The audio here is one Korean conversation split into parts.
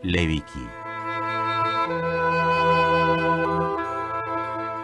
레위기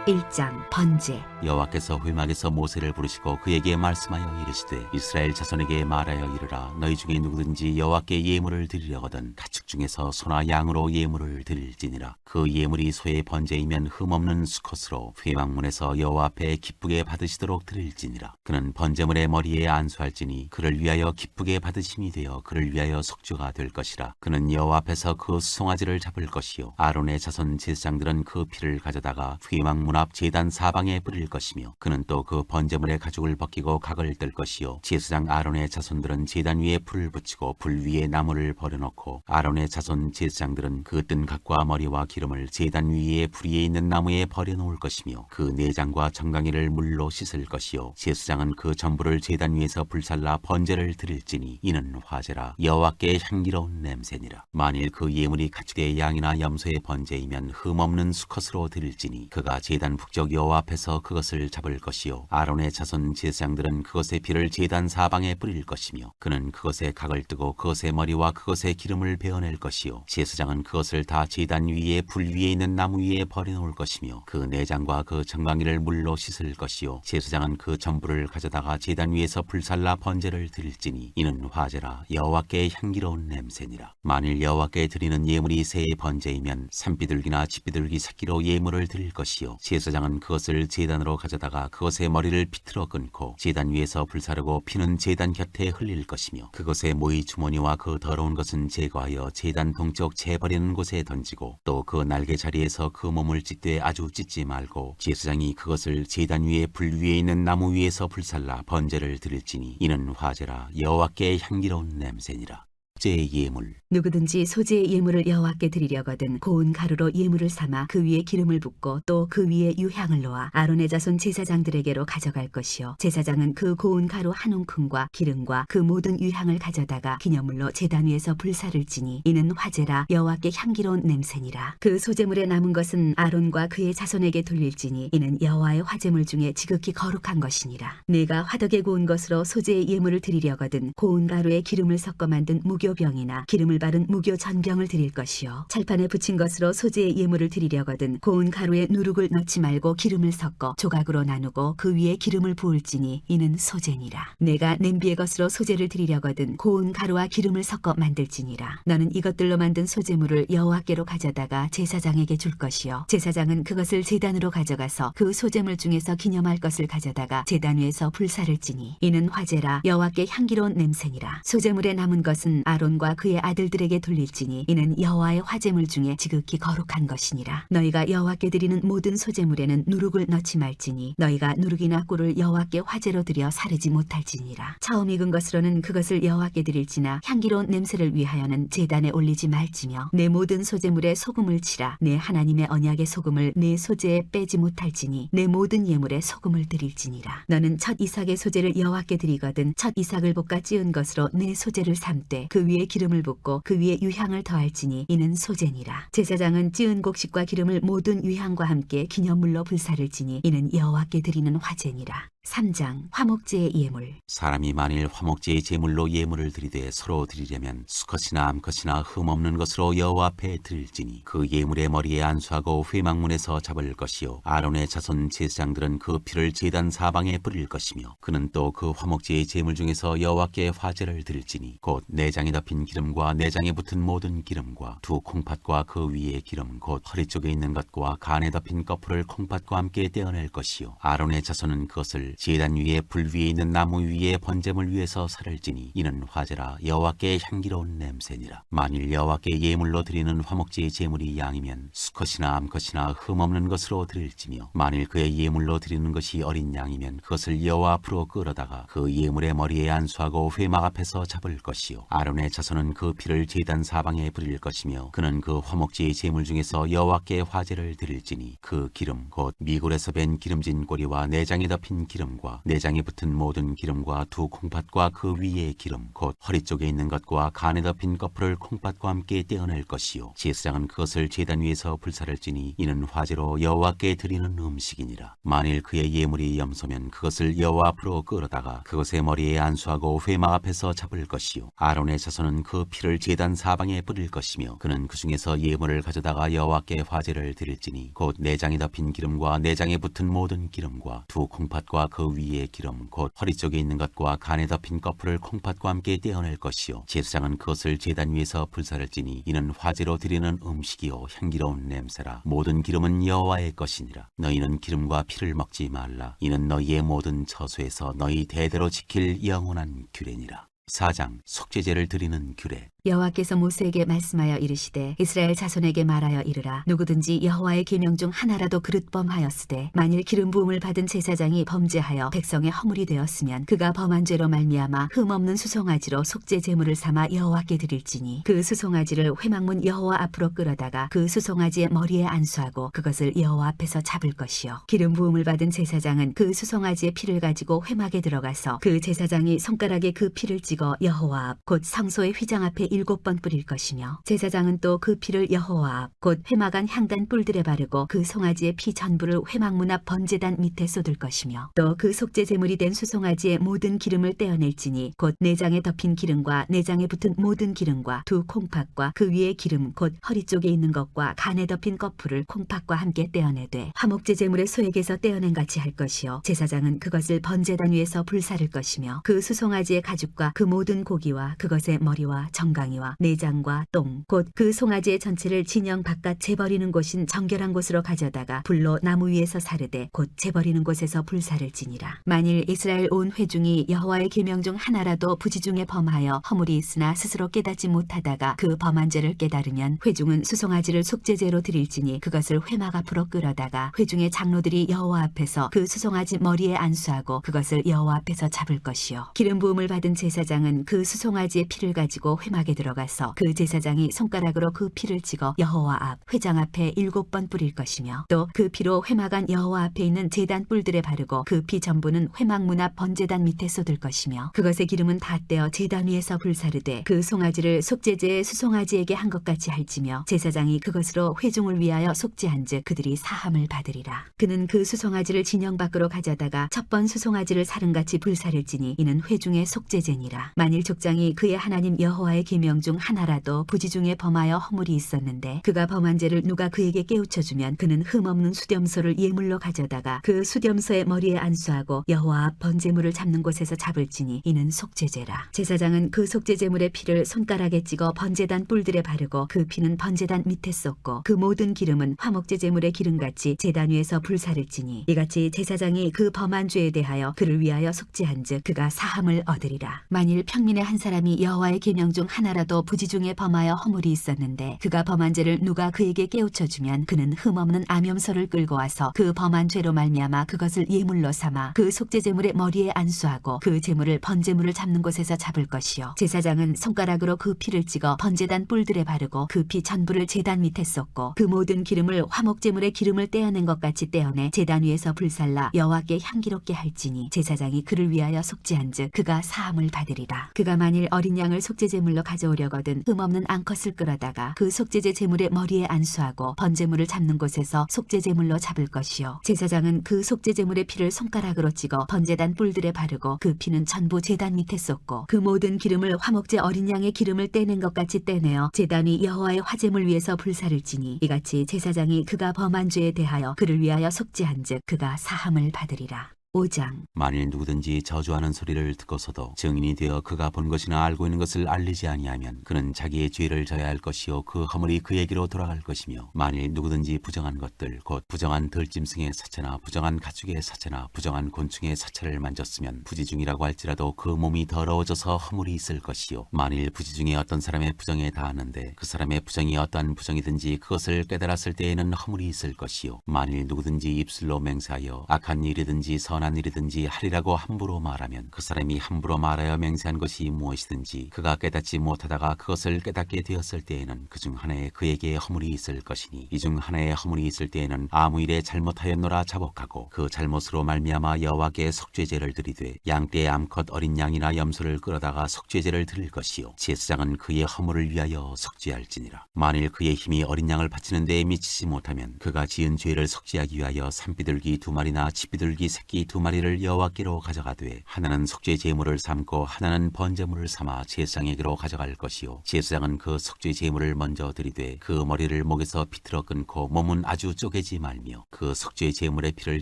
1장 번제. 여호와께서 회막에서 모세를 부르시고 그에게 말씀하여 이르시되 이스라엘 자손에게 말하여 이르라. 너희 중에 누구든지 여호와께 예물을 드리려거든 가축 중에서 소나 양으로 예물을 드릴지니라. 그 예물이 소의 번제이면 흠없는 수컷으로 회막문에서 여호와 앞에 기쁘게 받으시도록 드릴지니라. 그는 번제물의 머리에 안수할지니 그를 위하여 기쁘게 받으심이 되어 그를 위하여 속죄가 될 것이라. 그는 여호와 앞에서 그 수송아지를 잡을 것이요 아론의 자손 제사장들은 그 피를 가져다가 회막문 앞 제단 사방에 뿌릴 것이며 그는 또 그 번제물의 가죽을 벗기고 각을 뜰 것이요 제사장 아론의 자손들은 제단 위에 불을 붙이고 불 위에 나무를 버려놓고 아론의 자손 제사장들은 그 뜬 각과 머리와 기름을 제단 위에 불 위에 있는 나무에 버려놓을 것이며 그 내장과 정강이를 물로 씻을 것이요 제사장은 그 전부를 제단 위에서 불살라 번제를 드릴지니 이는 화제라 여호와께 향기로운 냄새니라. 만일 그 예물이 가축의 양이나 염소의 번제이면 흠없는 수컷으로 드릴지니 그가 제단 북쪽 여호와 앞에서 그것을 잡을 것이요 아론의 자손 제사장들은 그것의 피를 제단 사방에 뿌릴 것이며 그는 그것의 각을 뜨고 그것의 머리와 그것의 기름을 베어낼 것이요 제사장은 그것을 다 제단 위에 불 위에 있는 나무 위에 버려놓을 것이며 그 내장과 그 정강이를 물로 씻을 것이요 제사장은 그 전부를 가져다가 제단 위에서 불살라 번제를 드릴지니 이는 화제라 여호와께 향기로운 냄새니라. 만일 여호와께 드리는 예물이 새의 번제이면 산비둘기나 집비둘기 새끼로 예물을 드릴 것이요 제사장은 그것을 제단으로 가져다가 그것의 머리를 비틀어 끊고 제단 위에서 불사르고 피는 제단 곁에 흘릴 것이며 그것의 모이 주머니와 그 더러운 것은 제거하여 제단 동쪽 재버리는 곳에 던지고 또 그 날개 자리에서 그 몸을 찢되 아주 찢지 말고 제사장이 그것을 제단 위에 불 위에 있는 나무 위에서 불살라 번제를 드릴지니 이는 화제라 여호와께 향기로운 냄새니라. 소재의 예물 누구든지 소재의 예물을 여호와께 드리려거든 고운 가루로 예물을 삼아 그 위에 기름을 붓고 또 그 위에 유향을 놓아 아론의 자손 제사장들에게로 가져갈 것이요 제사장은 그 고운 가루 한 움큼과 기름과 그 모든 유향을 가져다가 기념물로 제단 위에서 불사를지니 이는 화제라 여호와께 향기로운 냄새니라. 그 소재물에 남은 것은 아론과 그의 자손에게 돌릴지니 이는 여호와의 화제물 중에 지극히 거룩한 것이니라. 네가 화덕에 구운 것으로 소재의 예물을 드리려거든 고운 가루에 기름을 섞어 만든 무교병이나 기름을 바른 무교 전병을 드릴 것이요 찰판에 붙인 것으로 소재의 예물을 드리려거든 고운 가루에 누룩을 넣지 말고 기름을 섞어 조각으로 나누고 그 위에 기름을 부을지니 이는 소재니라. 내가 냄비의 것으로 소재를 드리려거든 고운 가루와 기름을 섞어 만들지니라. 너는 이것들로 만든 소재물을 여호와께로 가져다가 제사장에게 줄 것이요 제사장은 그것을 제단으로 가져가서 그 소재물 중에서 기념할 것을 가져다가 제단 위에서 불사를지니 이는 화제라 여호와께 향기로운 냄새니라. 소재물에 남은 것은 아론과 그의 아들들에게 돌릴지니 이는 여호와의 화제물 중에 지극히 거룩한 것이니라. 너희가 여호와께 드리는 모든 소재물에는 누룩을 넣지 말지니 너희가 누룩이나 꿀을 여호와께 화제로 드려 사르지 못할지니라. 처음 익은 것으로는 그것을 여호와께 드릴지나 향기로운 냄새를 위하여는 제단에 올리지 말지며 내 모든 소재물에 소금을 치라. 내 하나님의 언약의 소금을 내 소재에 빼지 못할지니 내 모든 예물에 소금을 드릴지니라. 너는 첫 이삭의 소재를 여호와께 드리거든 첫 이삭을 볶아 찌은 것으로 내 소재를 삼되 그 위에 기름을 붓고 그 위에 유향을 더할지니 이는 소재니라. 제사장은 찌은 곡식과 기름을 모든 유향과 함께 기념물로 불사를지니 이는 여호와께 드리는 화제니라. 3장 화목제의 예물. 사람이 만일 화목제의 제물로 예물을 드리되 서로 드리려면 수컷이나 암컷이나 흠없는 것으로 여호와 앞에 드릴지니 그 예물의 머리에 안수하고 회막문에서 잡을 것이요 아론의 자손 제사장들은 그 피를 제단 사방에 뿌릴 것이며 그는 또 그 화목제의 제물 중에서 여호와께 화제를 드릴지니 곧 내장에 덮인 기름과 내장에 붙은 모든 기름과 두 콩팥과 그 위에 기름 곧 허리 쪽에 있는 것과 간에 덮인 거풀을 콩팥과 함께 떼어낼 것이요 아론의 자손은 그것을 제단 위에 불 위에 있는 나무 위에 번제물 위에서 살을지니 이는 화제라 여호와께 향기로운 냄새니라. 만일 여호와께 예물로 드리는 화목제의 제물이 양이면 수컷이나 암컷이나 흠없는 것으로 드릴지며 만일 그의 예물로 드리는 것이 어린 양이면 그것을 여호와 앞으로 끌어다가 그 예물의 머리에 안수하고 회막 앞에서 잡을 것이요 아론의 자손은 그 피를 제단 사방에 뿌릴 것이며 그는 그 화목제의 제물 중에서 여호와께 화제를 드릴지니 그 기름 곧 미골에서 벤 기름진 꼬리와 내장에 덮인 기름 기름과 내장에 붙은 모든 기름과 두 콩팥과 그 위의 기름 곧 허리 쪽에 있는 것과 간에 덮인 거풀을 콩팥과 함께 떼어낼 것이요 제사장은 그것을 제단 위에서 불사를 지니 이는 화제로 여호와께 드리는 음식이니라. 만일 그의 예물이 염소면 그것을 여호와 앞으로 끌어다가 그것의 머리에 안수하고 회막 앞에서 잡을 것이요 아론의 자손은 그 피를 제단 사방에 뿌릴 것이며 그는 그 중에서 예물을 가져다가 여호와께 화제를 드릴지니 곧 내장에 덮인 기름과 내장에 붙은 모든 기름과 두 콩팥과 그 위의 기름 곧 허리 쪽에 있는 것과 간에 덮인 거풀을 콩팥과 함께 떼어낼 것이요 제사장은 그것을 제단 위에서 불사를 지니 이는 화제로 드리는 음식이요 향기로운 냄새라. 모든 기름은 여호와의 것이니라. 너희는 기름과 피를 먹지 말라. 이는 너희의 모든 처소에서 너희 대대로 지킬 영원한 규례니라. 4장 속죄제를 드리는 규례. 여호와께서 모세에게 말씀하여 이르시되 이스라엘 자손에게 말하여 이르라. 누구든지 여호와의 계명 중 하나라도 그릇범하였으되 만일 기름 부음을 받은 제사장이 범죄하여 백성의 허물이 되었으면 그가 범한 죄로 말미암아 흠없는 수송아지로 속죄 제물을 삼아 여호와께 드릴지니 그 수송아지를 회막문 여호와 앞으로 끌어다가 그 수송아지의 머리에 안수하고 그것을 여호와 앞에서 잡을 것이요 기름 부음을 받은 제사장은 그 수송아지의 피를 가지고 회막에 들어가서 그 제사장이 손가락에 그 피를 찍어 여호와 앞 곧 성소의 휘장 앞에 7번 뿌릴 것이며 제사장은 또 그 피를 여호와 앞 곧 회막 안 향단 뿔들에 바르고 그 송아지의 피 전부를 회막문 앞 번제단 밑에 쏟을 것이며 또 그 속죄 제물이 된 수송아지의 모든 기름을 떼어낼지니 곧 내장에 덮인 기름과 내장에 붙은 모든 기름과 두 콩팥과 그 위의 기름 곧 허리 쪽에 있는 것과 간에 덮인 거풀을 콩팥과 함께 떼어내되 화목제 제물의 소액에서 떼어낸 같이 할 것이요 제사장은 그것을 번제단 위에서 불사를 것이며 그 수송아지의 가죽과 그 모든 고기와 그것의 머리와 정강이와 내장과 똥 곧 그 송아지의 전체를 진영 바깥 재버리는 곳인 정결한 곳으로 가져다가 불로 나무 위에서 사르되 곧 재버리는 곳에서 불사를 지니라. 만일 이스라엘 온 회중이 여호와의 계명 중 하나라도 부지 중에 범하여 허물이 있으나 스스로 깨닫지 못하다가 그 범한 죄를 깨달으면 회중은 수송아지를 속죄제로 드릴지니 그것을 회막 앞으로 끌어다가 회중의 장로들이 여호와 앞에서 그 수송아지 머리에 안수하고 그것을 여호와 앞에서 잡을 것이요 기름 부음을 받은 제사장은 그 수송아지의 피를 가지고 회막에 들어가서 그 제사장이 손가락으로 그 피를 찍어 여호와 앞 회장 앞에 7번 뿌릴 것이며 또 그 피로 회막 안 여호와 앞에 있는 제단 뿔들에 바르고 그 피 전부는 회막 문 앞 번제단 밑에 쏟을 것이며 그것의 기름은 다 떼어 제단 위에서 불사르되 그 송아지를 속죄제의 수송아지에게 한 것 같이 할지며 제사장이 그것으로 회중을 위하여 속죄한즉 그들이 사함을 받으리라. 그는 그 수송아지를 진영 밖으로 가져다가 첫 번 수송아지를 사름같이 불사를지니 이는 회중의 속죄제니라. 만일 족장이 그의 하나님 여호와의 계명 중 하나라도 부지 중에 범하여 허물이 있었는데 그가 범한 죄를 누가 그에게 깨우쳐주면 그는 흠없는 수렴소를 예물로 가져다가 그 수렴소의 머리에 안수하고 여호와 앞 번제물을 잡는 곳에서 잡을지니 이는 속죄제라. 제사장은 그 속죄제물의 피를 손가락에 찍어 번제단 뿔들에 바르고 그 피는 번제단 밑에 쏟고 그 모든 기름은 화목제 제물의 기름같이 제단 위에서 불사를지니 이같이 제사장이 그 범한 죄에 대하여 그를 위하여 속죄한즉 그가 사함을 얻으리라. 만일 평민의 한 사람이 여호와의 계명 중 하나라도 부지 중에 범하여 허물이 있었는데 그가 범한 죄를 누가 그에게 깨우쳐주면 그는 흠없는 암염소를 끌고 와서 그 범한 죄로 말미암아 그것을 예물로 삼아 그 속죄제물의 머리에 안수하고 그 제물을 번제물을 잡는 곳에서 잡을 것이요 제사장은 손가락으로 그 피를 찍어 번제단 뿔들에 바르고 그 피 전부를 제단 밑에 쏟고 그 모든 기름을 화목제물의 기름을 떼어낸 것 같이 떼어내 제단 위에서 불살라 여호와께 향기롭게 할지니 제사장이 그를 위하여 속죄한즉 그가 사함을 받으리라. 그가 만일 어린 양을 속죄제물로 가져오려거든 흠없는 암컷을 끌어다가 그 속죄제 제물의 머리에 안수하고 번제물을 잡는 곳에서 속죄제물로 잡을 것이요 제사장은 그 속죄제물의 피를 손가락으로 찍어 번제단 뿔들에 바르고 그 피는 전부 제단 밑에 쏟고 그 모든 기름을 화목제 어린 양의 기름을 떼낸 것 같이 떼내어 제단 위 여호와의 화제물 위에서 불사를지니 이같이 제사장이 그가 범한 죄에 대하여 그를 위하여 속죄한즉 그가 사함을 받으리라. 5장 만일 누구든지 저주하는 소리를 듣고서도 증인이 되어 그가 본 것이나 알고 있는 것을 알리지 아니하면 그는 자기의 죄를 져야 할 것이요 그 허물이 그에게로 돌아갈 것이며 만일 누구든지 부정한 것들 곧 부정한 들짐승의 사체나 부정한 가축의 사체나 부정한 곤충의 사체를 만졌으면 부지중이라고 할지라도 그 몸이 더러워져서 허물이 있을 것이요 만일 부지중에 어떤 사람의 부정에 닿았는데 그 사람의 부정이 어떠한 부정이든지 그것을 깨달았을 때에는 허물이 있을 것이요 만일 누구든지 입술로 맹세하여 악한 일이든지 선한 선한 일이든지 하리라고 함부로 말하면 그 사람이 함부로 말하여 맹세한 것이 무엇이든지 그가 깨닫지 못하다가 그것을 깨닫게 되었을 때에는 그중 하나에 그에게 허물이 있을 것이니 이 중 하나에 허물이 있을 때에는 아무 일에 잘못하였노라 자복하고 그 잘못으로 말미암아 여호와께 속죄제를 드리되 양떼 암컷 어린 양이나 염소를 끌어다가 속죄제를 드릴 것이요 제사장은 그의 허물을 위하여 속죄할지니라. 만일 그의 힘이 어린 양을 바치는 데에 미치지 못하면 그가 지은 죄를 속죄하기 위하여 산비둘기 2마리나 집비둘기 새끼 2마리를 여호와께로 가져가되 하나는 속죄 제물을 삼고 하나는 번제물을 삼아 제사장에게로 가져갈 것이요 제사장은 그 속죄 제물을 먼저 드리되 그 머리를 목에서 비틀어 끊고 몸은 아주 쪼개지 말며 그 속죄 제물의 피를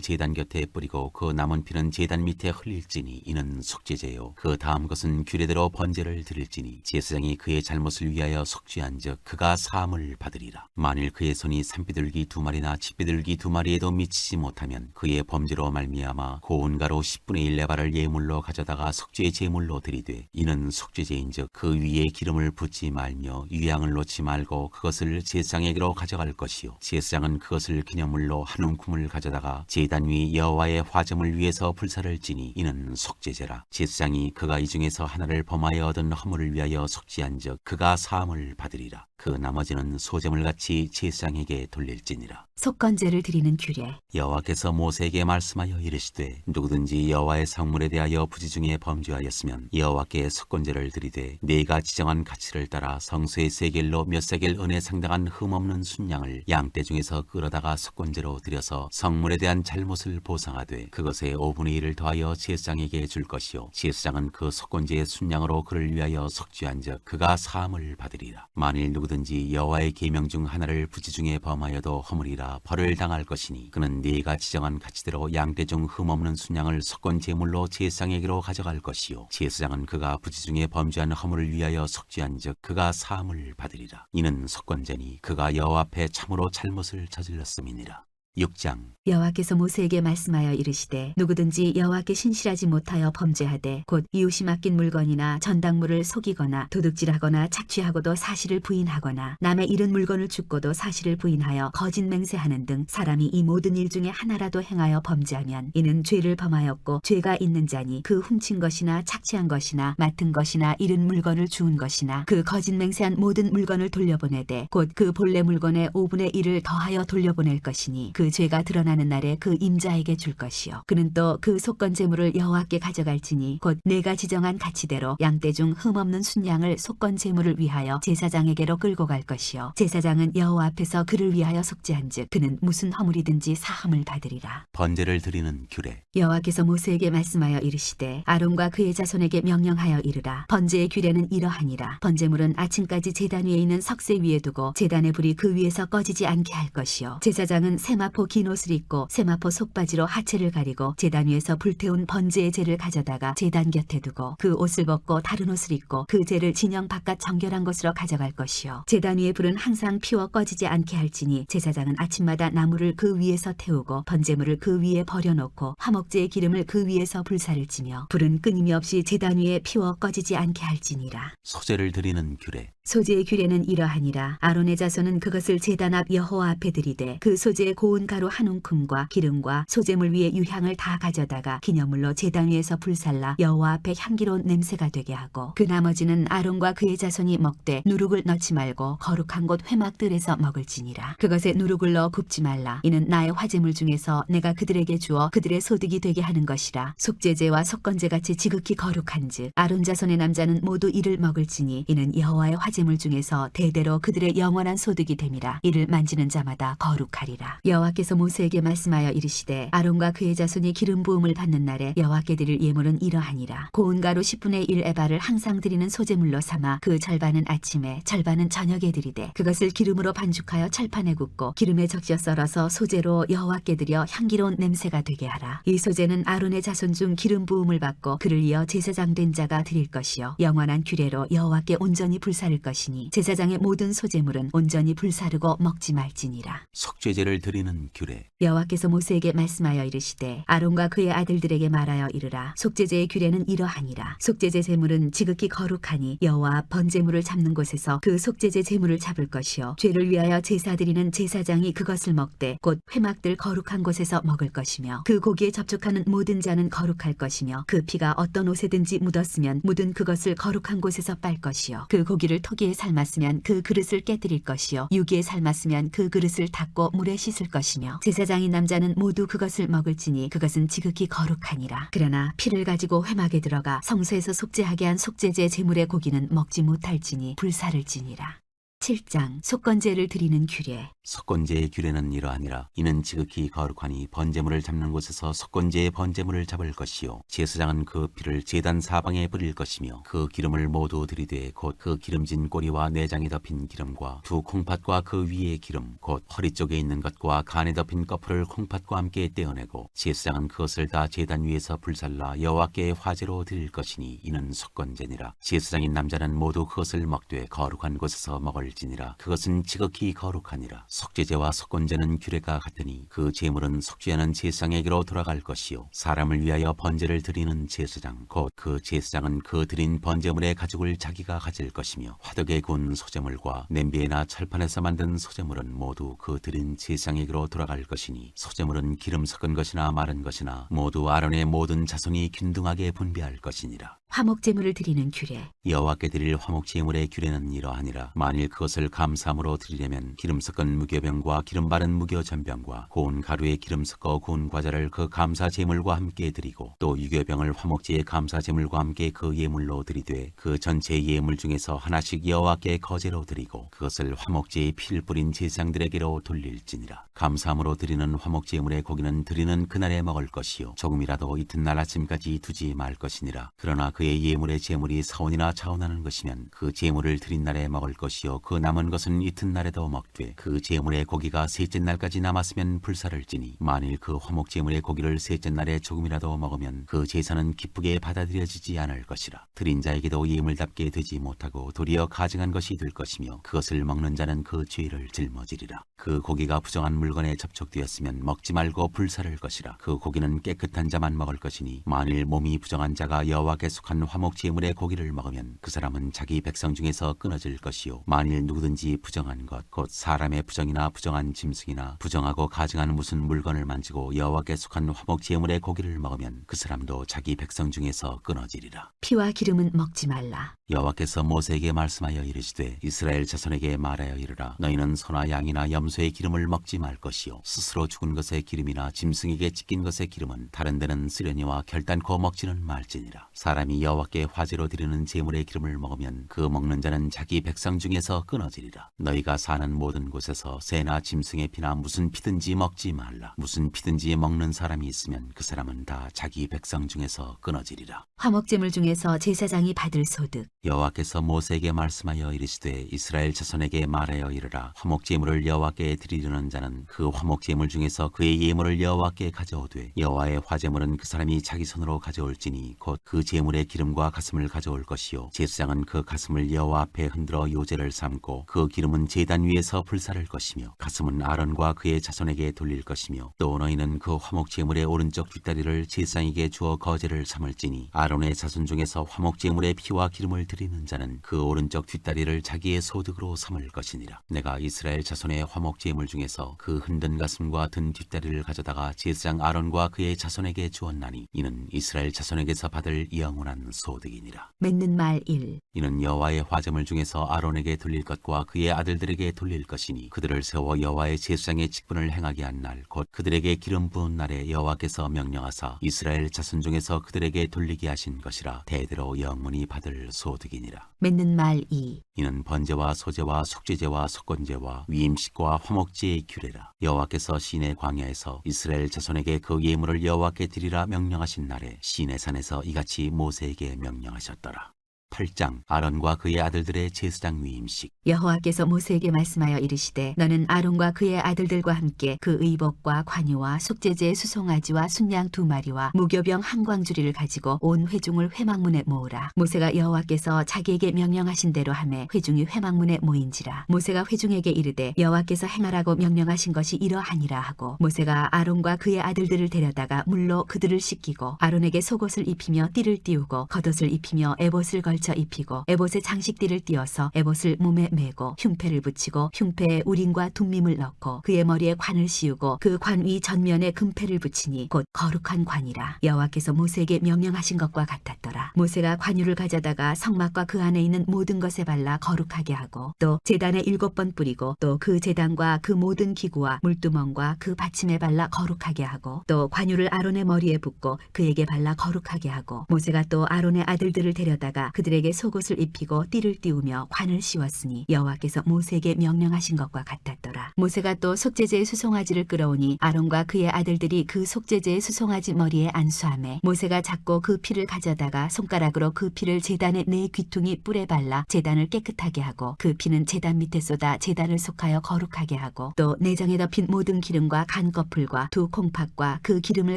제단 곁에 뿌리고 그 남은 피는 제단 밑에 흘릴지니 이는 속죄제요 그 다음 것은 규례대로 번제를 드릴지니 제사장이 그의 잘못을 위하여 속죄한즉 그가 사함을 받으리라. 만일 그의 손이 산비둘기 2마리나 집비둘기 2마리에도 미치지 못하면 그의 범죄로 말미암아 고운 가루 10분의 1 레바를 예물로 가져다가 속죄 제물로 드리되 이는 속죄제인즉 그 위에 기름을 붓지 말며 유향을 놓지 말고 그것을 제사장에게로 가져갈 것이요 제사장은 그것을 기념물로 한 움큼을 가져다가 제단 위 여호와의 화점을 위해서 불사를 지니 이는 속죄제라. 제사장이 그가 이 중에서 하나를 범하여 얻은 허물을 위하여 속죄한즉 그가 사함을 받으리라. 그 나머지는 소제물같이 제사장에게 돌릴지니라. 속건제를 드리는 규례. 여호와께서 모세에게 말씀하여 이르시되 누구든지 여호와의 성물에 대하여 부지 중에 범죄하였으면 여호와께 속건제를 드리되 네가 지정한 가치를 따라 성소의 세겔로 몇 세겔 은에 상당한 흠없는 순양을 양떼 중에서 끌어다가 속건제로 드려서 성물에 대한 잘못을 보상하되 그것의 5분의 1을 더하여 제사장에게 줄 것이요 제사장은 그 속건제의 순양으로 그를 위하여 속죄한즉 그가 사함을 받으리라. 만일 누구든지 여호와의 계명 중 하나를 부지 중에 범하여도 허물이라 벌을 당할 것이니 그는 네가 지정한 가치대로 양떼 중 흠없는 순양을 속건 제물로 제사장에게로 가져갈 것이요 제사장은 그가 부지 중에 범죄한 허물을 위하여 속죄한즉 그가 사함을 받으리라. 이는 속건제니 그가 여호와 앞에 참으로 잘못을 저질렀음이니라. 6장 여호와께서 모세에게 말씀하여 이르시되 누구든지 여호와께 신실하지 못하여 범죄하되 곧 이웃이 맡긴 물건이나 전당물을 속이거나 도둑질하거나 착취하고도 사실을 부인하거나 남의 잃은 물건을 줍고도 사실을 부인하여 거짓 맹세하는 등 사람이 이 모든 일 중에 하나라도 행하여 범죄하면 이는 죄를 범하였고 죄가 있는 자니 그 훔친 것이나 착취한 것이나 맡은 것이나 잃은 물건을 주운 것이나 그 거짓 맹세한 모든 물건을 돌려보내되 곧 그 본래 물건의 5분의 1을 더하여 돌려보낼 것이니 그 죄가 드러나는 날에 그 임자에게 줄 것이요 그는 또 그 속건 제물을 여호와께 가져갈지니 곧 내가 지정한 가치대로 양떼 중 흠없는 순양을 속건 제물을 위하여 제사장에게로 끌고 갈 것이요 제사장은 여호와 앞에서 그를 위하여 속죄한즉 그는 무슨 허물이든지 사함을 받으리라. 번제를 드리는 규례. 여호와께서 모세에게 말씀하여 이르시되 아론과 그의 자손에게 명령하여 이르라. 번제의 규례는 이러하니라. 번제물은 아침까지 제단 위에 있는 석쇠 위에 두고 제단의 불이 그 위에서 꺼지지 않게 할 것이요 제사장은 세마포 긴 옷을 입고 세마포 속바지로 하체를 가리고 제단 위에서 불태운 번제의 재를 가져다가 제단 곁에 두고 그 옷을 벗고 다른 옷을 입고 그 재를 진영 바깥 정결한 곳으로 가져갈 것이요 제단 위의 불은 항상 피워 꺼지지 않게 할지니 제사장은 아침마다 나무를 그 위에서 태우고 번제물을 그 위에 버려놓고 화목제의 기름을 그 위에서 불사를 지며 불은 끊임없이 제단 위에 피워 꺼지지 않게 할지니라. 소제를 드리는 규례. 소제의 규례는 이러하니라. 아론의 자손은 그것을 제단 앞 여호와 앞에 드리되 그 소제의 고운 가루 한 움큼과 기름과 소제물 위에 유향을 다 가져다가 기념물로 제단 위에서 불살라 여호와 앞에 향기로운 냄새가 되게 하고 그 나머지는 아론과 그의 자손이 먹되 누룩을 넣지 말고 거룩한 곳 회막들에서 먹을지니라. 그것에 누룩을 넣어 굽지 말라. 이는 나의 화제물 중에서 내가 그들에게 주어 그들의 소득이 되게 하는 것이라. 속죄제와 속건제같이 지극히 거룩한즉 아론 자손의 남자는 모두 이를 먹을지니 이는 여호와의 화제물 중에서 대대로 그들의 영원한 소득이 됨이라. 이를 만지는 자마다 거룩하리라. 여호와께서 모세에게 말씀하여 이르시되 아론과 그의 자손이 기름 부음을 받는 날에 여호와께 드릴 예물은 이러하니라. 고운 가루 10분의 1 에바를 항상 드리는 소제물로 삼아 그 절반은 아침에 절반은 저녁에 드리되 그것을 기름으로 반죽하여 철판에 굽고 기름에 적셔 썰어서 소제로 여호와께 드려 향기로운 냄새가 되게 하라. 이 소제는 아론의 자손 중 기름 부음을 받고 그를 이어 제사장 된 자가 드릴 것이요 영원한 규례로 여호와께 온전히 불사를 것이니 제사장의 모든 소제물은 온전히 불사르고 먹지 말지니라. 속죄제를 드리는 드리는 규례. 여호와께서 모세에게 말씀하여 이르시되 아론과 그의 아들들에게 말하여 이르라. 속죄제의 규례는 이러하니라. 속죄제 제물은 지극히 거룩하니 여호와 앞 번제물을 잡는 곳에서 그 속죄제 제물을 잡을 것이요 죄를 위하여 제사 드리는 제사장이 그것을 먹되 곧 회막들 거룩한 곳에서 먹을 것이며 그 고기에 접촉하는 모든 자는 거룩할 것이며 그 피가 어떤 옷에든지 묻었으면 묻은 그것을 거룩한 곳에서 빨 것이요 그 고기를 토기에 삶았으면 그 그릇을 깨뜨릴 것이요 유기에 삶았으면 그 그릇을 닦고 물에 씻을 것이며 제사장인 남자는 모두 그것을 먹을지니 그것은 지극히 거룩하니라. 그러나 피를 가지고 회막에 들어가 성소에서 속죄하게 한 속죄제 제물의 고기는 먹지 못할지니 불사를 지니라. 7장 속건제를 드리는 규례. 속건제의 규례는 이러하니라. 이는 지극히 거룩하니 번제물을 잡는 곳에서 속건제의 번제물을 잡을 것이요 제사장은 그 피를 제단 사방에 뿌릴 것이며 그 기름을 모두 들이되 곧 그 기름진 꼬리와 내장에 덮인 기름과 두 콩팥과 그 위의 기름 곧 허리 쪽에 있는 것과 간에 덮인 거풀을 콩팥과 함께 떼어내고 제사장은 그것을 다 제단 위에서 불살라 여호와께 화제로 드릴 것이니 이는 속건제니라. 제사장인 남자는 모두 그것을 먹되 거룩한 곳에서 먹을지니라. 그것은 지극히 거룩하니라. 속죄제와 속건제는 규례가 같으니 그 제물은 속죄하는 제사장에게로 돌아갈 것이요 사람을 위하여 번제를 드리는 제사장 곧 그 제사장은 그 드린 번제물의 가죽을 자기가 가질 것이며 화덕에 구운 소제물과 냄비에나 철판에서 만든 소제물은 모두 그 드린 제사장에게로 돌아갈 것이니 소제물은 기름 섞은 것이나 마른 것이나 모두 아론의 모든 자손이 균등하게 분배할 것이니라. 화목제물을 드리는 규례. 여호와께 드릴 화목제물의 규례는 이러하니라. 만일 그것을 감사함으로 드리려면 기름 섞은 무교병과 기름 바른 무교전병과 고운 가루에 기름 섞어 구운 과자를 그 감사제물과 함께 드리고 또 유교병을 화목제의 감사제물과 함께 그 예물로 드리되 그 전체 예물 중에서 하나씩 여호와께 거제로 드리고 그것을 화목제의 피를 뿌린 제사장들에게로 돌릴지니라. 감사함으로 드리는 화목제물의 고기는 드리는 그날에 먹을 것이요 조금이라도 이튿날 아침까지 두지 말 것이니라. 그러나 그의 예물의 제물이 사온이나 차온하는 것이면 그 제물을 드린 날에 먹을 것이요 그 남은 것은 이튿날에도 먹되 그 제물의 고기가 셋째 날까지 남았으면 불사를 지니 만일 그 화목 제물의 고기를 셋째 날에 조금이라도 먹으면 그 제사는 기쁘게 받아들여지지 않을 것이라. 드린 자에게도 예물답게 되지 못하고 도리어 가증한 것이 될 것이며 그것을 먹는 자는 그 죄를 짊어지리라. 그 고기가 부정한 물건에 접촉되었으면 먹지 말고 불사를 것이라. 그 고기는 깨끗한 자만 먹을 것이니 만일 몸이 부정한 자가 여호와께 속한 화목 제물의 고기를 먹으면 그 사람은 자기 백성 중에서 끊어질 것이요 만일 누구든지 부정한 것 곧 사람의 부정이나 부정한 짐승이나 부정하고 가증한 무슨 물건을 만지고 여호와께 속한 화목 제물의 고기를 먹으면 그 사람도 자기 백성 중에서 끊어지리라. 피와 기름은 먹지 말라. 여호와께서 모세에게 말씀하여 이르시되 이스라엘 자손에게 말하여 이르라. 너희는 소나 양이나 염소의 기름을 먹지 말 것이요 스스로 죽은 것의 기름이나 짐승에게 찢긴 것의 기름은 다른 데는 쓰려니와 결단코 먹지는 말지니라. 사람이 여호와께 화제로 드리는 제물의 기름을 먹으면 그 먹는 자는 자기 백성 중에서 끊어지리라. 너희가 사는 모든 곳에서 새나 짐승의 피나 무슨 피든지 먹지 말라. 무슨 피든지 먹는 사람이 있으면 그 사람은 다 자기 백성 중에서 끊어지리라. 화목제물 중에서 제사장이 받을 소득. 여호와께서 모세에게 말씀하여 이르시되 이스라엘 자손에게 말하여 이르라. 화목제물을 여호와께 드리려는 자는 그 화목제물 중에서 그의 예물을 여호와께 가져오되 여호와의 화제물은 그 사람이 자기 손으로 가져올지니 곧 그 제물의 기름과 가슴을 가져올 것이요 제사장은 그 가슴을 여호와 앞에 흔들어 요제를 삼고 그 기름은 제단 위에서 불사를 것이며 가슴은 아론과 그의 자손에게 돌릴 것이며 또 너희는 그 화목제물의 오른쪽 뒷다리를 제사장에게 주어 거제를 삼을지니 아론의 자손 중에서 화목제물의 피와 기름을 드리는 자는 그 오른쪽 뒷다리를 자기의 소득으로 삼을 것이니라. 내가 이스라엘 자손의 화목제물 중에서 그 흔든 가슴과 든 뒷다리를 가져다가 제사장 아론과 그의 자손에게 주었나니 이는 이스라엘 자손에게서 받을 영원한 소득이니라. 맺는 말 1. 이는 여호와의 화제물 중에서 아론에게 돌릴 것과 그의 아들들에게 돌릴 것이니 그들을 세워 여호와의 제사장의 직분을 행하게 한 날 곧 그들에게 기름 부은 날에 여호와께서 명령하사 이스라엘 자손 중에서 그들에게 돌리게 하신 것이라. 대대로 영원히 받을 소득이니라. 맺는 말 2. 이는 번제와 소제와 속죄제와 속건제와 위임식과 화목제의 규례라. 여호와께서 시내 광야에서 이스라엘 자손에게 그 예물을 여호와께 드리라 명령하신 날에 시내 산에서 이같이 모세에게 명령하셨더라. 8장 아론과 그의 아들들의 제사장 위임식. 여호와께서 모세에게 말씀하여 이르시되 너는 아론과 그의 아들들과 함께 그 의복과 관유와 속죄제의 수송아지와 순양 2마리와 무교병 한 광주리를 가지고 온 회중을 회막문에 모으라. 모세가 여호와께서 자기에게 명령하신 대로 하매 회중이 회막문에 모인지라. 모세가 회중에게 이르되 여호와께서 행하라고 명령하신 것이 이러하니라 하고 모세가 아론과 그의 아들들을 데려다가 물로 그들을 씻기고 아론에게 속옷을 입히며 띠를 띄우고 겉옷을 입히며 에봇을 걸쳐 입히고 에봇에 장식띠를 띄어서 에봇을 몸에 메고 흉패를 붙이고 흉패에 우림과 둠밈을 넣고 그의 머리에 관을 씌우고 그 관 위 전면에 금패를 붙이니 곧 거룩한 관이라. 여호와께서 모세에게 명령하신 것과 같았더라. 모세가 관유를 가져다가 성막과 그 안에 있는 모든 것에 발라 거룩하게 하고 또 제단에 7번 뿌리고 또 그 제단과 그 모든 기구와 물두멍과 그 받침에 발라 거룩하게 하고 또 관유를 아론의 머리에 붓고 그에게 발라 거룩하게 하고 모세가 또 아론의 아들들을 데려다가 그들에게 속옷을 입히고 띠를 띄우며 관을 씌웠으니 여호와께서 모세에게 명령하신 것과 같았더라. 모세가 또 속죄제의 수송아지를 끌어오니 아론과 그의 아들들이 그 속죄제의 수송아지 머리에 안수하매 모세가 잡고 그 피를 가져다가 손가락으로 그 피를 제단의 4귀퉁이 뿔에 발라 제단을 깨끗하게 하고 그 피는 제단 밑에 쏟아 제단을 속하여 거룩하게 하고 또 내장에 덮인 모든 기름과 간꺼풀과 2 콩팥과 그 기름을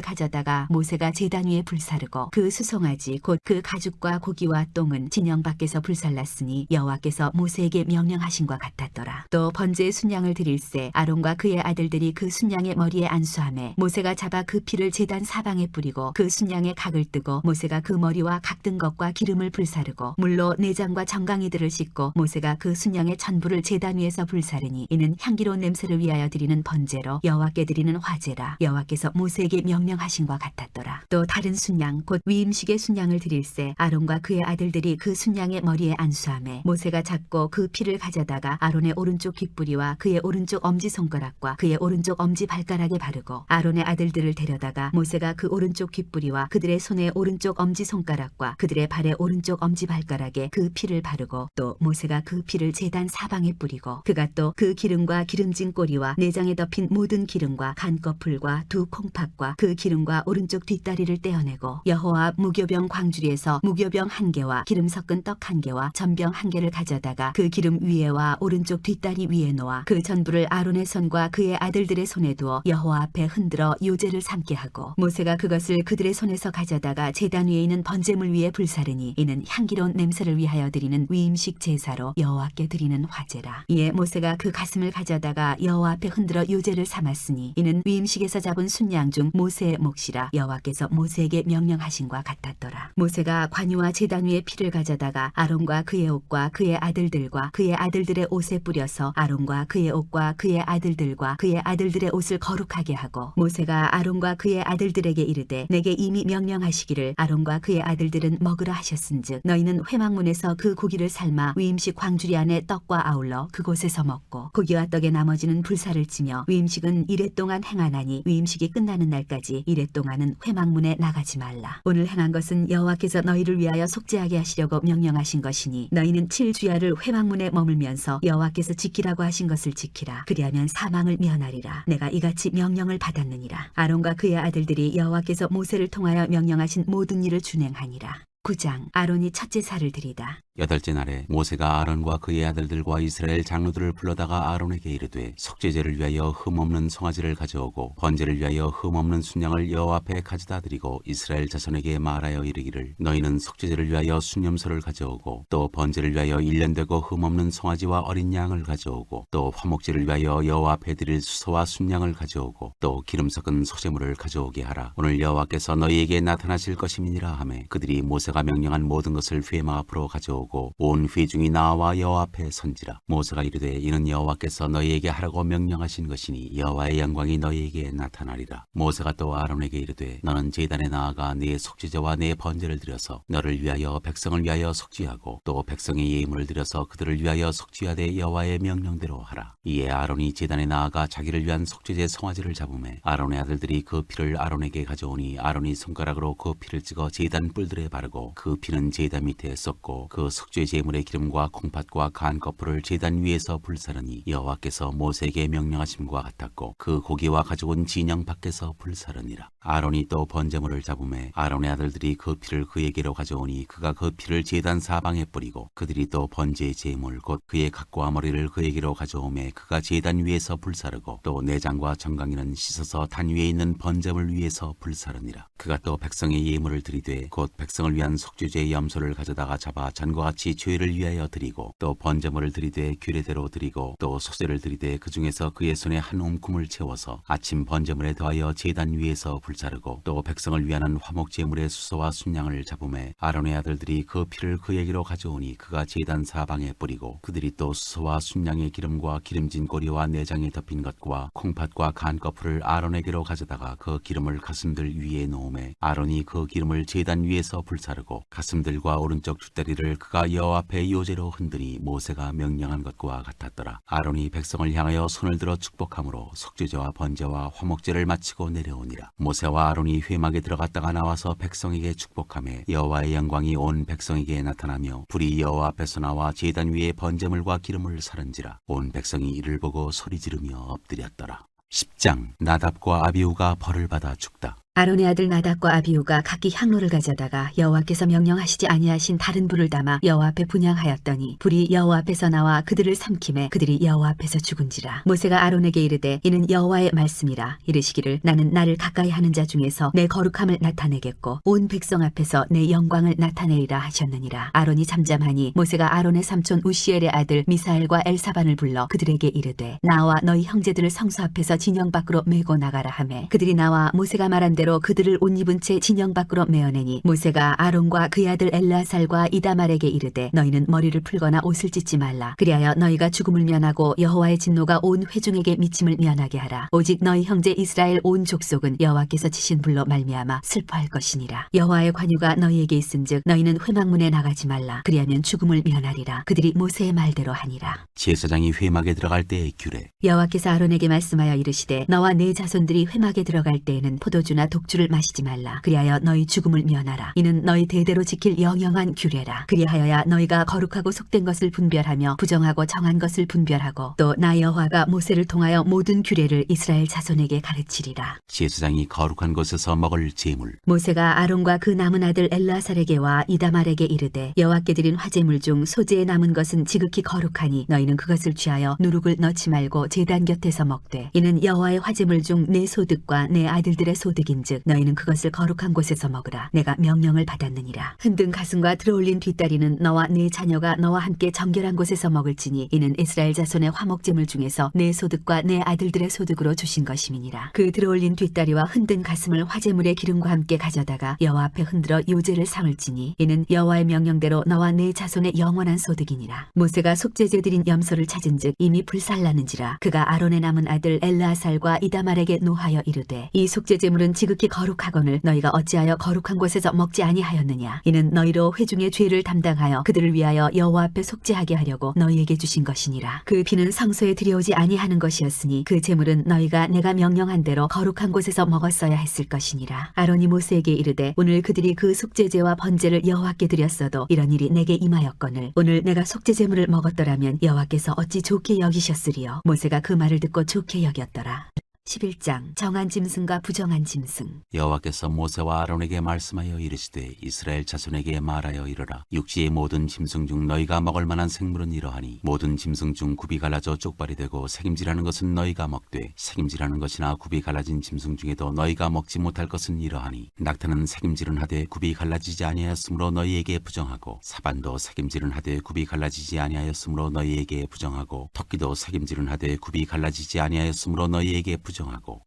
가져다가 모세가 제단 위에 불사르고 그 수송아지 곧 그 가죽과 고기와 똥은 진영 밖에서 불살랐으니 여호와께서 모세에게 명령하신 것 같았더라. 또 번제의 순양을 드릴새 아론과 그의 아들들이 그 순양의 머리에 안수하매 모세가 잡아 그 피를 제단 사방에 뿌리고 그 순양의 각을 뜨고 모세가 그 머리와 각든 것과 기름을 불사르고 물로 내장과 정강이들을 씻고 모세가 그 순양의 전부를 제단 위에서 불사르니 이는 향기로운 냄새를 위하여 드리는 번제로 여호와께 드리는 화제라. 여호와께서 모세에게 명령하신 것 같았더라. 또 다른 순양 곧 위임식의 순양을 드릴새 아론과 그의 아들들이 그 순양의 머리에 안수하매 모세가 잡고 그 피를 가져다가 아론의 오른쪽 귓뿌리와 그의 오른쪽 엄지손가락과 그의 오른쪽 엄지발가락에 바르고 아론의 아들들을 데려다가 모세가 그 오른쪽 귓뿌리와 그들의 손의 오른쪽 엄지손가락과 그들의 발의 오른쪽 엄지발가락에 그 피를 바르고 또 모세가 그 피를 제단 사방에 뿌리고 그가 또 그 기름과 기름진 꼬리와 내장에 덮인 모든 기름과 간꺼풀과 2 콩팥과 그 기름과 오른쪽 뒷다리를 떼어내고 여호와 앞 무교병 광주리에서 무교병 1개와 기름 섞은 떡 1개와 전병 1개를 가져다가 그 기름 위에와 오른쪽 뒷다리 위에 놓아 그 전부를 아론의 손과 그의 아들들의 손에 두어 여호와 앞에 흔들어 요제를 삼게 하고 모세가 그것을 그들의 손에서 가져다가 제단 위에 있는 번제물 위에 불사르니 이는 향기로운 냄새를 위하여 드리는 위임식 제사로 여호와께 드리는 화제라. 이에 모세가 그 가슴을 가져다가 여호와 앞에 흔들어 요제를 삼았으니 이는 위임식에서 잡은 순양 중 모세의 몫이라. 여호와께서 모세에게 명령하신과 같았더라. 모세가 관유와 제단 위에 피를 가져다가 아론과 그의 옷과 그의 아들들과 그의 아들들의 옷에 뿌려서 아론과 그의 옷과 그의 아들들과 그의 아들들의 옷을 거룩하게 하고 모세가 아론과 그의 아들들에게 이르되 내게 이미 명령하시기를 아론과 그의 아들들은 먹으라 하셨은즉 너희는 회막문에서 그 고기를 삶아 위임식 광주리 안에 떡과 아울러 그곳에서 먹고 고기와 떡의 나머지는 불사를 치며 위임식은 이레 동안 행하나니 위임식이 끝나는 날까지 이레 동안은 회막문에 나가지 말라. 오늘 행한 것은 여호와께서 너희를 위하여 속죄하게 하시려고 명령하신 것이니 너희는 7주야를 회막문에 머물면서 여호와께서 지키라고 하신 것을 지키라. 그리하면 사망을 면하리라. 내가 이같이 명령을 받았느니라. 아론과 그의 아들들이 여호와께서 모세를 통하여 명령하신 모든 일을 준행하니라. 9장 아론이 첫째 살을 드리다. 8째 날에 모세가 아론과 그의 아들들과 이스라엘 장로들을 불러다가 아론에게 이르되 속죄제를 위하여 흠없는 송아지를 가져오고 번제를 위하여 흠없는 순양을 여호와 앞에 가져다 드리고 이스라엘 자손에게 말하여 이르기를 너희는 속죄제를 위하여 순념소를 가져오고 또 번제를 위하여 1년 되고 흠없는 송아지와 어린 양을 가져오고 또 화목제를 위하여 여호와 앞에 드릴 수소와 순양을 가져오고 또 기름 섞은 소제물을 가져오게 하라. 오늘 여호와께서 너희에게 나타나실 것임이니라 하매 그들이 모세가 명령한 모든 것을 회막 앞으로 가져오고 온 회중이 나와 여호와 앞에 선지라. 모세가 이르되 이는 여호와께서 너희에게 하라고 명령하신 것이니 여호와의 영광이 너희에게 나타나리라. 모세가 또 아론에게 이르되 너는 제단에 나아가 네 속죄제와 네 번제를 드려서 너를 위하여 백성을 위하여 속죄하고 또 백성의 예물을 드려서 그들을 위하여 속죄하되 여호와의 명령대로 하라. 이에 아론이 제단에 나아가 자기를 위한 속죄제 송아지를 잡으매 아론의 아들들이 그 피를 아론에게 가져오니 아론이 손가락으로 그 피를 찍어 제단 뿔들에 바르고 그 피는 제단 밑에 쏟고 그 속죄 제물의 기름과 콩팥과 간 거풀을 제단 위에서 불사르니 여호와께서 모세에게 명령하심과 같았고 그 고기와 가져온 진영 밖에서 불사르니라. 아론이 또 번제물을 잡음에 아론의 아들들이 그 피를 그에게로 가져오니 그가 그 피를 제단 사방에 뿌리고 그들이 또 번제 제물 곧 그의 각과 머리를 그에게로 가져오매 그가 제단 위에서 불사르고 또 내장과 정강이는 씻어서 단 위에 있는 번제물 위에서 불사르니라. 그가 또 백성의 예물을 드리되 곧 백성을 위한 속죄제의 염소를 가져다가 잡아 전과 같이 죄를 위하여 드리고 또 번제물을 드리되 규례대로 드리고 또 소제를 드리되 그 중에서 그의 손에 한 움큼을 채워서 아침 번제물에 더하여 제단 위에서 불사르고 또 백성을 위하는 화목 제물의 수소와 순양을 잡음에 아론의 아들들이 그 피를 그에게로 가져오니 그가 제단 사방에 뿌리고 그들이 또 수소와 순양의 기름과 기름진 꼬리와 내장에 덮인 것과 콩팥과 간 거풀을 아론에게로 가져다가 그 기름을 가슴들 위에 놓음에 아론이 그 기름을 제단 위에서 불사르고 가슴들과 오른쪽 뒷다리를 그가 여호와 앞에 요제로 흔드니 모세가 명령한 것과 같았더라. 아론이 백성을 향하여 손을 들어 축복함으로 속죄제와 번제와 화목제를 마치고 내려오니라. 모세와 아론이 회막에 들어갔다가 나와서 백성에게 축복하며 여호와의 영광이 온 백성에게 나타나며 불이 여호와 앞에서 나와 제단 위에 번제물과 기름을 사른지라. 온 백성이 이를 보고 소리 지르며 엎드렸더라. 10장 나답과 아비후가 벌을 받아 죽다. 아론의 아들 나답과 아비후가 각기 향로를 가져다가 여호와께서 명령하시지 아니하신 다른 불을 담아 여호와 앞에 분향하였더니 불이 여호와 앞에서 나와 그들을 삼킴에 그들이 여호와 앞에서 죽은지라. 모세가 아론에게 이르되 이는 여호와의 말씀이라. 이르시기를 나는 나를 가까이 하는 자 중에서 내 거룩함을 나타내겠고 온 백성 앞에서 내 영광을 나타내리라 하셨느니라. 아론이 잠잠하니 모세가 아론의 삼촌 우시엘의 아들 미사엘과 엘사반을 불러 그들에게 이르되 나와 너희 형제들을 성소 앞에서 진영 밖으로 메고 나가라 하매 그들이 나와 모세가 말한 대로 그들을 옷 입은 채 진영 밖으로 메어내니 모세가 아론과 그의 아들 엘르아살과 이다말에게 이르되 너희는 머리를 풀거나 옷을 찢지 말라. 그리하여 너희가 죽음을 면하고 여호와의 진노가 온 회중에게 미침을 면하게 하라. 오직 너희 형제 이스라엘 온 족속은 여호와께서 치신 불로 말미암아 슬퍼할 것이니라. 여호와의 관유가 너희에게 있은즉 너희는 회막문에 나가지 말라. 그리하면 죽음을 면하리라. 그들이 모세의 말대로 하니라. 제사장이 회막에 들어갈 때의 규례. 여호와께서 아론에게 말씀하여 이르시되 너와 네 자손들이 회막에 들어갈 때에는 포도주나 독주를 마시지 말라. 그리하여 너희 죽음을 면하라. 이는 너희 대대로 지킬 영영한 규례라. 그리하여야 너희가 거룩하고 속된 것을 분별하며 부정하고 정한 것을 분별하고 또 나 여호와가 모세를 통하여 모든 규례를 이스라엘 자손에게 가르치리라. 제사장이 거룩한 곳에서 먹을 제물. 모세가 아론과 그 남은 아들 엘르아살에게와 이다말에게 이르되 여호와께 드린 화제물 중 소재에 남은 것은 지극히 거룩하니 너희는 그것을 취하여 누룩을 넣지 말고 제단 곁에서 먹되 이는 여호와의 화제물 중 내 소득과 내 아들들의 소득인즉 너희는 그것을 거룩한 곳에서 먹으라. 내가 명령을 받았느니라. 흔든 가슴과 들어올린 뒷다리는 너와 네 자녀가 너와 함께 정결한 곳에서 먹을지니 이는 이스라엘 자손의 화목제물 중에서 내 소득과 내 아들들의 소득으로 주신 것임이니라. 그 들어올린 뒷다리와 흔든 가슴을 화제물의 기름과 함께 가져다가 여호와 앞에 흔들어 요제를 삼을지니 이는 여호와의 명령대로 너와 네 자손의 영원한 소득이니라. 모세가 속죄제 드린 염소를 찾은즉 이미 불살랐는지라. 그가 아론의 남은 아들 엘르아살과 이다말에게 노하여 이르되 이 속죄제물은 지극히 거룩하거늘 너희가 어찌하여 거룩한 곳에서 먹지 아니하였느냐. 이는 너희로 회중의 죄를 담당하여 그들을 위하여 여호와 앞에 속죄하게 하려고 너희에게 주신 것이니라. 그 피는 성소에 들여오지 아니하는 것이었으니 그 제물은 너희가 내가 명령한 대로 거룩한 곳에서 먹었어야 했을 것이니라. 아론이 모세에게 이르되 오늘 그들이 그 속죄제와 번제를 여호와께 드렸어도 이런 일이 내게 임하였거늘 오늘 내가 속죄제물을 먹었더라면 여호와께서 어찌 좋게 여기셨으리요. 모세가 그 말을 듣고 좋게 여겼더라. 11장 정한 짐승과 부정한 짐승. 여호와께서 모세와 아론에게 말씀하여 이르시되 이스라엘 자손에게 말하여 이르라. 육지의 모든 짐승 중 너희가 먹을 만한 생물은 이러하니 모든 짐승 중 굽이 갈라져 쪽발이 되고 색임질하는 것은 너희가 먹되 색임질하는 것이나 굽이 갈라진 짐승 중에도 너희가 먹지 못할 것은 이러하니 낙타는 색임질은 하되 굽이 갈라지지 아니하였으므로 너희에게 부정하고 사반도 색임질은 하되 굽이 갈라지지 아니하였으므로 너희에게 부정하고 토끼도 색임질은 하되 굽이 갈라지지 아니하였으므로 너희에게 부정하고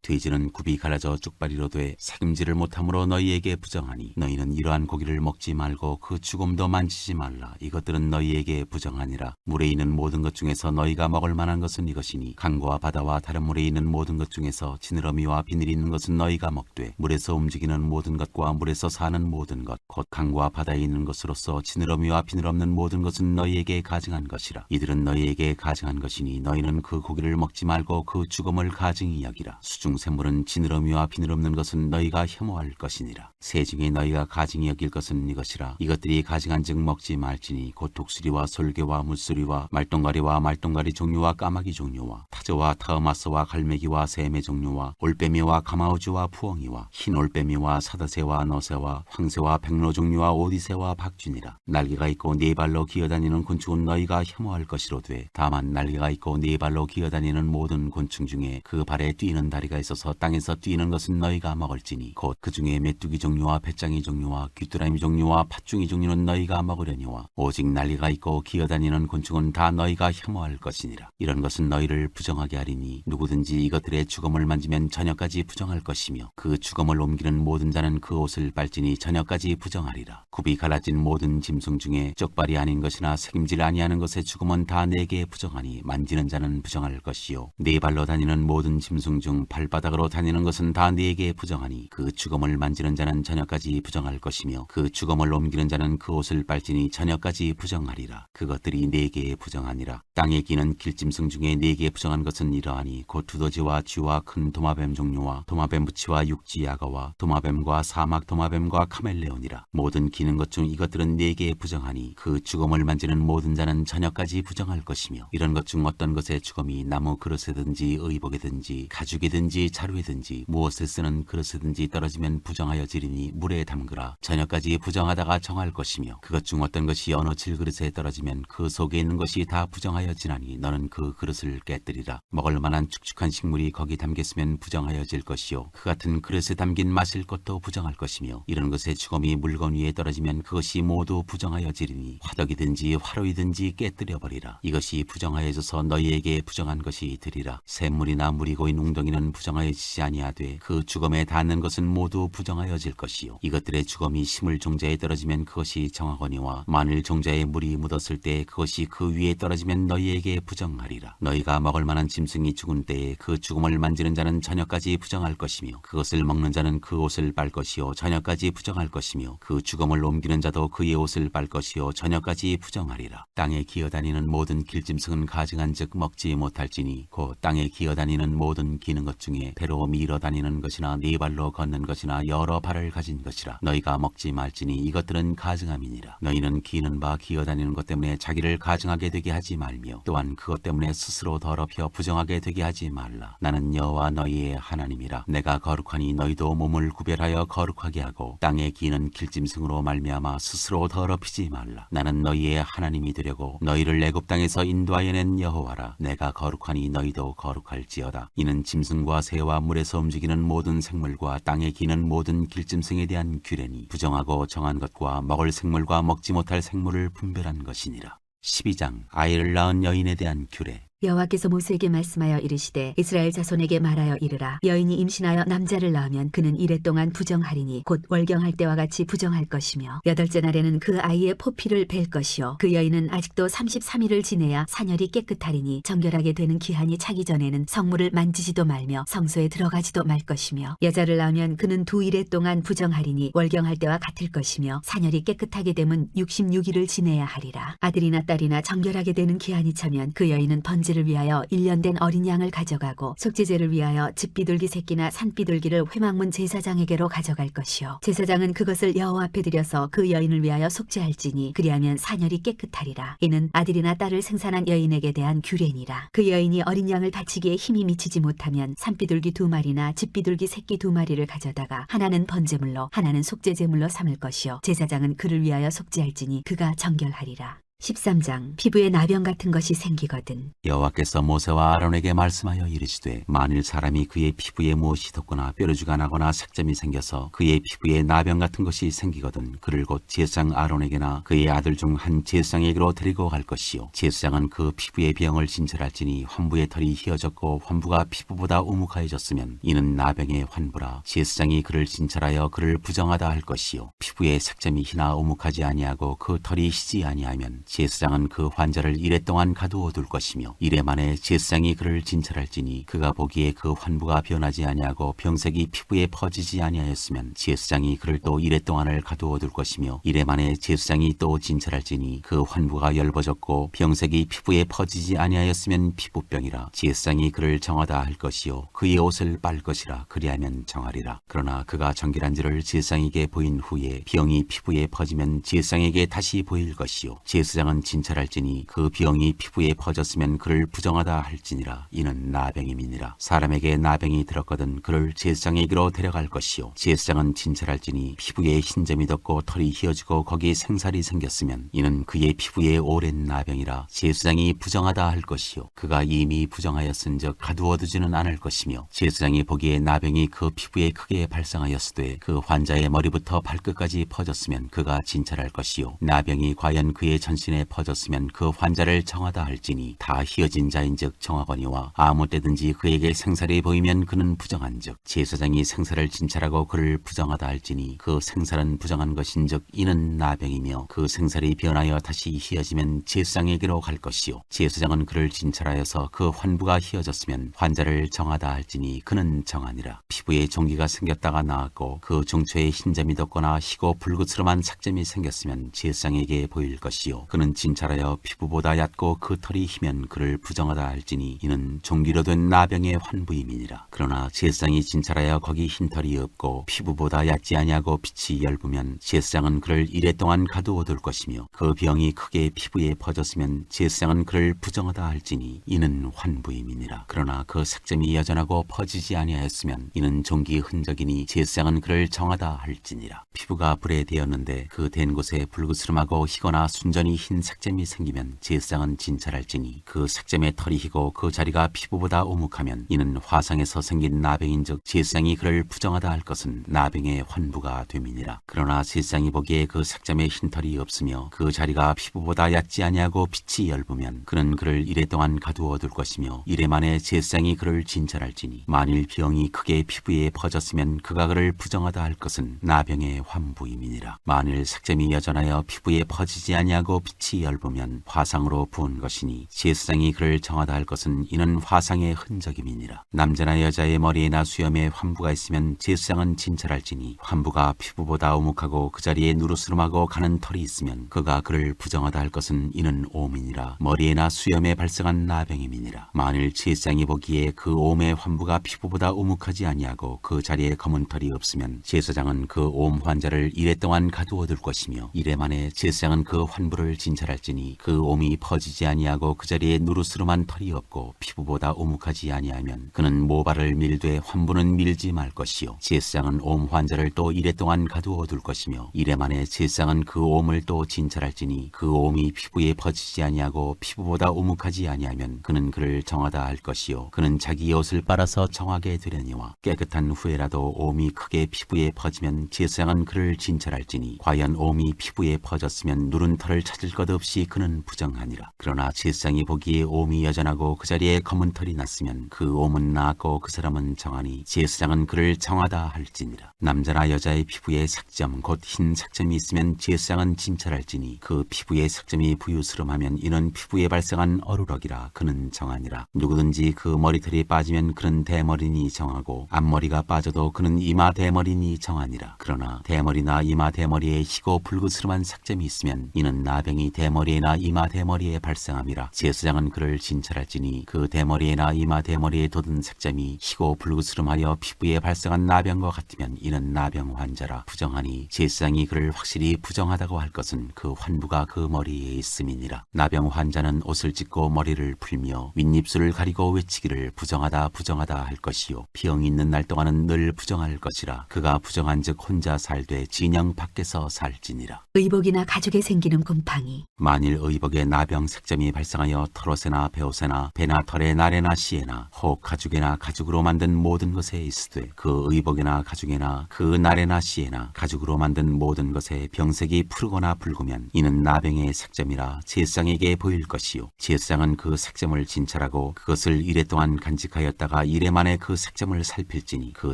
돼지는 굽이 갈라져 쪽발이로 돼 색임질을 못함으로 너희에게 부정하니 너희는 이러한 고기를 먹지 말고 그 죽음도 만지지 말라. 이것들은 너희에게 부정하니라. 물에 있는 모든 것 중에서 너희가 먹을 만한 것은 이것이니 강과 바다와 다른 물에 있는 모든 것 중에서 지느러미와 비늘이 있는 것은 너희가 먹되 물에서 움직이는 모든 것과 물에서 사는 모든 것 곧 강과 바다에 있는 것으로서 지느러미와 비늘 없는 모든 것은 너희에게 가증한 것이라. 이들은 너희에게 가증한 것이니 너희는 그 고기를 먹지 말고 그 죽음을 가증히 여기라. 여기라. 수중샘물은 지느러미와 비느럽는 것은 너희가 혐오할 것이니라. 새 중에 너희가 가증히 여길 것은 이것이라. 이것들이 가증한즉 먹지 말지니 곧 독수리와 솔개와 물소리와 말똥가리 종류와 까마귀 종류와 타조와 타흐마스와 갈매기와 샘의 종류와 올빼미와 가마우주와 푸엉이와 흰 올빼미와 사다새와 너새와 황새와 백로 종류와 오디새와 박쥐니라. 날개가 있고 네 발로 기어다니는 곤충은 너희가 혐오할 것이로되 다만 날개가 있고 네 발로 기어다니는 모든 곤충 중에 그 발에 뛰는 다리가 있어서 땅에서 뛰는 것은 너희가 먹을지니 곧 그 중에 메뚜기 종류와 배짱이 종류와 귀뚜라미 종류와 팥중이 종류는 너희가 먹으려니와 오직 날개가 있고 기어다니는 곤충은 다 너희가 혐오할 것이니라. 이런 것은 너희를 부정하게 하리니 누구든지 이것들의 주검을 만지면 저녁까지 부정할 것이며 그 주검을 옮기는 모든 자는 그 옷을 빨지니 저녁까지 부정하리라. 굽이 갈라진 모든 짐승 중에 쪽발이 아닌 것이나 색임질 아니하는 것의 주검은 다 네게 부정하니 만지는 자는 부정할 것이요 네 발로 다니는 모든 짐승 중 발바닥으로 다니는 것은 다 네게 부정하니 그 주검을 만지는 자는 저녁까지 부정할 것이며 그 주검을 옮기는 자는 그 옷을 빨지니 저녁까지 부정하리라. 그것들이 네게 부정하니라. 땅에 기는 길짐승 중에 네게 부정한 것은 이러하니 곧 두더지와 쥐와 큰 도마뱀 종류와 도마뱀 부치와 육지 야거와 도마뱀과 사막 도마뱀과 카멜레온이라. 모든 기는 것 중 이것들은 네게 부정하니 그 주검을 만지는 모든 자는 저녁까지 부정할 것이며 이런 것 중 어떤 것의 주검이 나무 그릇에든지 의복에든지 가죽이든지 자루에든지 무엇에 쓰는 그릇에든지 떨어지면 부정하여지리니 물에 담그라. 저녁까지 부정하다가 정할 것이며 그것 중 어떤 것이 어느 질그릇에 떨어지면 그 속에 있는 것이 다 부정하여지나니 너는 그 그릇을 깨뜨리라. 먹을 만한 축축한 식물이 거기 담겼으면 부정하여질 것이요 그 같은 그릇에 담긴 마실 것도 부정할 것이며 이런 것의 주검이 물건 위에 떨어지면 그것이 모두 부정하여지리니 화덕이든지 화로이든지 깨뜨려버리라. 이것이 부정하여져서 너희에게 부정한 것이 되리라. 샘물이나 물이 고인 웅덩이는 부정하여지지 아니하되 그 주검에 닿는 것은 모두 부정하여질 것이요 이것들의 주검이 식물 종자에 떨어지면 그것이 정하거니와 만일 종자에 물이 묻었을 때 그것이 그 위에 떨어지면 너희에게 부정하리라. 너희가 먹을 만한 짐승이 죽은 때에 그 죽음을 만지는 자는 저녁까지 부정할 것이며 그것을 먹는 자는 그 옷을 빨 것이요 저녁까지 부정할 것이며 그 죽음을 옮기는 자도 그의 옷을 빨 것이요 저녁까지 부정하리라. 땅에 기어다니는 모든 길짐승은 가증한즉 먹지 못할지니 곧 땅에 기어다니는 모든 기는 것 중에 배로 밀어다니는 것이나 네 발로 걷는 것이나 여러 발을 가진 것이라. 너희가 먹지 말지니 이것들은 가증함이니라. 너희는 기는 바 기어다니는 것 때문에 자기를 가증하게 되게 하지 말며 또한 그것 때문에 스스로 더럽혀 부정하게 되게 하지 말라. 나는 여호와 너희의 하나님이라. 내가 거룩하니 너희도 몸을 구별하여 거룩하게 하고 땅에 기는 길짐승으로 말미암아 스스로 더럽히지 말라. 나는 너희의 하나님이 되려고 너희를 애굽 땅에서 인도하여 낸 여호와라. 내가 거룩하니 너희도 거룩할지어다. 이는 짐승과 새와 물에서 움직이는 모든 생물과 땅에 기는 모든 길짐승에 대한 규례니 부정하고 정한 것과 먹을 생물과 먹지 못할 생물을 분별한 것이니라. 12장 아이를 낳은 여인에 대한 규례. 여호와께서 모세에게 말씀하여 이르시되 이스라엘 자손에게 말하여 이르라. 여인이 임신하여 남자를 낳으면 그는 이래 동안 부정하리니 곧 월경할 때와 같이 부정할 것이며 8째 날에는 그 아이의 포피를 벨 것이요 그 여인은 아직도 33일을 지내야 사녀리 깨끗하리니 정결하게 되는 기한이 차기 전에는 성물을 만지지도 말며 성소에 들어가지도 말 것이며 여자를 낳으면 그는 2일에 동안 부정하리니 월경할 때와 같을 것이며 사녀리 깨끗하게 되면 66일을 지내야 하리라. 아들이나 딸이나 정결하게 되는 기한이 차면 그 여인은 번제를 위하여 1년 된 어린 양을 가져가고 속죄제를 위하여 집비둘기 새끼나 산비둘기를 회막문 제사장에게로 가져갈 것이요 제사장은 그것을 여호와 앞에 드려서 그 여인을 위하여 속죄할지니 그리하면 사녀리 깨끗하리라. 이는 아들이나 딸을 생산한 여인에게 대한 규례니라. 그 여인이 어린 양을 바치기에 힘이 미치지 못하면 산비둘기 2마리나 집비둘기 새끼 2마리를 가져다가 하나는 번제물로 하나는 속죄제물로 삼을 것이요 제사장은 그를 위하여 속죄할지니 그가 정결하리라. 13장 피부에 나병 같은 것이 생기거든 여호와께서 모세와 아론에게 말씀하여 이르시되 만일 사람이 그의 피부에 무엇이 돋거나 뾰루지가 나거나 색점이 생겨서 그의 피부에 나병 같은 것이 생기거든 그를 곧 제사장 아론에게나 그의 아들 중 한 제사장에게로 데리고 갈 것이요 제사장은 그 피부의 병을 진찰할지니 환부의 털이 휘어졌고 환부가 피부보다 우묵하여졌으면 이는 나병의 환부라. 제사장이 그를 진찰하여 그를 부정하다 할 것이요 피부의 색점이 희나 우묵하지 아니하고 그 털이 희지 아니하면 제사장은 그 환자를 이래 동안 가두어 둘 것이며 이래 만에 제사장이 그를 진찰할지니 그가 보기에 그 환부가 변하지 아니하고 병색이 피부에 퍼지지 아니하였으면 제사장이 그를 또 이래 동안을 가두어 둘 것이며 이래 만에 제사장이 또 진찰할지니 그 환부가 열버졌고 병색이 피부에 퍼지지 아니하였으면 피부병이라 제사장이 그를 정하다 할 것이요 그의 옷을 빨 것이라 그리하면 정하리라. 그러나 그가 정결한지를 제사장에게 보인 후에 병이 피부에 퍼지면 제사장에게 다시 보일 것이요 제사장은 진찰할지니 그 병이 피부에 퍼졌으면 그를 부정하다 할지니라. 이는 나병임이니라. 사람에게 나병이 들었거든 그를 제사장에게로 데려갈 것이요 제사장은 진찰할지니 피부에 흰점이 덮고 털이 휘어지고 거기에 생살이 생겼으면 이는 그의 피부에 오랜 나병이라. 제사장이 부정하다 할 것이요 그가 이미 부정하였은즉 가두어두지는 않을 것이며 제사장이 보기에 나병이 그 피부에 크게 발생하였으되 그 환자의 머리부터 발끝까지 퍼졌으면 그가 진찰할 것이요 나병이 과연 그의 전신에 퍼졌으면 그 환자를 정하다 할지니 다 휘어진 자인즉 정하거니와 아무 때든지 그에게 생살이 보이면 그는 부정한즉 제사장이 생살을 진찰하고 그를 부정하다 할지니 그 생살은 부정한 것인즉 이는 나병이며 그 생살이 변하여 다시 휘어지면 제사장에게로 갈 것이요 제사장은 그를 진찰하여서 그 환부가 휘어졌으면 환자를 정하다 할지니 그는 정하니라. 피부에 종기가 생겼다가 나았고 그 종초에 흰점이 덮거나 희고 불그스름한 삭점이 생겼으면 제사장에게 보일 것이요 그는 진찰하여 피부보다 얕고 그 털이 희면 그를 부정하다 할지니 이는 종기로 된 나병의 환부임이니라. 그러나 제사장이 진찰하여 거기 흰털이 없고 피부보다 얕지 아니하고 빛이 엷으면 제사장은 그를 이래 동안 가두어 둘 것이며 그 병이 크게 피부에 퍼졌으면 제사장은 그를 부정하다 할지니 이는 환부임이니라. 그러나 그 삭점이 여전하고 퍼지지 아니하였으면 이는 종기 흔적이니 제사장은 그를 정하다 할지니라. 피부가 불에 되었는데 그 된 곳에 불그스름하고 희거나 순전히 흰 삭점이 생기면 제사장은 진찰할지니 그 삭점에 털이 희고 그 자리가 피부보다 오묵하면 이는 화상에서 생긴 나병인즉 제사장이 그를 부정하다 할 것은 나병의 환부가 됨이니라. 그러나 제사장이 보기에 그 삭점에 흰털이 없으며 그 자리가 피부보다 얕지 아니하고 빛이 엷으면 그는 그를 이래 동안 가두어 둘 것이며 이래 만에 제사장이 그를 진찰할지니 만일 병이 크게 피부에 퍼졌으면 그가 그를 부정하다 할 것은 나병의 환부임이니라. 만일 삭점이 여전하여 피부에 퍼지지 아니하고 빛이 엷으면 화상으로 부은 것이니 제사장이 그를 정하다 할 것은 이는 화상의 흔적임이니라. 남자나 여자의 머리에나 수염에 환부가 있으면 제사장은 진찰할지니 환부가 피부보다 오묵하고 그 자리에 누르스름하고 가는 털이 있으면 그가 그를 부정하다 할 것은 이는 옴이니라. 머리에나 수염에 발생한 나병임이니라. 만일 제사장이 보기에 그 옴의 환부가 피부보다 오묵하지 아니하고 그 자리에 검은 털이 없으면 제사장은 그 옴 환자를 이래 동안 가두어 둘 것이며 이래 만에 제사장은 그 환부를 진찰할지니 그 옴이 퍼지지 아니하고 그 자리에 누르스름한 털이 없고 피부보다 오묵하지 아니하면 그는 모발을 밀되 환부는 밀지 말 것이요 제사장은 옴 환자를 또 이래 동안 가두어 둘 것이며 이래 만에 제사장은 그 옴을 또 진찰할지니 그 옴이 피부에 퍼지지 아니하고 피부보다 오묵하지 아니하면 그는 그를 정하다 할 것이요 그는 자기의 옷을 빨아서 정하게 되려니와 깨끗한 후에라도 옴이 크게 피부에 퍼지면 제사장은 그를 진찰할지니 과연 옴이 피부에 퍼졌으면 누른 털을 찾을 것 없이 그는 부정하니라. 그러나 제사장이 보기에 옴이 여전하고 그 자리에 검은 털이 났으면 그 옴은 나았고 그 사람은 정하니 제사장은 그를 정하다 할지니라. 남자나 여자의 피부에 삭점 곧 흰 삭점이 있으면 제사장은 진찰할지니 그 피부에 삭점이 부유스름하면 이는 피부에 발생한 어루럭이라 그는 정하니라. 누구든지 그 머리털이 빠지면 그는 대머리니 정하고 앞머리가 빠져도 그는 이마 대머리니 정하니라. 그러나 대머리나 이마 대머리에 희고 불그스름한 삭점이 있으면 이는 나병이 대머리에나 이마 대머리에 발생함이라. 제사장은 그를 진찰할지니 그 대머리에나 이마 대머리에 돋은 삭점이 희고 불그스름하여 피부에 발생한 나병과 같으면 이는 나병 환자라. 부정하니 제사장이 그를 확실히 부정하다고 할 것은 그 환부가 그 머리에 있음이니라. 나병 환자는 옷을 찢고 머리를 풀며 윗입술을 가리고 외치기를 부정하다 부정하다 할 것이요 병 있는 날 동안은 늘 부정할 것이라. 그가 부정한즉 혼자 살되 진영 밖에서 살지니라. 의복이나 가죽에 생기는 곰팡이 만일 의복에 나병 색점이 발생하여 털옷에나 베옷에나 배나 털에 나래나 씨에나 혹 가죽에나 가죽으로 만든 모든 것에 있으되 그 의복이나 가죽에나 그 나래나 씨에나 가죽으로 만든 모든 것에 병색이 푸르거나 붉으면 이는 나병의 색점이라 제사장에게 보일 것이요 제사장은 그 색점을 진찰하고 그것을 이래 동안 간직하였다가 이래 만에 그 색점을 살필지니 그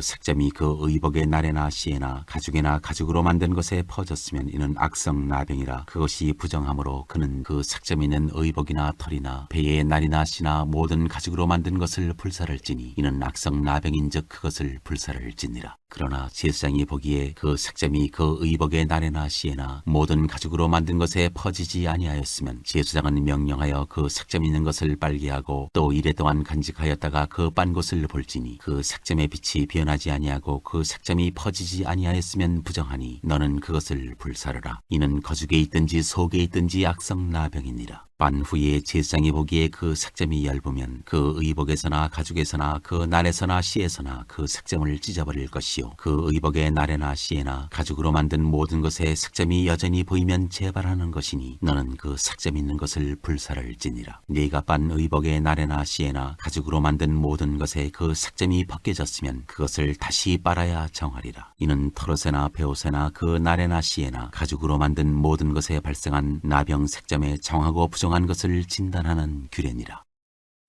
색점이 그 의복의 나래나 씨에나 가죽에나 가죽으로 만든 것에 퍼졌으면 이는 악성 나병이라 그것이 부정한 부정함으로 그는 그 색점 있는 의복이나 털이나 배의 날이나 씨나 모든 가죽으로 만든 것을 불살을지니 이는 악성 나병인즉 그것을 불살을지니라. 그러나 제사장이 보기에 그 색점이 그 의복의 날에나 씨에나 모든 가죽으로 만든 것에 퍼지지 아니하였으면 제사장은 명령하여 그 색점 있는 것을 빨게 하고 또 이래 동안 간직하였다가 그 빤 곳을 볼지니 그 색점의 빛이 변하지 아니하고 그 색점이 퍼지지 아니하였으면 부정하니 너는 그것을 불사르라. 이는 거죽에 있든지 속에 있든지 악성 나병이니라. 빤 후에 제사장이 보기에 그 색점이 얇으면 그 의복에서나 가죽에서나 그 날에서나 씨에서나 그 색점을 찢어버릴 것이요 그 의복의 날에나 씨에나 가죽으로 만든 모든 것에 색점이 여전히 보이면 재발하는 것이니 너는 그 색점 있는 것을 불살을지니라. 네가 빤 의복의 날에나 씨에나 가죽으로 만든 모든 것에 그 색점이 벗겨졌으면 그것을 다시 빨아야 정하리라. 이는 털옷에나 베옷에나 그 날에나 씨에나 가죽으로 만든 모든 것에 발생한 나병 색점의 정하고 부정한 것을 진단하는 규례니라.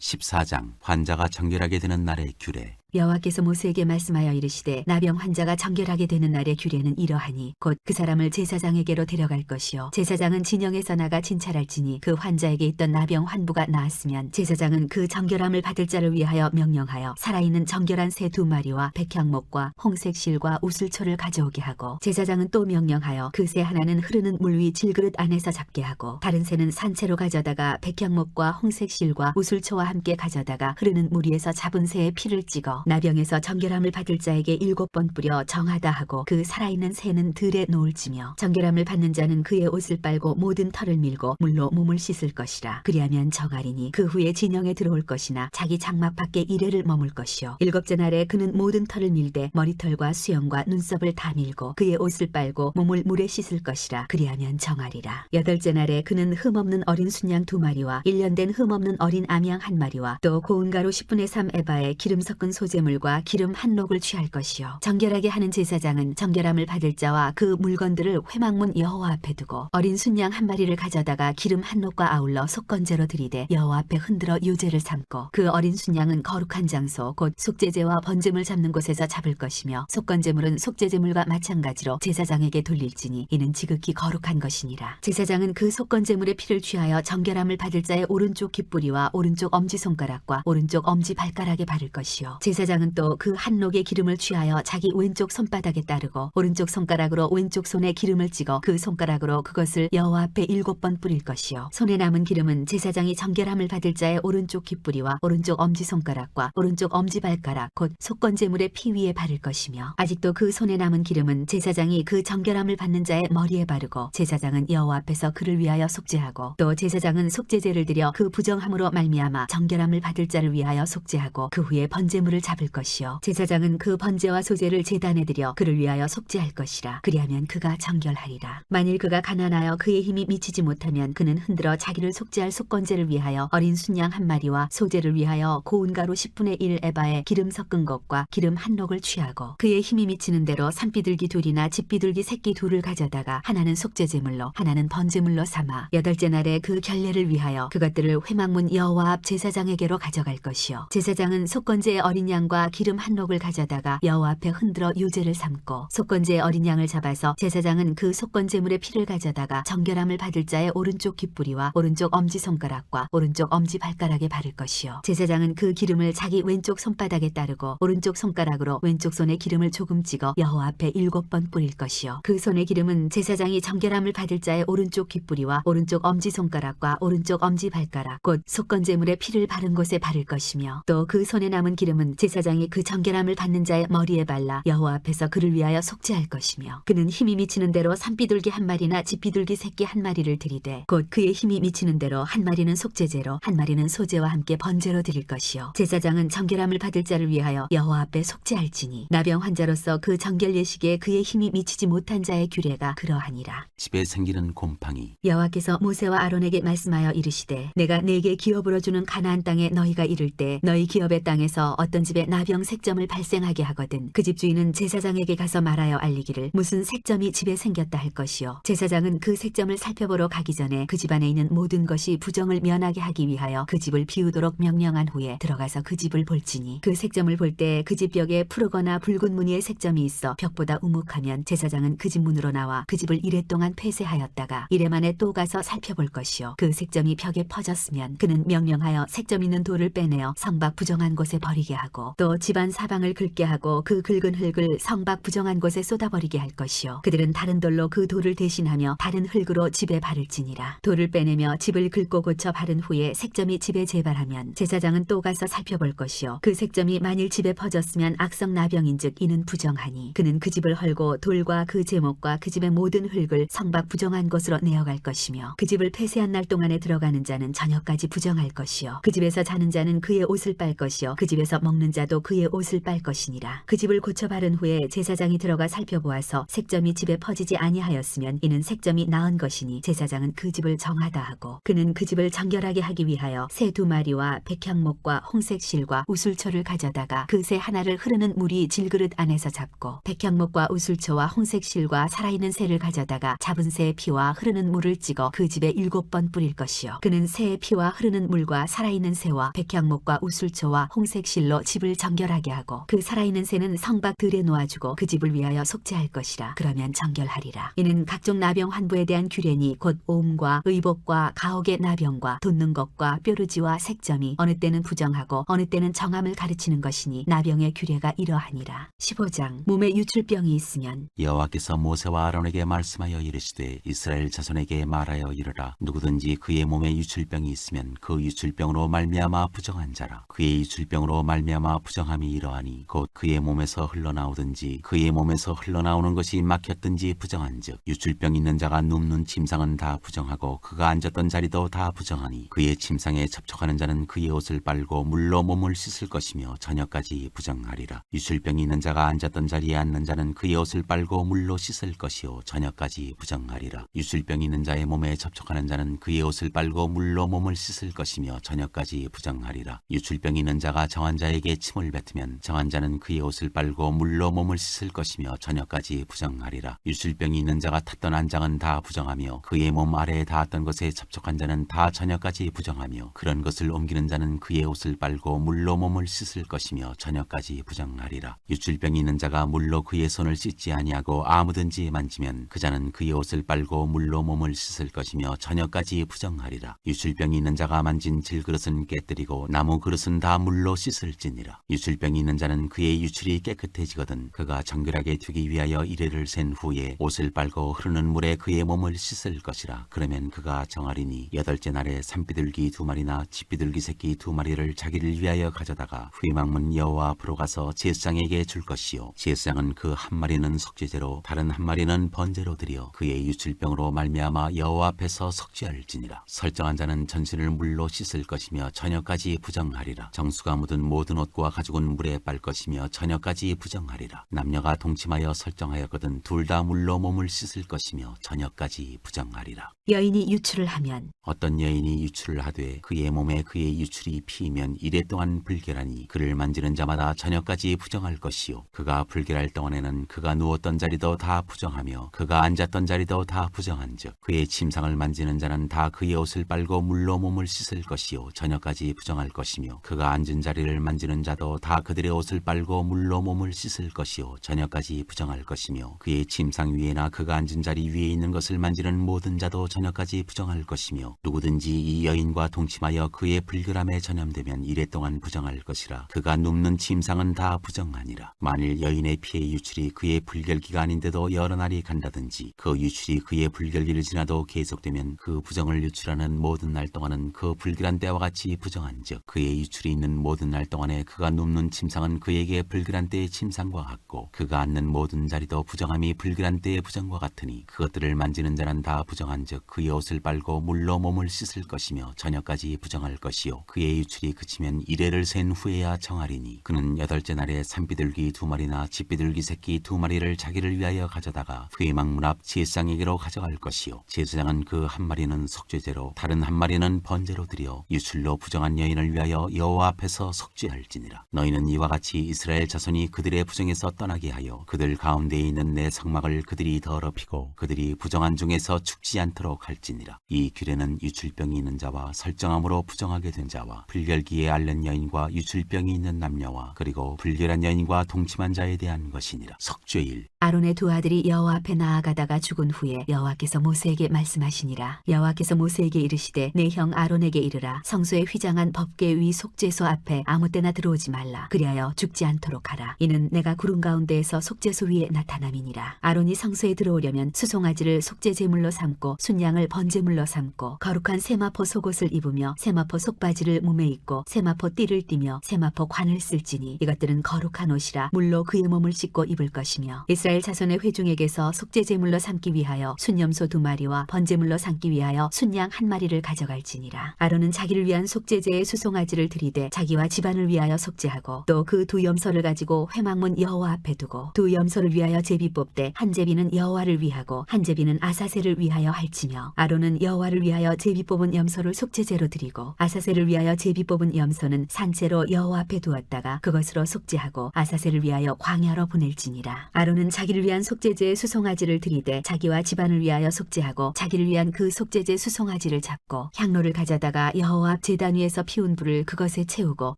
14장 환자가 정결하게 되는 날의 규례. 여호와께서 모세에게 말씀하여 이르시되 나병 환자가 정결하게 되는 날의 규례는 이러하니 곧 그 사람을 제사장에게로 데려갈 것이요 제사장은 진영에서 나가 진찰할지니 그 환자에게 있던 나병 환부가 나았으면 제사장은 그 정결함을 받을 자를 위하여 명령하여 살아있는 정결한 새 2마리와 백향목과 홍색 실과 우슬초를 가져오게 하고 제사장은 또 명령하여 그 새 하나는 흐르는 물 위 질그릇 안에서 잡게 하고 다른 새는 산채로 가져다가 백향목과 홍색 실과 우슬초와 함께 가져다가 흐르는 물 위에서 잡은 새의 피를 찍어 나병에서 정결함을 받을 자에게 7번 뿌려 정하다 하고 그 살아있는 새는 들에 놓을지며 정결함을 받는 자는 그의 옷을 빨고 모든 털을 밀고 물로 몸을 씻을 것이라. 그리하면 정하리니 그 후에 진영에 들어올 것이나 자기 장막 밖에 이래를 머물 것이요 7째 날에 그는 모든 털을 밀되 머리털과 수염과 눈썹을 다 밀고 그의 옷을 빨고 몸을 물에 씻을 것이라. 그리하면 정하리라. 8째 날에 그는 흠없는 어린 순양 2마리와 1년 된 흠없는 어린 암양 1마리와 또 고운 가루 10분의 3 에바에 기름 섞은 소재물과 기름 한 녹을 취할 것이요 정결하게 하는 제사장은 정결함을 받을 자와 그 물건들을 회막문 여호와 앞에 두고 어린 순양 1마리를 가져다가 기름 한 녹과 아울러 속건제로 드리되 여호와 앞에 흔들어 유제를 삼고 그 어린 순양은 거룩한 장소 곧 속죄제와 번제물 잡는 곳에서 잡을 것이며 속건제물은 속죄제물과 마찬가지로 제사장에게 돌릴지니 이는 지극히 거룩한 것이니라. 제사장은 그 속건제물의 피를 취하여 정결함을 받을 자의 오른쪽 귓뿌리와 오른쪽 엄지손가락과 오른쪽 엄지발가락에 바를 것이요 제사장은 또 그 한 녹의 기름을 취하여 자기 왼쪽 손바닥에 따르고 오른쪽 손가락으로 왼쪽 손에 기름을 찍어 그 손가락으로 그것을 여호와 앞에 7번 뿌릴 것이요 손에 남은 기름은 제사장이 정결함을 받을 자의 오른쪽 귓뿌리와 오른쪽 엄지손가락과 오른쪽 엄지발가락 곧 속건제물의 피 위에 바를 것이며 아직도 그 손에 남은 기름은 제사장이 그 정결함을 받는 자의 머리에 바르고 제사장은 여호와 앞에서 그를 위하여 속죄하고 또 제사장은 속죄제를 드려 그 부정함으로 말미암아 정결함을 받을 자를 위하여 속죄하고 그 후에 번제물을 잡을 것이요 제사장은 그 번제와 소제를 제단에 드려 그를 위하여 속죄할 것이라. 그리하면 그가 정결하리라. 만일 그가 가난하여 그의 힘이 미치지 못하면 그는 흔들어 자기를 속죄할 속건제를 위하여 어린 순양 1마리와 소제를 위하여 고운 가루 10분의 1 에바에 기름 섞은 것과 기름 한 녹을 취하고 그의 힘이 미치는 대로 산비둘기 2이나 집비둘기 새끼 2를 가져다가 하나는 속죄제물로 하나는 번제물로 삼아 8째 날에 그 결례를 위하여 그것들을 회막문 여호와 앞 제사장에게로 가져갈 것이요 제사장은 속건제의 어린 양과 기름 한 녹을 가져다가 여호와 앞에 흔들어 유제를 삼고 속건제의 어린 양을 잡아서 제사장은 그 속건제물의 피를 가져다가 정결함을 받을 자의 오른쪽 귓뿌리와 오른쪽 엄지손가락과 오른쪽 엄지발가락에 바를 것이요 제사장은 그 기름을 자기 왼쪽 손바닥에 따르고 오른쪽 손가락으로 왼쪽 손에 기름을 조금 찍어 여호와 앞에 7번 뿌릴 것이요 그 손의 기름은 제사장이 정결함을 받을 자의 오른쪽 귓뿌리와 오른쪽 엄지손가락과 오른쪽 엄지발가락 곧 속건제물의 피를 바른 곳에 바를 것이며 또 그 손에 남은 기름은 제사장이 그 정결함을 받는 자의 머리에 발라 여호와 앞에서 그를 위하여 속죄할 것이며 그는 힘이 미치는 대로 산비둘기 1마리나 집비둘기 새끼 1마리를 드리되 곧 그의 힘이 미치는 대로 1마리는 속죄제로 1마리는 소제와 함께 번제로 드릴 것이요 제사장은 정결함을 받을 자를 위하여 여호와 앞에 속죄할지니 나병 환자로서 그 정결 예식에 그의 힘이 미치지 못한 자의 규례가 그러하니라. 집에 생기는 곰팡이. 여호와께서 모세와 아론에게 말씀하여 이르시되 내가 네게 기업으로 주는 가나안 땅에 너희가 이를 때 너희 기업의 땅에서 어떤 집에 집에 나병 색점을 발생하게 하거든 그 집 주인은 제사장에게 가서 말하여 알리기를 무슨 색점이 집에 생겼다 할 것이요. 제사장은 그 색점을 살펴보러 가기 전에 그 집안에 있는 모든 것이 부정을 면하게 하기 위하여 그 집을 비우도록 명령한 후에 들어가서 그 집을 볼지니 그 색점을 볼 때 그 집 벽에 푸르거나 붉은 무늬의 색점이 있어 벽보다 우묵하면 제사장은 그 집 문으로 나와 그 집을 이래 동안 폐쇄하였다가 이래 만에 또 가서 살펴볼 것이요. 그 색점이 벽에 퍼졌으면 그는 명령하여 색점 있는 돌을 빼내어 성 밖 부정한 곳에 버리게 하고 또 집안 사방을 긁게 하고 그 긁은 흙을 성 밖 부정한 곳에 쏟아버리게 할 것이요. 그들은 다른 돌로 그 돌을 대신하며 다른 흙으로 집에 바를지니라. 돌을 빼내며 집을 긁고 고쳐 바른 후에 색점이 집에 재발하면 제사장은 또 가서 살펴볼 것이요. 그 색점이 만일 집에 퍼졌으면 악성 나병인즉 이는 부정하니 그는 그 집을 헐고 돌과 그 제목과 그 집의 모든 흙을 성 밖 부정한 곳으로 내어갈 것이며 그 집을 폐쇄한 날 동안에 들어가는 자는 저녁까지 부정할 것이요. 그 집에서 자는 자는 그의 옷을 빨 것이요. 그 집에서 먹는 자도 그의 옷을 빨 것이니라. 그 집을 고쳐 바른 후에 제사장이 들어가 살펴보아서 색점이 집에 퍼지지 아니하였으면 이는 색점이 나은 것이니 제사장은 그 집을 정하다 하고 그는 그 집을 정결하게 하기 위하여 새 2마리와 백향목과 홍색 실과 우술초를 가져다가 그 새 하나를 흐르는 물이 질그릇 안에서 잡고 백향목과 우술초와 홍색 실과 살아있는 새를 가져다가 잡은 새의 피와 흐르는 물을 찍어 그 집에 7번 뿌릴 것이요. 그는 새의 피와 흐르는 물과 살아있는 새와 백향목과 우술초와 홍색 실로 집을 정결하게 하고 그 살아있는 새는 성밖 들에 놓아주고 그 집을 위하여 속죄할 것이라. 그러면 정결하리라. 이는 각종 나병 환부에 대한 규례니 곧 오음과 의복과 가옥의 나병과 돋는 것과 뾰루지와 색점이 어느 때는 부정하고 어느 때는 정함을 가르치는 것이니 나병의 규례가 이러하니라. 15장 몸에 유출병이 있으면 여호와께서 모세와 아론에게 말씀하여 이르시되 이스라엘 자손에게 말하여 이르라. 누구든지 그의 몸에 유출병이 있으면 그 유출병으로 말미암아 부정한 자라. 그의 유출병으로 말미암아 부정함이 이러하니 곧 그의 몸에서 흘러나오든지 그의 몸에서 흘러나오는 것이 막혔든지 부정한즉 유출병 있는 자가 눕는 침상은 다 부정하고 그가 앉았던 자리도 다 부정하니 그의 침상에 접촉하는 자는 그의 옷을 빨고 물로 몸을 씻을 것이며 저녁까지 부정하리라. 유출병이 있는 자가 앉았던 자리에 앉는 자는 그의 옷을 빨고 물로 씻을 것이요 저녁까지 부정하리라. 유출병이 있는 자의 몸에 접촉하는 자는 그의 옷을 빨고 물로 몸을 씻을 것이며 저녁까지 부정하리라. 유출병이 있는 자가 정한 자에게 침을 뱉으면 정한 자는 그의 옷을 빨고 물로 몸을 씻을 것이며 저녁까지 부정하리라. 유출병이 있는 자가 탔던 안장은 다 부정하며 그의 몸 아래에 닿았던 것에 접촉한 자는 다 저녁까지 부정하며 그런 것을 옮기는 자는 그의 옷을 빨고 물로 몸을 씻을 것이며 저녁까지 부정하리라. 유출병이 있는 자가 물로 그의 손을 씻지 아니하고 아무든지 만지면 그 자는 그의 옷을 빨고 물로 몸을 씻을 것이며 저녁까지 부정하리라. 유출병이 있는 자가 만진 질그릇은 깨뜨리고 나무 그릇은 다 물로 씻을지니라. 유출병이 있는 자는 그의 유출이 깨끗해지거든 그가 정결하게 되기 위하여 이래를 센 후에 옷을 빨고 흐르는 물에 그의 몸을 씻을 것이라. 그러면 그가 정하리니 8째 날에 산비둘기 2마리나 집비둘기 새끼 2마리를 자기를 위하여 가져다가 회막문 여호와 앞으로 가서 제사장에게 줄 것이요 제사장은 그 한 마리는 속죄제로 다른 한 마리는 번제로 드려 그의 유출병으로 말미암아 여호와 앞에서 속죄할지니라. 설정한 자는 전신을 물로 씻을 것이며 저녁까지 부정하리라. 정수가 묻은 모든 옷과 가죽은 물에 빨 것이며 저녁까지 부정하리라. 남녀가 동침하여 설정하였거든 둘 다 물로 몸을 씻을 것이며 저녁까지 부정하리라. 여인이 유출을 하면 어떤 여인이 유출을 하되 그의 몸에 그의 유출이 피이면 이래 동안 불결하니 그를 만지는 자마다 저녁까지 부정할 것이요 그가 불결할 동안에는 그가 누웠던 자리도 다 부정하며 그가 앉았던 자리도 다 부정한즉 그의 침상을 만지는 자는 다 그의 옷을 빨고 물로 몸을 씻을 것이요 저녁까지 부정할 것이며 그가 앉은 자리를 만지는 자도 다 그들의 옷을 빨고 물로 몸을 씻을 것이요 저녁까지 부정할 것이며 그의 침상 위에나 그가 앉은 자리 위에 있는 것을 만지는 모든 자도 저녁까지 부정할 것이며 누구든지 이 여인과 동침하여 그의 불결함에 전염되면 이래 동안 부정할 것이라. 그가 눕는 침상은 다 부정하니라. 만일 여인의 피의 유출이 그의 불결기가 아닌데도 여러 날이 간다든지 그 유출이 그의 불결기를 지나도 계속되면 그 부정을 유출하는 모든 날 동안은 그 불결한 때와 같이 부정한즉 그의 유출이 있는 모든 날 동안에 그가 눕는 침상은 그에게 불결한 때의 침상과 같고 그가 앉는 모든 자리도 부정함이 불결한 때의 부정과 같으니 그것들을 만지는 자는 다 부정한즉 그의 옷을 빨고 물로 몸을 씻을 것이며 저녁까지 부정할 것이요 그의 유출이 그치면 이래를 센 후에야 정하리니 그는 8째 날에 산비둘기 2마리나 집비둘기 새끼 2마리를 자기를 위하여 가져다가 회막문 앞 제사장에게로 가져갈 것이요 제사장은 그 한 마리는 속죄제로 다른 한 마리는 번제로 드려 유출로 부정한 여인을 위하여 여호와 앞에서 속죄할지니라. 것이니라. 너희는 이와 같이 이스라엘 자손이 그들의 부정에서 떠나게 하여 그들 가운데에 있는 내 성막을 그들이 더럽히고 그들이 부정한 중에서 죽지 않도록 할지니라. 이 규례는 유출병이 있는 자와 설정함으로 부정하게 된 자와 불결기에 앓는 여인과 유출병이 있는 남녀와 그리고 불결한 여인과 동침한 자에 대한 것이니라. 석죄일. 아론의 두 아들이 여호와 앞에 나아가다가 죽은 후에 여호와께서 모세에게 말씀하시니라. 여호와께서 모세에게 이르시되 내 형 아론에게 이르라. 성소에 휘장한 법궤 위 속죄소 앞에 아무 때나 들어오지 말라. 그리하여 죽지 않도록 하라. 이는 내가 구름 가운데에서 속죄소 위에 나타남이니라. 아론이 성소에 들어오려면 수송아지를 속죄 제물로 삼고 순양을 번제물로 삼고 거룩한 세마포 속옷을 입으며 세마포 속바지를 몸에 입고 세마포 띠를 띠며 세마포 관을 쓸지니 이것들은 거룩한 옷이라 물로 그의 몸을 씻고 입을 것이며 이스라엘 자손의 회중에게서 속죄 제물로 삼기 위하여 순염소 2마리와 번제물로 삼기 위하여 순양 1마리를 가져갈지니라. 아론은 자기를 위한 속죄제의 수송아지를 들이되 자기와 집안을 위하여 속죄하고 또 그 두 염소를 가지고 회막문 여호와 앞에 두고 두 염소를 위하여 제비 뽑되 한 제비는 여호와를 위하고 한 제비는 아사셀을 위하여 할지며 아론은 여호와를 위하여 제비 뽑은 염소를 속죄제로 드리고 아사셀을 위하여 제비 뽑은 염소는 산채로 여호와 앞에 두었다가 그것으로 속죄하고 아사셀을 위하여 광야로 보낼지니라. 아론은 자기를 위한 속죄제의 수송아지를 들이되 자기와 집안을 위하여 속죄하고 자기를 위한 그 속죄제 수송아지를 잡고 향로를 가져다가 여호와 앞 제단 위에서 피운 불을 그것에 채우고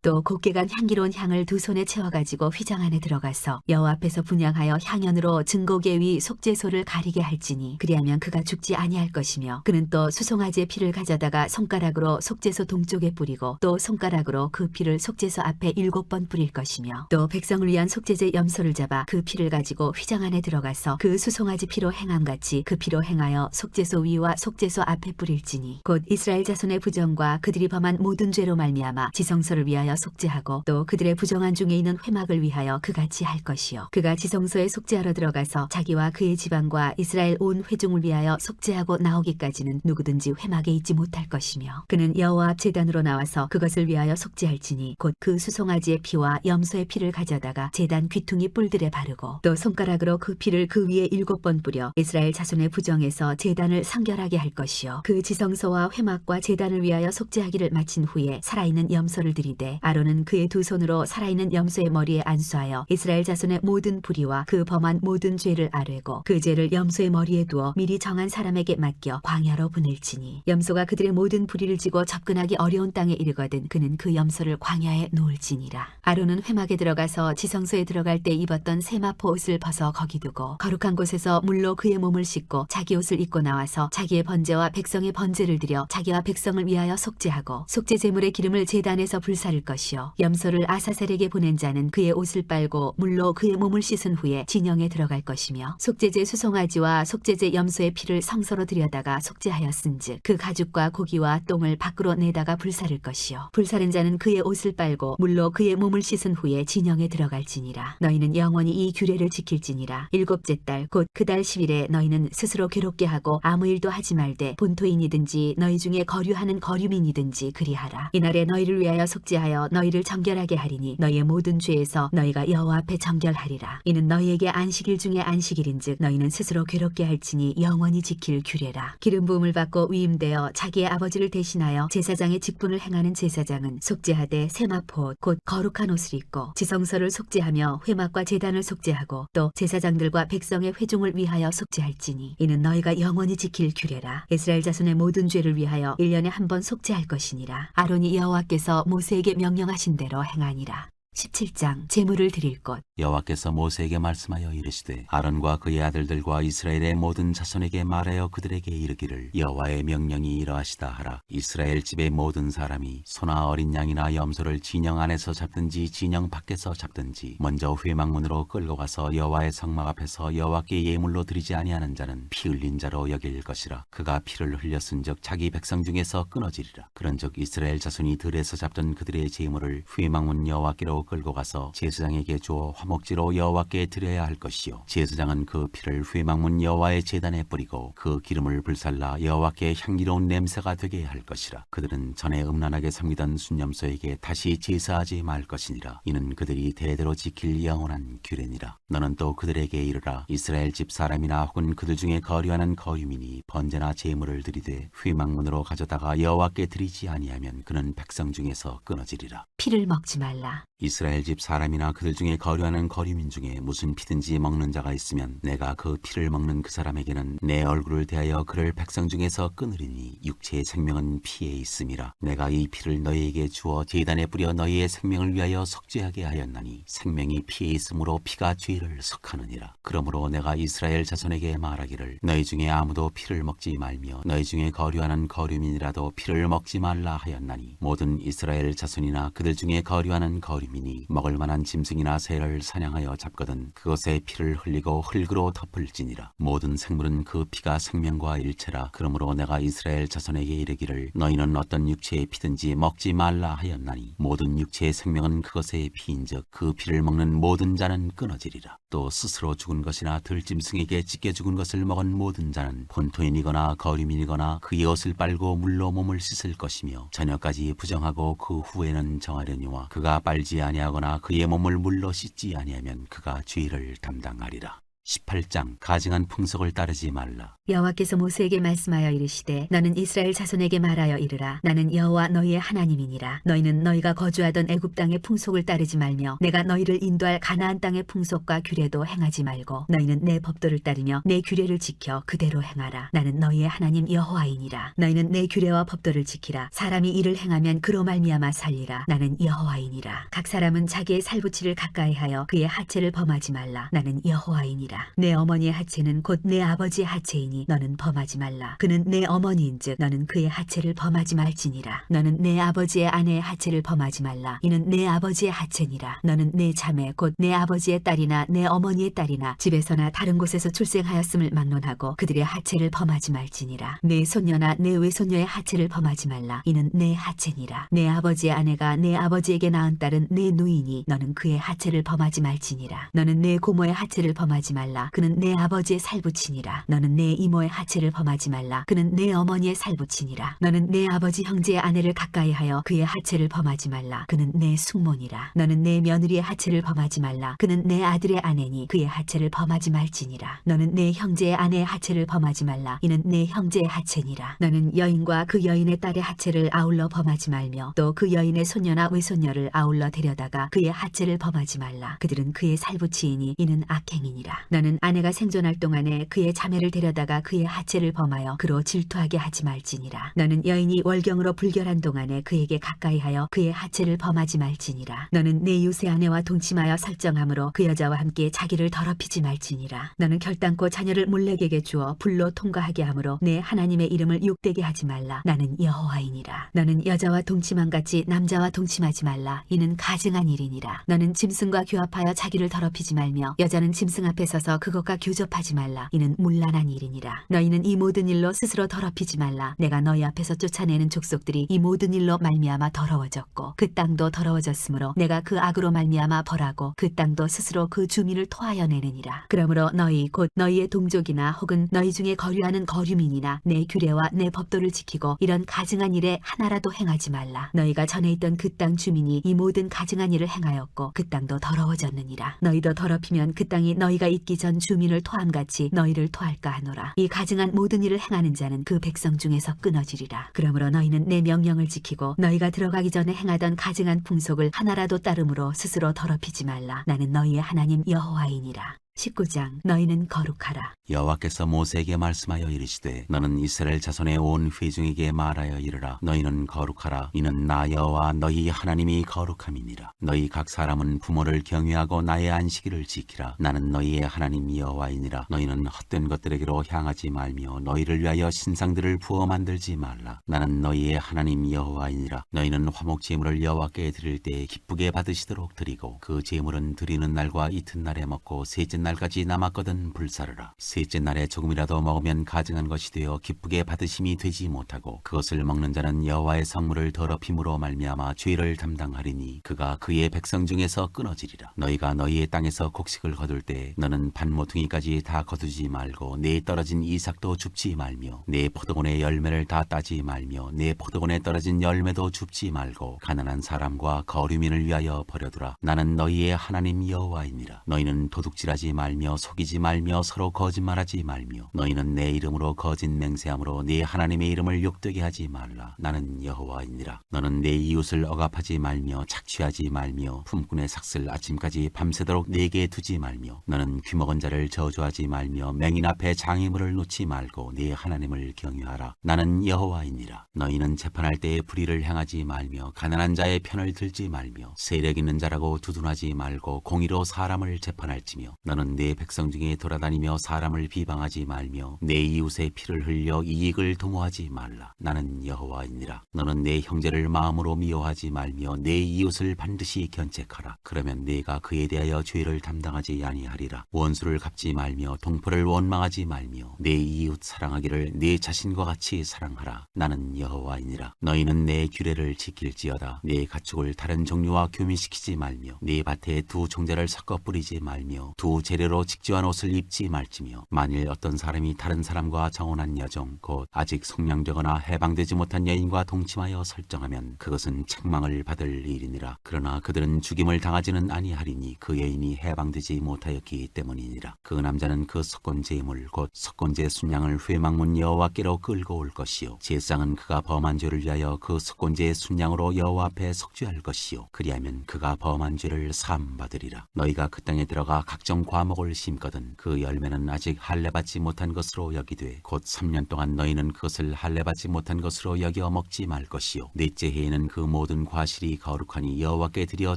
또 곱게 간 향기로운 향을 두 손에 채워가지고 휘장 안에 들어가서 여호와 앞에서 분향하여 향연으로 증거계 위 속죄소를 가리게 할지니 그리하면 그가 죽지 아니할 것이며 그는 또 수송아지의 피를 가져다가 손가락으로 속죄소 동쪽에 뿌리고 또 손가락으로 그 피를 속죄소 앞에 7번 뿌릴 것이며 또 백성을 위한 속죄제 염소를 잡아 그 피를 가지고 휘장 안에 들어가서 그 수송아지 피로 행함같이 그 피로 행하여 속죄소 위와 속죄소 앞에 뿌릴지니 곧 이스라엘 자손의 부정과 그들이 범한 모든 죄로 말미암아 지성소를 위하여 속죄하고 또 그들의 부정한 중에 있는 회막을 위하여 그같이 할 것이요 그가 지성소에 속죄하러 들어가서 자기와 그의 집안과 이스라엘 온 회중을 위하여 속죄하고 나오기까지는 누구든지 회막에 있지 못할 것이며 그는 여호와 앞 제단으로 나와서 그것을 위하여 속죄할지니 곧 그 수송아지의 피와 염소의 피를 가져다가 제단 귀퉁이 뿔들에 바르고 또 손가락으로 그 피를 그 위에 7번 뿌려 이스라엘 자손의 부정에서 제단을 성결하게 할 것이요 그 지성소와 회막과 제단을 위하여 속죄하기를 마친 후에 살아있는 염소를 들이되 아론은 그의 두 손으로 살아있는 염소의 머리에 안수하여 이스라엘 자손의 모든 불의와 그 범한 모든 죄를 아뢰고 그 죄를 염소의 머리에 두어 미리 정한 사람에게 맡겨 광야로 보낼지니 염소가 그들의 모든 불의를 지고 접근하기 어려운 땅에 이르거든 그는 그 염소를 광야에 놓을지니라. 아론은 회막에 들어가서 지성소에 들어갈 때 입었던 세마포 옷을 벗어 거기 두고 거룩한 곳에서 물로 그의 몸을 씻고 자기 옷을 입고 나와서 자기의 번제와 백성의 번제를 드려 자기와 백성을 위하여 속죄하고 속죄 제물의 기름을 제단에서 불사를 것이요 염소를 아사셀에게 보낸 자는 그의 옷을 빨고 물로 그의 몸을 씻은 후에 진영에 들어갈 것이며 속죄제 수송아지와 속죄제 염소의 피를 성소로 들여다가 속죄하였은즉 그 가죽과 고기와 똥을 밖으로 내다가 불사를 것이요 불사른 자는 그의 옷을 빨고 물로 그의 몸을 씻은 후에 진영에 들어갈지니라. 너희는 영원히 이 규례를 지킬지니라. 7째 달 곧 그 달 10일에 너희는 스스로 괴롭게 하고 아무 일도 하지 말되 본토인이든지 너희 중에 거류하는 거류민이든지 그리하라. 이날에 너희를 위하여 속죄하여 너희를 정결하게 하리니 너희의 모든 죄에서 너희가 여호와 앞에 정결하리라. 이는 너희에게 안식일 중에 안식일인즉 너희는 스스로 괴롭게 할지니 영원히 지킬 규례라. 기름 부음을 받고 위임되어 자기의 아버지를 대신하여 제사장의 직분을 행하는 제사장은 속죄하되 세마포 옷 곧 거룩한 옷을 입고 지성소를 속죄하며 회막과 제단을 속죄하고 또 제사장들과 백성의 회중을 위하여 속죄할지니 이는 너희가 영원히 지킬 규례라. 이스라엘 자손의 모든 죄를 위하여 1년에 한 번 속죄할 것이니라. 아론이 여호와께서 모세에게 명령하신 대로 행하니라. 17장 제물을 드릴 것. 여호와께서 모세에게 말씀하여 이르시되 아론과 그의 아들들과 이스라엘의 모든 자손에게 말하여 그들에게 이르기를 여호와의 명령이 이러하시다 하라. 이스라엘 집의 모든 사람이 소나 어린 양이나 염소를 진영 안에서 잡든지 진영 밖에서 잡든지 먼저 회막문으로 끌고 가서 여호와의 성막 앞에서 여호와께 예물로 드리지 아니하는 자는 피 흘린 자로 여길 것이라. 그가 피를 흘렸은즉 자기 백성 중에서 끊어지리라. 그런즉 이스라엘 자손이 들에서 잡던 그들의 제물을 회막문 여호와께로 끌고 가서 제사장에게 주어 화목제로 여호와께 드려야 할 것이요 제사장은 그 피를 회막문 여호와의 제단에 뿌리고 그 기름을 불살라 여호와께 향기로운 냄새가 되게 할 것이라. 그들은 전에 음란하게 섬기던 순염소에게 다시 제사하지 말 것이니라. 이는 그들이 대대로 지킬 영원한 규례니라. 너는 또 그들에게 이르라. 이스라엘 집 사람이나 혹은 그들 중에 거류하는 거류민이 번제나 제물을 드리되 회막문으로 가져다가 여호와께 드리지 아니하면 그는 백성 중에서 끊어지리라. 피를 먹지 말라. 이스라엘 집 사람이나 그들 중에 거류하는 거류민 중에 무슨 피든지 먹는 자가 있으면 내가 그 피를 먹는 그 사람에게는 내 얼굴을 대하여 그를 백성 중에서 끊으리니 육체의 생명은 피에 있음이라. 내가 이 피를 너희에게 주어 제단에 뿌려 너희의 생명을 위하여 속죄하게 하였나니 생명이 피에 있으므로 피가 죄를 속하느니라. 그러므로 내가 이스라엘 자손에게 말하기를 너희 중에 아무도 피를 먹지 말며 너희 중에 거류하는 거류민이라도 피를 먹지 말라 하였나니 모든 이스라엘 자손이나 그들 중에 거류하는 거류민이 먹을 만한 짐승이나 새를 사냥하여 잡거든 그것의 피를 흘리고 흙으로 덮을지니라. 모든 생물은 그 피가 생명과 일체라. 그러므로 내가 이스라엘 자손에게 이르기를 너희는 어떤 육체의 피든지 먹지 말라 하였나니 모든 육체의 생명은 그것의 피인즉 그 피를 먹는 모든 자는 끊어지리라. 또 스스로 죽은 것이나 들짐승에게 찢겨 죽은 것을 먹은 모든 자는 본토인이거나 거류민이거나 그의 옷을 빨고 물로 몸을 씻을 것이며 저녁까지 부정하고 그 후에는 정하려니와 그가 빨지 아니하거나 그의 몸을 물로 씻지 아니하면 그가 죄를 담당하리라. 18장 가증한 풍속을 따르지 말라. 여호와께서 모세에게 말씀하여 이르시되 너는 이스라엘 자손에게 말하여 이르라. 나는 여호와 너희의 하나님이니라. 너희는 너희가 거주하던 애굽 땅의 풍속을 따르지 말며 내가 너희를 인도할 가나안 땅의 풍속과 규례도 행하지 말고 너희는 내 법도를 따르며 내 규례를 지켜 그대로 행하라. 나는 너희의 하나님 여호와이니라. 너희는 내 규례와 법도를 지키라. 사람이 이를 행하면 그로 말미암아 살리라. 나는 여호와이니라. 각 사람은 자기의 살부치를 가까이하여 그의 하체를 범하지 말라. 나는 여호와이니라. 내 어머니의 하체는 곧 내 아버지의 하체이니 너는 범하지 말라. 그는 내 어머니인즉 너는 그의 하체를 범하지 말지니라. 너는 내 아버지의 아내의 하체를 범하지 말라. 이는 내 아버지의 하체니라. 너는 내 자매 곧 내 아버지의 딸이나 내 어머니의 딸이나 집에서나 다른 곳에서 출생하였음을 막론하고 그들의 하체를 범하지 말지니라. 내 손녀나 내 외손녀의 하체를 범하지 말라. 이는 내 하체니라. 내 아버지의 아내가 내 아버지에게 낳은 딸은 내 누이니 너는 그의 하체를 범하지 말지니라. 너는 내 고모의 하체를 범하지 말라. 그는 내 아버지의 살부치니라. 너는 내 이모의 하체를 범하지 말라. 그는 내 어머니의 살부치니라. 너는 내 아버지 형제의 아내를 가까이하여 그의 하체를 범하지 말라. 그는 내 숙모니라. 너는 내 며느리의 하체를 범하지 말라. 그는 내 아들의 아내니 그의 하체를 범하지 말지니라. 너는 내 형제의 아내의 하체를 범하지 말라. 이는 내 형제의 하체니라. 너는 여인과 그 여인의 딸의 하체를 아울러 범하지 말며 또 그 여인의 손녀나 외손녀를 아울러 데려다가 그의 하체를 범하지 말라. 그들은 그의 살부치이니 이는 악행이니라. 너는 아내가 생존할 동안에 그의 자매를 데려다가 그의 하체를 범하여 그로 질투하게 하지 말지니라. 너는 여인이 월경으로 불결한 동안에 그에게 가까이하여 그의 하체를 범하지 말지니라. 너는 내 유세 아내와 동침하여 설정함으로 그 여자와 함께 자기를 더럽히지 말지니라. 너는 결단코 자녀를 몰렉에게 주어 불로 통과하게 하므로 내 하나님의 이름을 욕되게 하지 말라. 나는 여호와이니라. 너는 여자와 동침함 같이 남자와 동침하지 말라. 이는 가증한 일이니라. 너는 짐승과 교합하여 자기를 더럽히지 말며 여자는 짐승 앞에 서서 그것과 교접하지 말라. 이는 문란한 일이니라. 너희는 이 모든 일로 스스로 더럽히지 말라. 내가 너희 앞에서 쫓아내는 족속들이 이 모든 일로 말미암아 더러워졌고 그 땅도 더러워졌으므로 내가 그 악으로 말미암아 벌하고 그 땅도 스스로 그 주민을 토하여 내느니라. 그러므로 너희 곧 너희의 동족이나 혹은 너희 중에 거류하는 거류민이나 내 규례와 내 법도를 지키고 이런 가증한 일에 하나라도 행하지 말라. 너희가 전에 있던 그 땅 주민이 이 모든 가증한 일을 행하였고 그 땅도 더러워졌느니라. 너희도 더럽히면 그 땅이 너희가 있기 전 주민을 토함같이 너희를 토할까 하노라. 이 가증한 모든 일을 행하는 자는 그 백성 중에서 끊어지리라. 그러므로 너희는 내 명령을 지키고 너희가 들어가기 전에 행하던 가증한 풍속을 하나라도 따름으로 스스로 더럽히지 말라. 나는 너희의 하나님 여호와이니라. 19장 너희는 거룩하라. 여호와께서 모세에게 말씀하여 이르시되 너는 이스라엘 자손의 온 회중에게 말하여 이르라. 너희는 거룩하라. 이는 나 여호와 너희 하나님이 거룩함이니라. 너희 각 사람은 부모를 경외하고 나의 안식일을 지키라. 나는 너희의 하나님 여호와이니라. 너희는 헛된 것들에게로 향하지 말며 너희를 위하여 신상들을 부어 만들지 말라. 나는 너희의 하나님 여호와이니라. 너희는 화목 제물을 여호와께 드릴 때 기쁘게 받으시도록 드리고 그 제물은 드리는 날과 이튿날에 먹고 셋째 날까지 남았거든 불사르라. 셋째 날에 조금이라도 먹으면 가증한 것이 되어 기쁘게 받으심이 되지 못하고 그것을 먹는 자는 여호와의 성물을 더럽힘으로 말미암아 죄를 담당하리니 그가 그의 백성 중에서 끊어지리라. 너희가 너희의 땅에서 곡식을 거둘 때 너는 밭모퉁이까지 다 거두지 말고 내 떨어진 이삭도 줍지 말며 내 포도원의 열매를 다 따지 말며 내 포도원에 떨어진 열매도 줍지 말고 가난한 사람과 거류민을 위하여 버려두라. 나는 너희의 하나님 여호와이니라. 너희는 도둑질하지 말며 속이지 말며 서로 거짓말하지 말며 너희는 내 이름으로 거짓 맹세함으로 네 하나님의 이름을 욕되게 하지 말라. 나는 여호와이니라. 너는 내 이웃을 억압하지 말며 착취하지 말며 품꾼의 삭슬 아침까지 밤새도록 내게 두지 말며 너는 귀먹은 자를 저주하지 말며 맹인 앞에 장애물을 놓지 말고 네 하나님을 경유하라. 나는 여호와이니라. 너희는 재판할 때에 불의를 행하지 말며 가난한 자의 편을 들지 말며 세력 있는 자라고 두둔하지 말고 공의로 사람을 재판할지며 너는 내 백성 중에 돌아다니며 사람을 비방하지 말며 내 이웃의 피를 흘려 이익을 도모하지 말라. 나는 여호와이니라. 너는 내 형제를 마음으로 미워하지 말며 내 이웃을 반드시 견책하라. 그러면 내가 그에 대하여 죄를 담당하지 아니하리라. 원수를 갚지 말며 동포를 원망하지 말며 내 이웃 사랑하기를 내 자신과 같이 사랑하라. 나는 여호와이니라. 너희는 내 규례를 지킬지어다. 내 가축을 다른 종류와 교미시키지 말며 내 밭에 두 종자를 섞어 뿌리지 말며 두 재료로 직조한 옷을 입지 말지며 만일 어떤 사람이 다른 사람과 정혼한 여종 곧 아직 성량되거나 해방되지 못한 여인과 동침하여 설정하면 그것은 책망을 받을 일이니라. 그러나 그들은 죽임을 당하지는 아니하리니 그 여인이 해방되지 못하였기 때문이니라. 그 남자는 그 석권 제물 곧 석권제 순양을 회막문 여호와께로 끌고 올 것이요 제사장은 그가 범한 죄를 위하여 그 석권제의 순양으로 여호와 앞에 속죄할 것이요 그리하면 그가 범한 죄를 사함받으리라. 너희가 그 땅에 들어가 각종 과목을 심거든 그 열매는 아직 할례받지 못한 것으로 여기되 곧 3년 동안 너희는 그것을 할례받지 못한 것으로 여겨 먹지 말 것이요 넷째 해에는 그 모든 과실이 거룩하니 여호와께 드려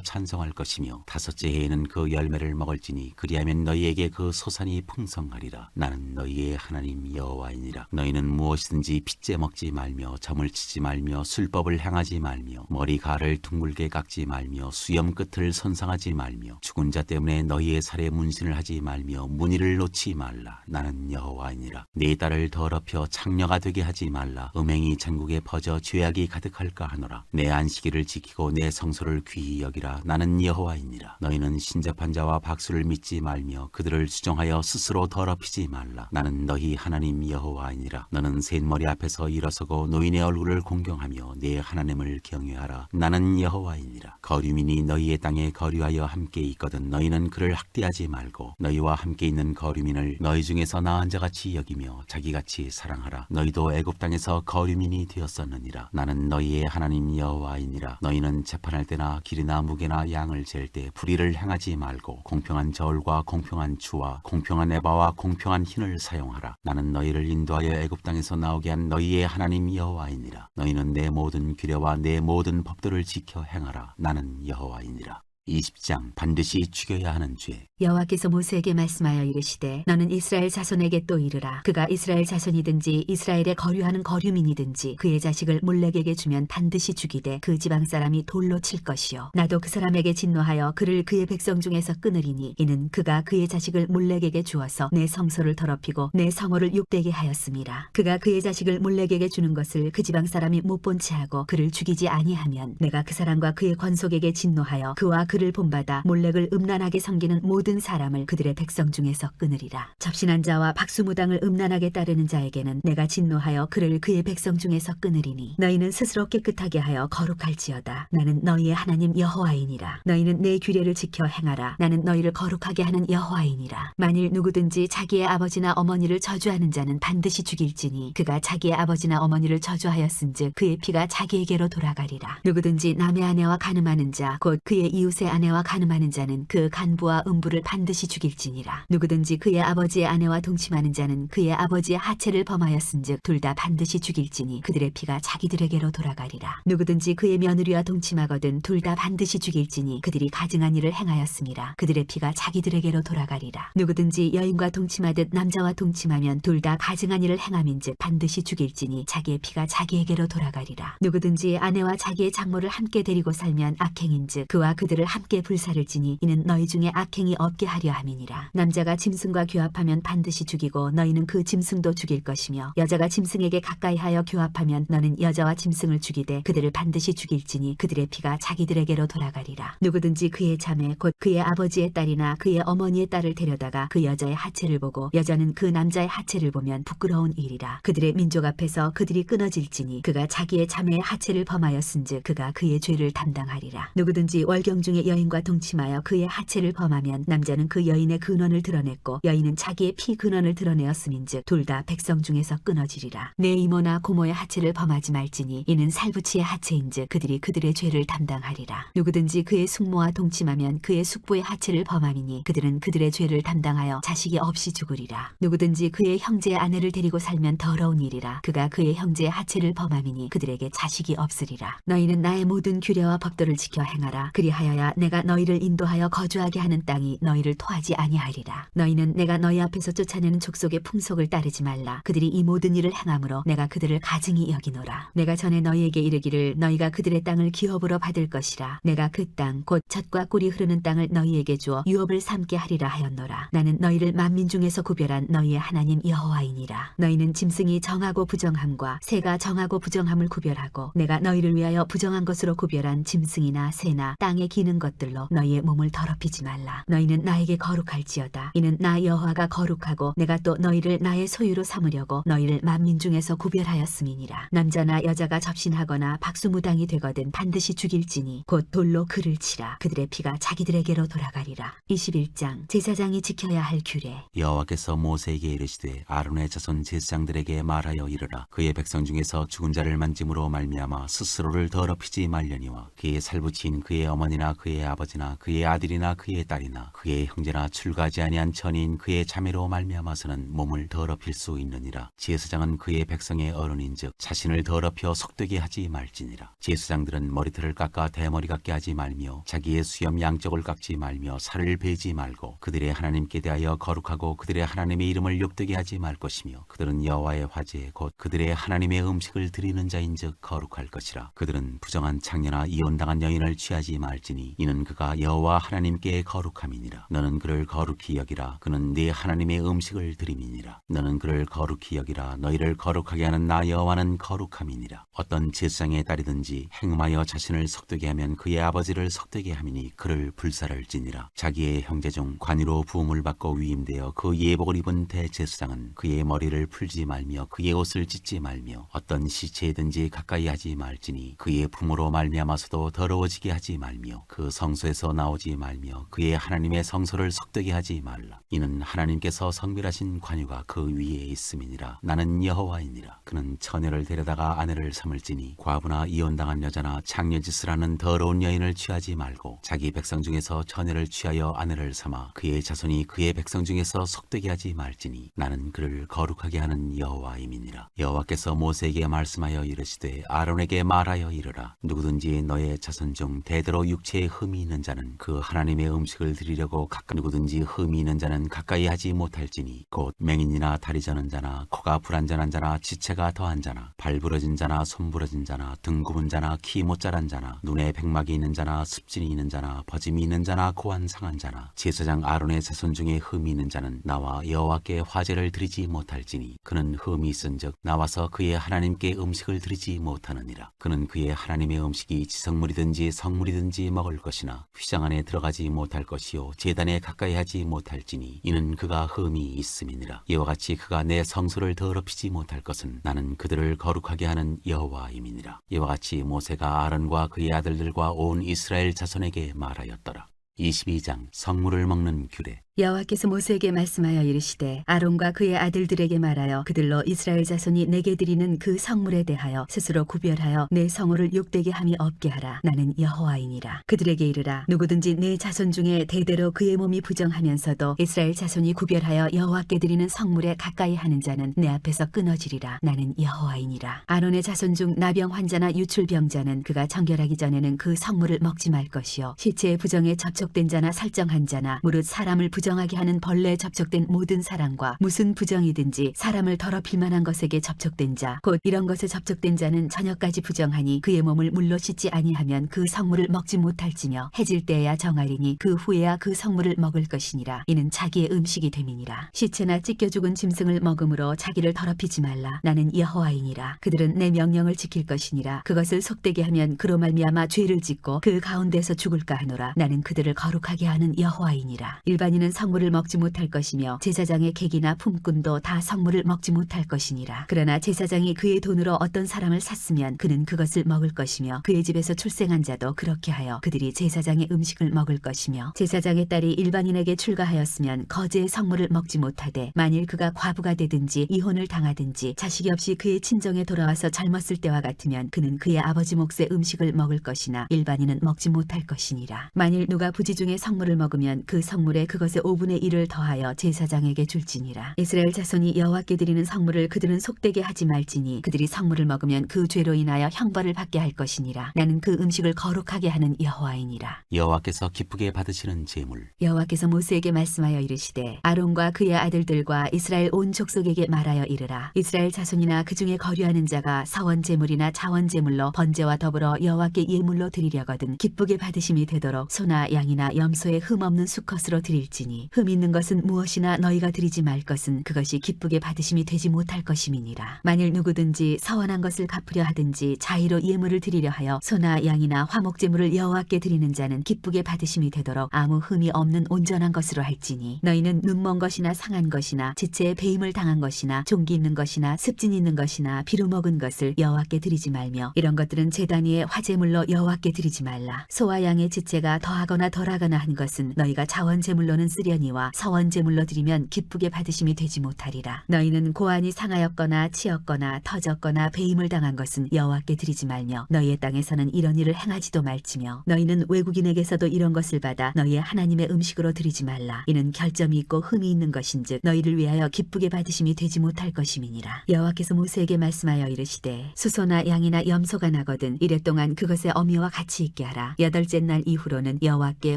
찬송할 것이며 다섯째 해에는 그 열매를 먹을지니 그리하면 너희에게 그 소산이 풍성하리라. 나는 너희의 하나님 여호와이니라. 너희는 무엇이든지 핏째 먹지 말며 점을 치지 말며 술법을 행하지 말며 머리가를 둥글게 깎지 말며 수염 끝을 선상하지 말며 죽은 자 때문에 너희의 살에 문신을 하지 말며 무늬를 놓지 말라. 나는 여호와이니라. 네 딸을 더럽혀 창녀가 되게 하지 말라. 음행이 전국에 퍼져 죄악이 가득할까 하노라. 내 안식일을 지키고 내 성소를 귀히 여기라. 나는 여호와이니라. 너희는 신접한 자와 박수를 믿지 말며 그들을 수정하여 스스로 더럽히지 말라. 나는 너희 하나님 여호와이니라. 너는 셋머리 앞에서 일어서고 노인의 얼굴을 공경하며 내 하나님을 경외하라. 나는 여호와이니라. 거류민이 너희의 땅에 거류하여 함께 있거든 너희는 그를 학대하지 말고 너희와 함께 있는 거류민을 너희 중에서 나은 자같이 여기며 자기같이 사랑하라. 너희도 애굽 땅에서 거류민이 되었었느니라. 나는 너희의 하나님 여호와이니라. 너희는 재판할 때나 길이나 무게나 양을 잴 때 불의를 행하지 말고 공평한 저울과 공평한 추와 공평한 에바와 공평한 흰을 사용하라. 나는 너희를 인도하여 애굽 땅에서 나오게 한 너희의 하나님 여호와이니라. 너희는 내 모든 규례와 내 모든 법도를 지켜 행하라. 나는 여호와이니라. 20장 반드시 죽여야 하는 죄. 여호와께서 모세에게 말씀하여 이르시되 너는 이스라엘 자손에게 또 이르라. 그가 이스라엘 자손이든지 이스라엘에 거류하는 거류민이든지 그의 자식을 몰렉에게 주면 반드시 죽이되 그 지방 사람이 돌로 칠 것이요 나도 그 사람에게 진노하여 그를 그의 백성 중에서 끊으리니 이는 그가 그의 자식을 몰렉에게 주어서 내 성소를 더럽히고 내 성호를 욕되게 하였음이라. 그가 그의 자식을 몰렉에게 주는 것을 그 지방 사람이 못 본 채 하고 그를 죽이지 아니하면 내가 그 사람과 그의 권속에게 진노하여 그와 그를 본받아 몰렉을 음란하게 섬기는 모든 사람을 그들의 백성 중에서 끊으리라. 접신한 자와 박수무당을 음란하게 따르는 자에게는 내가 진노하여 그를 그의 백성 중에서 끊으리니 너희는 스스로 깨끗하게 하여 거룩할지어다. 나는 너희의 하나님 여호와이니라. 너희는 내 규례를 지켜 행하라. 나는 너희를 거룩하게 하는 여호와이니라. 만일 누구든지 자기의 아버지나 어머니를 저주하는 자는 반드시 죽일지니 그가 자기의 아버지나 어머니를 저주하였은즉 그의 피가 자기에게로 돌아가리라. 누구든지 남의 아내와 간음하는 자 곧 그의 이웃의 아내와 간음하는 자는 그 간부와 음부를 반드시 죽일지니라. 누구든지 그의 아버지의 아내와 동침하는 자는 그의 아버지의 하체를 범하였은즉 둘 다 반드시 죽일지니 그들의 피가 자기들에게로 돌아가리라. 누구든지 그의 며느리와 동침하거든 둘 다 반드시 죽일지니 그들이 가증한 일을 행하였음이라. 그들의 피가 자기들에게로 돌아가리라. 누구든지 여인과 동침하듯 남자와 동침하면 둘 다 가증한 일을 행함인즉 반드시 죽일지니 자기의 피가 자기에게로 돌아가리라. 누구든지 아내와 자기의 장모를 함께 데리고 살면 악행인즉 그와 그들을 함께 불사를 지니 이는 너희 중에 악행이 없게 하려 함이니라. 남자가 짐승과 교합하면 반드시 죽이고 너희는 그 짐승도 죽일 것이며 여자가 짐승에게 가까이하여 교합하면 너는 여자와 짐승을 죽이되 그들을 반드시 죽일지니 그들의 피가 자기들에게로 돌아가리라. 누구든지 그의 자매 곧 그의 아버지의 딸이나 그의 어머니의 딸을 데려다가 그 여자의 하체를 보고 여자는 그 남자의 하체를 보면 부끄러운 일이라. 그들의 민족 앞에서 그들이 끊어질지니 그가 자기의 자매의 하체를 범하였은즉 그가 그의 죄를 담당하리라. 누구든지 월경 중에 중에 여인과 동침하여 그의 하체를 범하면 남자는 그 여인의 근원을 드러냈고 여인은 자기의 피 근원을 드러내었음인즉 둘 다 백성 중에서 끊어지리라. 내 이모나 고모의 하체를 범하지 말지니 이는 살부치의 하체인즉 그들이 그들의 죄를 담당하리라. 누구든지 그의 숙모와 동침하면 그의 숙부의 하체를 범함이니 그들은 그들의 죄를 담당하여 자식이 없이 죽으리라. 누구든지 그의 형제의 아내를 데리고 살면 더러운 일이라. 그가 그의 형제의 하체를 범함이니 그들에게 자식이 없으리라. 너희는 나의 모든 규례와 법도를 지켜 행하라. 그리하여야 내가 너희를 인도하여 거주하게 하는 땅이 너희를 토하지 아니하리라. 너희는 내가 너희 앞에서 쫓아내는 족속의 풍속을 따르지 말라. 그들이 이 모든 일을 행함으로 내가 그들을 가증히 여기노라. 내가 전에 너희에게 이르기를 너희가 그들의 땅을 기업으로 받을 것이라. 내가 그 땅 곧 젖과 꿀이 흐르는 땅을 너희에게 주어 유업을 삼게 하리라 하였노라. 나는 너희를 만민 중에서 구별한 너희의 하나님 여호와이니라. 너희는 짐승이 정하고 부정함과 새가 정하고 부정함을 구별하고 내가 너희를 위하여 부정한 것으로 구별한 짐승이나 새나 땅에 기는 것들로 너희의 몸을 더럽히지 말라. 너희는 나에게 거룩할지어다. 이는 나 여호와가 거룩하고 내가 또 너희를 나의 소유로 삼으려고 너희를 만민 중에서 구별하였음이니라. 남자나 여자가 접신하거나 박수무당이 되거든 반드시 죽일지니 곧 돌로 그를 치라. 그들의 피가 자기들에게로 돌아가리라. 21장 제사장이 지켜야 할 규례. 여호와께서 모세에게 이르시되 아론의 자손 제사장들에게 말하여 이르라. 그의 백성 중에서 죽은 자를 만짐으로 말미암아 스스로를 더럽히지 말려니와 그의 살부친 그의 어머니나 그의 아버지나 그의 아들이나 그의 딸이나 그의 형제나 출가하지 아니한 천인 그의 자매로 말미암아서는 몸을 더럽힐 수 있느니라. 제사장은 그의 백성의 어른인즉 자신을 더럽혀 속되게 하지 말지니라. 제사장들은 머리털을 깎아 대머리 같게 하지 말며 자기의 수염 양쪽을 깎지 말며 살을 베지 말고 그들의 하나님께 대하여 거룩하고 그들의 하나님의 이름을 욕되게 하지 말 것이며 그들은 여호와의 화제 곧 그들의 하나님의 음식을 드리는 자인즉 거룩할 것이라. 그들은 부정한 창녀나 이혼당한 여인을 취하지 말지니 이는 그가 여호와 하나님께 거룩함이니라. 너는 그를 거룩히 여기라. 그는 네 하나님의 음식을 드림이니라. 너는 그를 거룩히 여기라. 너희를 거룩하게 하는 나 여호와는 거룩함이니라. 어떤 제사장의 딸이든지 행음하여 자신을 속되게 하면 그의 아버지를 속되게 함이니 그를 불살을지니라. 자기의 형제 중 관유로 부음을 받고 위임되어 그 예복을 입은 대제사장은 그의 머리를 풀지 말며 그의 옷을 찢지 말며 어떤 시체이든지 가까이 하지 말지니 그의 품으로 말미암아서도 더러워지게 하지 말며 그 성소에서 나오지 말며 그의 하나님의 성소를 속되게 하지 말라. 이는 하나님께서 성별하신 관유가 그 위에 있음이니라. 나는 여호와이니라. 그는 처녀를 데려다가 아내를 삼을지니 과부나 이혼당한 여자나 창녀짓을 하는 더러운 여인을 취하지 말고 자기 백성 중에서 처녀를 취하여 아내를 삼아 그의 자손이 그의 백성 중에서 속되게 하지 말지니 나는 그를 거룩하게 하는 여호와임이니라. 여호와께서 모세에게 말씀하여 이르시되 아론에게 말하여 이르라. 누구든지 너의 자손 중 대대로 육체에 흠이 있는 자는 그 하나님의 음식을 드리려고 누구든지 흠이 있는 자는 가까이 하지 못할지니 곧 맹인이나 다리 저는 자나 코가 불안전한 자나 지체가 더한 자나 발 부러진 자나 손 부러진 자나 등 굽은 자나 키 못 자란 자나 눈에 백막이 있는 자나 습진이 있는 자나 버짐이 있는 자나 고안 상한 자나 제사장 아론의 자손 중에 흠이 있는 자는 나와 여호와께 화제를 드리지 못할지니 그는 흠이 있은즉 나와서 그의 하나님께 음식을 드리지 못하느니라. 그는 그의 하나님의 음식이 지성물이든지 성물이든지 먹을 것이나 휘장 안에 들어가지 못할 것이요 제단에 가까이 하지 못할지니 이는 그가 흠이 있음이니라. 이와 같이 그가 내 성소를 더럽히지 못할 것은 나는 그들을 거룩하게 하는 여호와임이니라. 이와 같이 모세가 아론과 그의 아들들과 온 이스라엘 자손에게 말하였더라. 22장 성물을 먹는 규례. 여호와께서 모세에게 말씀하여 이르시되 아론과 그의 아들들에게 말하여 그들로 이스라엘 자손이 내게 드리는 그 성물에 대하여 스스로 구별하여 내 성호를 욕되게 함이 없게 하라. 나는 여호와이니라. 그들에게 이르라. 누구든지 내 자손 중에 대대로 그의 몸이 부정하면서도 이스라엘 자손이 구별하여 여호와께 드리는 성물에 가까이 하는 자는 내 앞에서 끊어지리라. 나는 여호와이니라. 아론의 자손 중 나병 환자나 유출병자는 그가 정결하기 전에는 그 성물을 먹지 말 것이요 시체의 부정에 접촉된 자나 설정한 자나 무릇 사람을 부정하게 하는 벌레에 접촉된 모든 사람과 무슨 부정이든지 사람을 더럽힐 만한 것에게 접촉된 자 곧 이런 것에 접촉된 자는 저녁까지 부정하니 그의 몸을 물로 씻지 아니하면 그 성물을 먹지 못할지며 해질 때에야 정하리니 그 후에야 그 성물을 먹을 것이니라. 이는 자기의 음식이 됨이니라. 시체나 찢겨 죽은 짐승을 먹음으로 자기를 더럽히지 말라. 나는 여호와이니라. 그들은 내 명령을 지킬 것이니라. 그것을 속되게 하면 그로 말미암아 죄를 짓고 그 가운데서 죽을까 하노라. 나는 그들을 거룩하게 하는 여호와이니라. 일반인은 성물을 먹지 못할 것이며 제사장의 객이나 품꾼도 다 성물을 먹지 못할 것이니라. 그러나 제사장이 그의 돈으로 어떤 사람을 샀으면 그는 그것을 먹을 것이며 그의 집에서 출생한 자도 그렇게 하여 그들이 제사장의 음식을 먹을 것이며 제사장의 딸이 일반인에게 출가하였으면 거제의 성물을 먹지 못하되 만일 그가 과부가 되든지 이혼을 당하든지 자식이 없이 그의 친정에 돌아와서 젊었을 때와 같으면 그는 그의 아버지 몫의 음식을 먹을 것이나 일반인은 먹지 못할 것이니라. 만일 누가 부지 중에 성물을 먹으면 그 성물에 그것의 5분의 1을 더하여 제사장에게 줄지니라. 이스라엘 자손이 여호와께 드리는 성물을 그들은 속되게 하지 말지니 그들이 성물을 먹으면 그 죄로 인하여 형벌을 받게 할 것이니라. 나는 그 음식을 거룩하게 하는 여호와이니라. 여호와께서 기쁘게 받으시는 제물. 여호와께서 모세에게 말씀하여 이르시되 아론과 그의 아들들과 이스라엘 온 족속에게 말하여 이르라. 이스라엘 자손이나 그 중에 거류하는 자가 서원 제물이나 자원 제물로 번제와 더불어 여호와께 예물로 드리려거든 기쁘게 받으심이 되도록 소나 양이나 염소의 흠 없는 수컷으로 드릴지니 흠 있는 것은 무엇이나 너희가 드리지 말 것은 그것이 기쁘게 받으심이 되지 못할 것임이니라. 만일 누구든지 서원한 것을 갚으려 하든지 자의로 예물을 드리려 하여 소나 양이나 화목 제물을 여호와께 드리는 자는 기쁘게 받으심이 되도록 아무 흠이 없는 온전한 것으로 할지니 너희는 눈먼 것이나 상한 것이나 지체에 배임을 당한 것이나 종기 있는 것이나 습진 있는 것이나 비루 먹은 것을 여호와께 드리지 말며 이런 것들은 제단 위에 화제물로 여호와께 드리지 말라. 소와 양의 지체가 더하거나 덜하거나 한 것은 너희가 자원 제물로는 쓰려니와 서원 제물로 드리면 기쁘게 받으심이 되지 못하리라. 너희는 고안이 상하였거나 치였거나 터졌거나 배임을 당한 것은 여호와께 드리지 말며 너희의 땅에서는 이런 일을 행하지도 말지며 너희는 외국인에게서도 이런 것을 받아 너희의 하나님의 음식으로 드리지 말라. 이는 결점이 있고 흠이 있는 것인즉 너희를 위하여 기쁘게 받으심이 되지 못할 것임이니라. 여호와께서 모세에게 말씀하여 이르시되 수소나 양이나 염소가 나거든 이래 동안 그것의 어미와 같이 있게 하라. 여덟째 날 이후로는 여호와께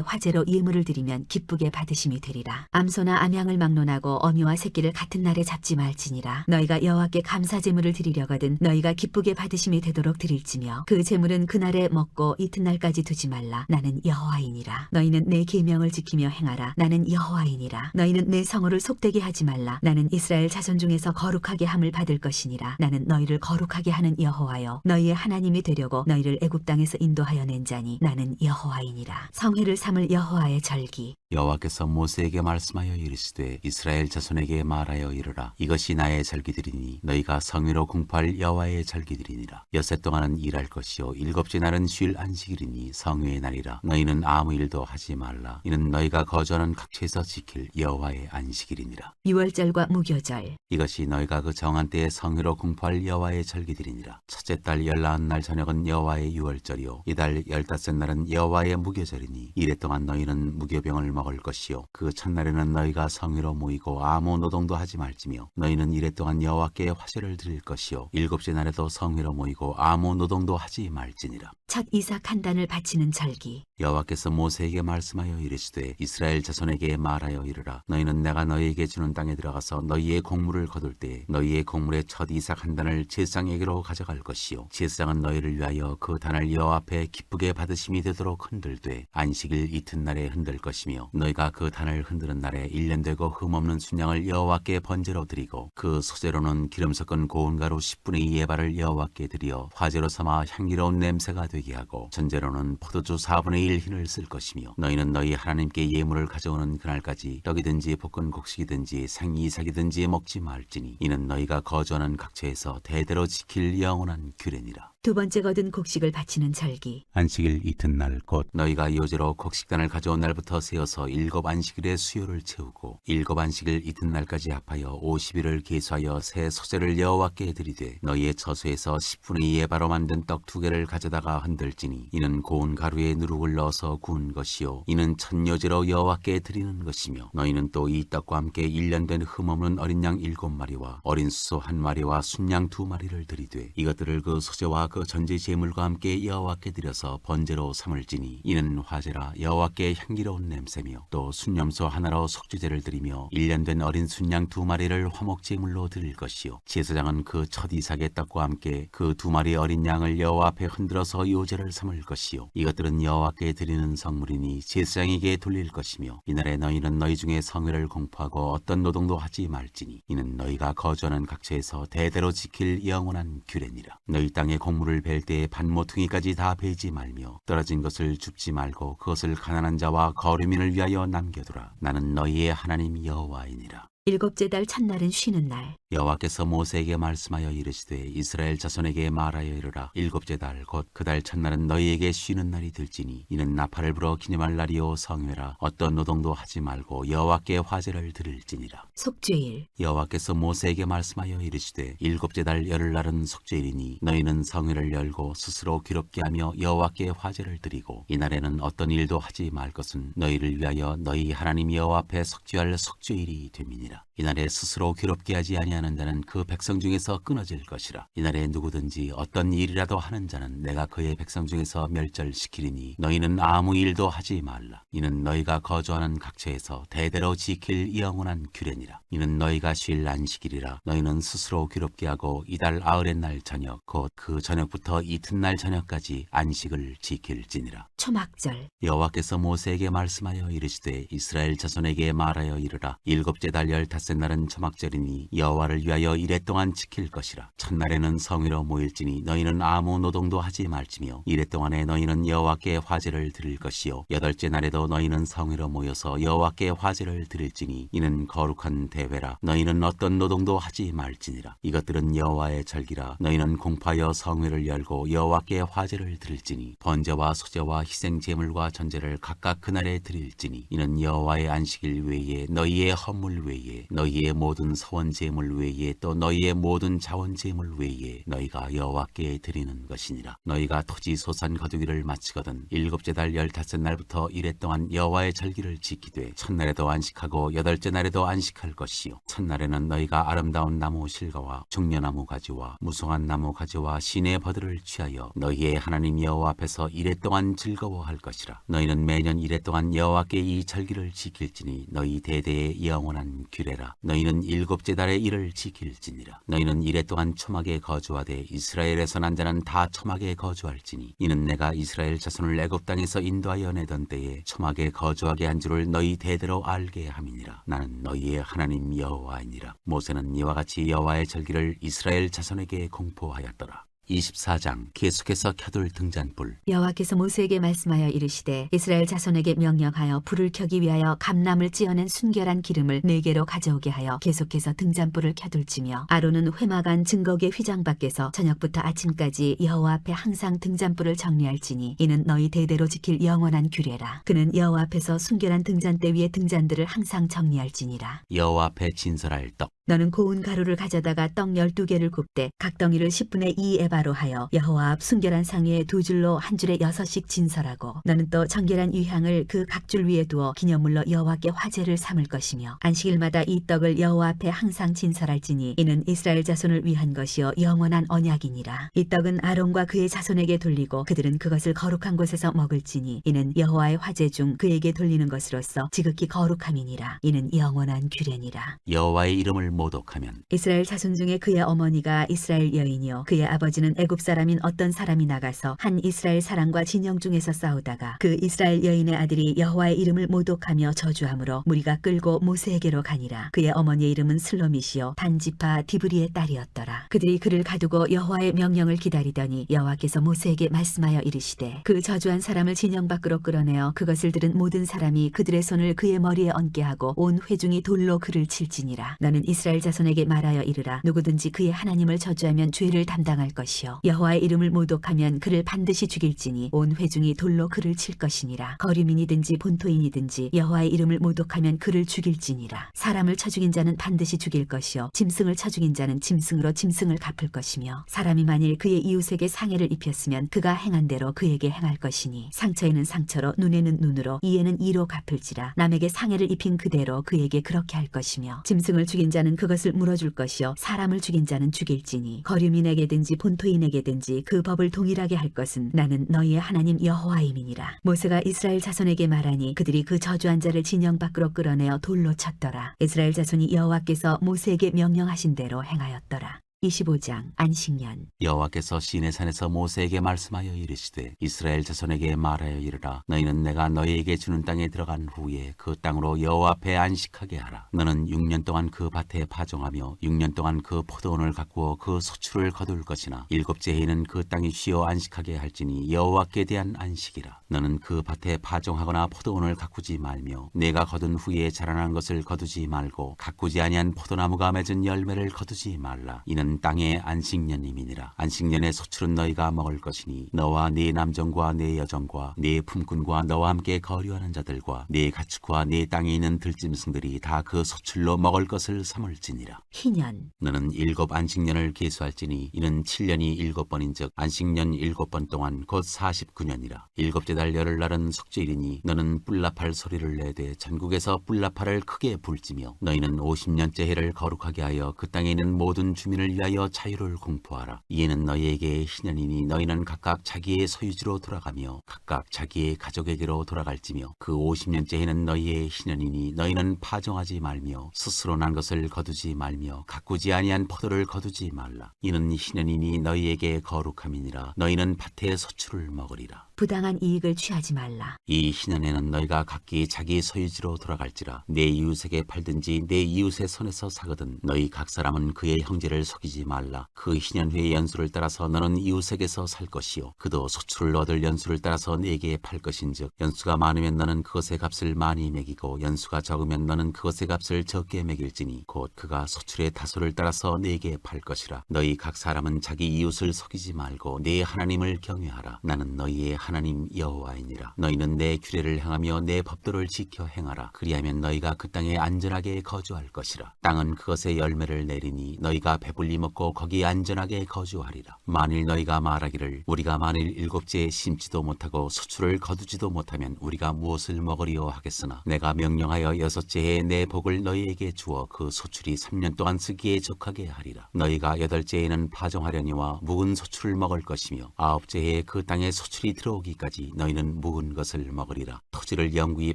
화제로 예물을 드리면 기쁘게 받으심이 되리라. 암소나 암양을 막론하고 어미와 새끼를 같은 날에 잡지 말지니라. 너희가 여호와께 감사 제물을 드리려거든 너희가 기쁘게 받으심이 되도록 드릴지며 그 제물은 그날에 먹고 이튿날까지 두지 말라. 나는 여호와이니라. 너희는 내 계명을 지키며 행하라. 나는 여호와이니라. 너희는 내 성호를 속되게 하지 말라. 나는 이스라엘 자손 중에서 거룩하게 함을 받을 것이니라. 나는 너희를 거룩하게 하는 여호와여 너희의 하나님이 되려고 너희를 애굽 땅에서 인도하여 낸 자니 나는 여호와이니라. 성회를 삼을 여호와의 절기. 여호와께서 모세에게 말씀하여 이르시되 이스라엘 자손에게 말하여 이르라. 이것이 나의 절기들이니 너희가 성회로 공포할 여호와의 절기들이니라. 엿새 동안은 일할 것이요 일곱째 날은 쉴 안식일이니 성회의 날이라. 너희는 아무 일도 하지 말라. 이는 너희가 거주하는 각처에서 지킬 여호와의 안식일이니라. 유월절과 무교절. 이것이 너희가 그 정한 때에 성회로 공포할 여호와의 절기들이니라. 첫째 달 19날 저녁은 여호와의 유월절이요 이달 15째 날은 여호와의 무교절이니 이래 동안 너희는 무교병을 먹을 것이요 그 첫날에는 너희가 성회로 모이고 아무 노동도 하지 말지며 너희는 이래 동안 여호와께 화제를 드릴 것이요 일곱째 날에도 성회로 모이고 아무 노동도 하지 말지니라. 첫 이삭 한 단을 바치는 절기. 여호와께서 모세에게 말씀하여 이르시되 이스라엘 자손에게 말하여 이르라. 너희는 내가 너희에게 주는 땅에 들어가서 너희의 곡물을 거둘 때에 너희의 곡물의 첫 이삭 한 단을 제사장에게로 가져갈 것이요 제사장은 너희를 위하여 그 단을 여호와 앞에 기쁘게 받으심이 되도록 흔들되 안식일 이튿날에 흔들 것이며 너희가 그 단을 흔드는 날에 1년 되고 흠없는 순양을 여호와께 번제로 드리고 그 소재로는 기름 섞은 고운 가루 10분의 2 에바를 여호와께 드려 화제로 삼아 향기로운 냄새가 되게 하고 전제로는 포도주 4분의 1 흰을 쓸 것이며 너희는 너희 하나님께 예물을 가져오는 그날까지 떡이든지 볶은 곡식이든지 생이삭이든지 먹지 말지니 이는 너희가 거주하는 각처에서 대대로 지킬 영원한 규례니라. 두 번째 거둔 곡식을 바치는 절기. 안식일 이튿날 곧 너희가 요제로 곡식단을 가져온 날부터 세어서 7 안식일의 수요를 채우고 7 안식일 이튿날까지 합하여 50일을 계수하여 새 소재를 여호와께 드리되 너희의 처소에서 10분의 2 에바로 만든 떡 2개를 가져다가 흔들지니 이는 고운 가루에 누룩을 넣어서 구운 것이요 이는 첫 요제로 여호와께 드리는 것이며 너희는 또 이 떡과 함께 1년 된 흠없는 어린 양 7마리와 어린 수소 1마리와 순양 2마리를 드리되 이것들을 그 소재와 그 전제 제물과 함께 여호와께 드려서 번제로 삼을지니 이는 화제라 여호와께 향기로운 냄새며 또 순염소 하나로 속죄제를 드리며 1년 된 어린 순양 2마리를 화목 제물로 드릴 것이요 제사장은 그 첫 이삭의 떡과 함께 그 2마리 어린 양을 여호와 앞에 흔들어서 요제를 삼을 것이요 이것들은 여호와께 드리는 성물이니 제사장에게 돌릴 것이며 이날에 너희는 너희 중에 성회를 공포하고 어떤 노동도 하지 말지니 이는 너희가 거주하는 각처에서 대대로 지킬 영원한 규례니라. 너희 땅의 곡물 재물을 벨 때에 반모퉁이까지 다 베지 말며 떨어진 것을 줍지 말고 그것을 가난한 자와 거류민을 위하여 남겨두라. 나는 너희의 하나님 여호와이니라. 일곱째 달 첫날은 쉬는 날. 여호와께서 모세에게 말씀하여 이르시되 이스라엘 자손에게 말하여 이르라. 일곱째 달 곧 그 달 첫날은 너희에게 쉬는 날이 될지니 이는 나팔을 불어 기념할 날이요 성회라. 어떤 노동도 하지 말고 여호와께 화제를 드릴지니라. 속죄일. 여호와께서 모세에게 말씀하여 이르시되 일곱째 달 열흘날은 속죄일이니 너희는 성회를 열고 스스로 기롭게 하며 여호와께 화제를 드리고 이날에는 어떤 일도 하지 말 것은 너희를 위하여 너희 하나님 여호와 앞에 속죄할 속죄일이 됨이니라. 이날에 스스로 괴롭게 하지 아니하는 자는 그 백성 중에서 끊어질 것이라. 이날에 누구든지 어떤 일이라도 하는 자는 내가 그의 백성 중에서 멸절시키리니 너희는 아무 일도 하지 말라. 이는 너희가 거주하는 각처에서 대대로 지킬 영원한 규례니라. 이는 너희가 쉴 안식일이라. 너희는 스스로 괴롭게 하고 이달 아흘의 날 저녁 곧 그 저녁부터 이튿날 저녁까지 안식을 지킬지니라. 초막절. 여호와께서 모세에게 말씀하여 이르시되 이스라엘 자손에게 말하여 이르라. 일곱째 달 15째 날은 초막절이니 여호와를 위하여 이레 동안 지킬 것이라. 첫날에는 성회로 모일지니 너희는 아무 노동도 하지 말지며 이레 동안에 너희는 여호와께 화제를 드릴 것이요 여덟째 날에도 너희는 성회로 모여서 여호와께 화제를 드릴지니 이는 거룩한 대회라. 너희는 어떤 노동도 하지 말지니라. 이것들은 여호와의 절기라. 너희는 공파하여 성회를 열고 여호와께 화제를 드릴지니 번제와 소제와 희생 제물과 전제를 각각 그날에 드릴지니 이는 여호와의 안식일 외에 너희의 헌물 외에 너희의 모든 서원 제물 외에 또 너희의 모든 자원 제물 외에 너희가 여호와께 드리는 것이니라. 너희가 토지 소산 거두기를 마치거든 일곱째 달 15날부터 이레 동안 여호와의 절기를 지키되 첫날에도 안식하고 여덟째 날에도 안식할 것이요 첫날에는 너희가 아름다운 나무 실과와 종려나무 가지와 무성한 나무 가지와 시내 버들을 취하여 너희의 하나님 여호와 앞에서 이레 동안 즐거워할 것이라. 너희는 매년 이레 동안 여호와께 이 절기를 지킬지니 너희 대대의 영원한 규례라. 너희는 일곱째 달에 이를 지킬지니라. 너희는 이레 동안 초막에 거주하되 이스라엘에서 난 자는 다 초막에 거주할지니 이는 내가 이스라엘 자손을 애굽 땅에서 인도하여 내던 때에 초막에 거주하게 한 줄을 너희 대대로 알게 함이니라. 나는 너희의 하나님 여호와이니라. 모세는 이와 같이 여호와의 절기를 이스라엘 자손에게 공포하였더라. 24장 계속해서 켜둘 등잔불. 여호와께서 모세에게 말씀하여 이르시되 이스라엘 자손에게 명령하여 불을 켜기 위하여 감람을 찌어낸 순결한 기름을 4개로 가져오게 하여 계속해서 등잔불을 켜둘지며 아론은 회막안 증거계 휘장 밖에서 저녁부터 아침까지 여호와 앞에 항상 등잔불을 정리할지니 이는 너희 대대로 지킬 영원한 규례라. 그는 여호와 앞에서 순결한 등잔대 위에 등잔들을 항상 정리할지니라. 여호와 앞에 진설할 떡. 너는 고운 가루를 가져다가 떡 12개를 굽되 각 덩이를 10분의 2 에바로 하여 여호와 앞 순결한 상 위에 2줄로 한 줄에 6씩 진설하고 너는 또 정결한 유향을 그 각 줄 위에 두어 기념물로 여호와께 화제를 삼을 것이며 안식일마다 이 떡을 여호와 앞에 항상 진설할지니 이는 이스라엘 자손을 위한 것이요 영원한 언약이니라. 이 떡은 아론과 그의 자손에게 돌리고 그들은 그것을 거룩한 곳에서 먹을지니 이는 여호와의 화제 중 그에게 돌리는 것으로서 지극히 거룩함이니라. 이는 영원한 규례니라. 여호와의 이름을 모독하면 이스라엘 자손 중에 그의 어머니가 이스라엘 여인이요 그의 아버지는 애굽 사람인 어떤 사람이 나가서 한 이스라엘 사람과 진영 중에서 싸우다가 그 이스라엘 여인의 아들이 여호와의 이름을 모독하며 저주함으로 무리가 끌고 모세에게로 가니라. 그의 어머니의 이름은 슬로밋이요 단지파 디브리의 딸이었더라. 그들이 그를 가두고 여호와의 명령을 기다리더니 여호와께서 모세에게 말씀하여 이르시되 그 저주한 사람을 진영 밖으로 끌어내어 그것을 들은 모든 사람이 그들의 손을 그의 머리에 얹게 하고 온 회중이 돌로 그를 칠지니라. 너는 이스라엘 자손에게 말하여 이르라. 누구든지 그의 하나님을 저주하면 죄를 담당할 것이요 여호와의 이름을 모독하면 그를 반드시 죽일지니 온 회중이 돌로 그를 칠 것이니라. 거류민이든지 본토인이든지 여호와의 이름을 모독하면 그를 죽일지니라. 사람을 쳐 죽인 자는 반드시 죽일 것이요 짐승을 쳐 죽인 자는 짐승으로 짐승을 갚을 것이며 사람이 만일 그의 이웃에게 상해를 입혔으면 그가 행한 대로 그에게 행할 것이니 상처에는 상처로 눈에는 눈으로 이에는 이로 갚을지라. 남에게 상해를 입힌 그대로 그에게 그렇게 할 것이며 짐승을 죽인 자는 그것을 물어줄 것이요 사람을 죽인 자는 죽일지니 거류민에게든지 본토인에게든지 그 법을 동일하게 할 것은 나는 너희의 하나님 여호와임이니라. 모세가 이스라엘 자손에게 말하니 그들이 그 저주한 자를 진영 밖으로 끌어내어 돌로 쳤더라. 이스라엘 자손이 여호와께서 모세에게 명령하신 대로 행하였더라. 25장 안식년. 여호와께서 시내산에서 모세에게 말씀하여 이르시되 이스라엘 자손에게 말하여 이르라. 너희는 내가 너희에게 주는 땅에 들어간 후에 그 땅으로 여호와 앞에 안식하게 하라. 너는 6년 동안 그 밭에 파종하며 6년 동안 그 포도원을 가꾸어 그 소출을 거둘 것이나 일곱째 해에는 그 땅이 쉬어 안식하게 할지니 여호와께 대한 안식이라. 너는 그 밭에 파종하거나 포도원을 가꾸지 말며 내가 거둔 후에 자라난 것을 거두지 말고 가꾸지 아니한 포도나무가 맺은 열매를 거두지 말라. 이는 땅의 안식년임이니라. 안식년의 소출은 너희가 먹을 것이니 너와 네 남정과 네 여정과 네 품꾼과 너와 함께 거류하는 자들과 네 가축과 네 땅에 있는 들짐승들이 다 그 소출로 먹을 것을 삼을지니라. 희년. 너는 7 안식년을 계수할지니 이는 7년이 7번인즉 안식년 7번 동안 곧 49년이라. 일곱째 달 열흘날은 속죄일이니 너는 뿔나팔 소리를 내되 전국에서 뿔나팔을 크게 불지며 너희는 50년째 해를 거룩하게 하여 그 땅에 있는 모든 주민을 위하여 자유를 공포하라. 이에는 너희에게 희년이니 너희는 각각 자기의 소유지로 돌아가며 각각 자기의 가족에게로 돌아갈지며 그 50년째 해는 너희의 희년이니 너희는 파종하지 말며 스스로 난 것을 거두지 말며 가꾸지 아니한 포도를 거두지 말라. 이는 희년이니 너희에게 거룩함이니라. 너희는 밭의 소출을 먹으리라. 부당한 이익을 취하지 말라. 이 희년에는 너희가 각기 자기 소유지로 돌아갈지라. 내 이웃에게 팔든지 내 이웃의 손에서 사거든 너희 각 사람은 그의 형제를 속이지 말라. 그 희년 후의 연수를 따라서 너는 이웃에게서 살 것이요 그도 소출을 얻을 연수를 따라서 네게 팔 것인즉 연수가 많으면 너는 그것의 값을 많이 매기고 연수가 적으면 너는 그것의 값을 적게 매길지니 곧 그가 소출의 다소를 따라서 네게 팔 것이라. 너희 각 사람은 자기 이웃을 속이지 말고 네 하나님을 경외하라. 나는 너희의 하나님 여호와이니라. 너희는 내 규례를 행하며 내 법도를 지켜 행하라. 그리하면 너희가 그 땅에 안전하게 거주할 것이라. 땅은 그것의 열매를 내리니 너희가 배불리 먹고 거기 안전하게 거주하리라. 만일 너희가 말하기를 우리가 만일 7째에 심지도 못하고 소출을 거두지도 못하면 우리가 무엇을 먹으리요 하겠으나 내가 명령하여 6째에 내 복을 너희에게 주어 그 소출이 3년 동안 쓰기에 족하게 하리라. 너희가 8째에는 파종하려니와 묵은 소출을 먹을 것이며 9째에 그 땅에 소출이 들어오기까지 너희는 묵은 것을 먹으리라. 토지를 영구히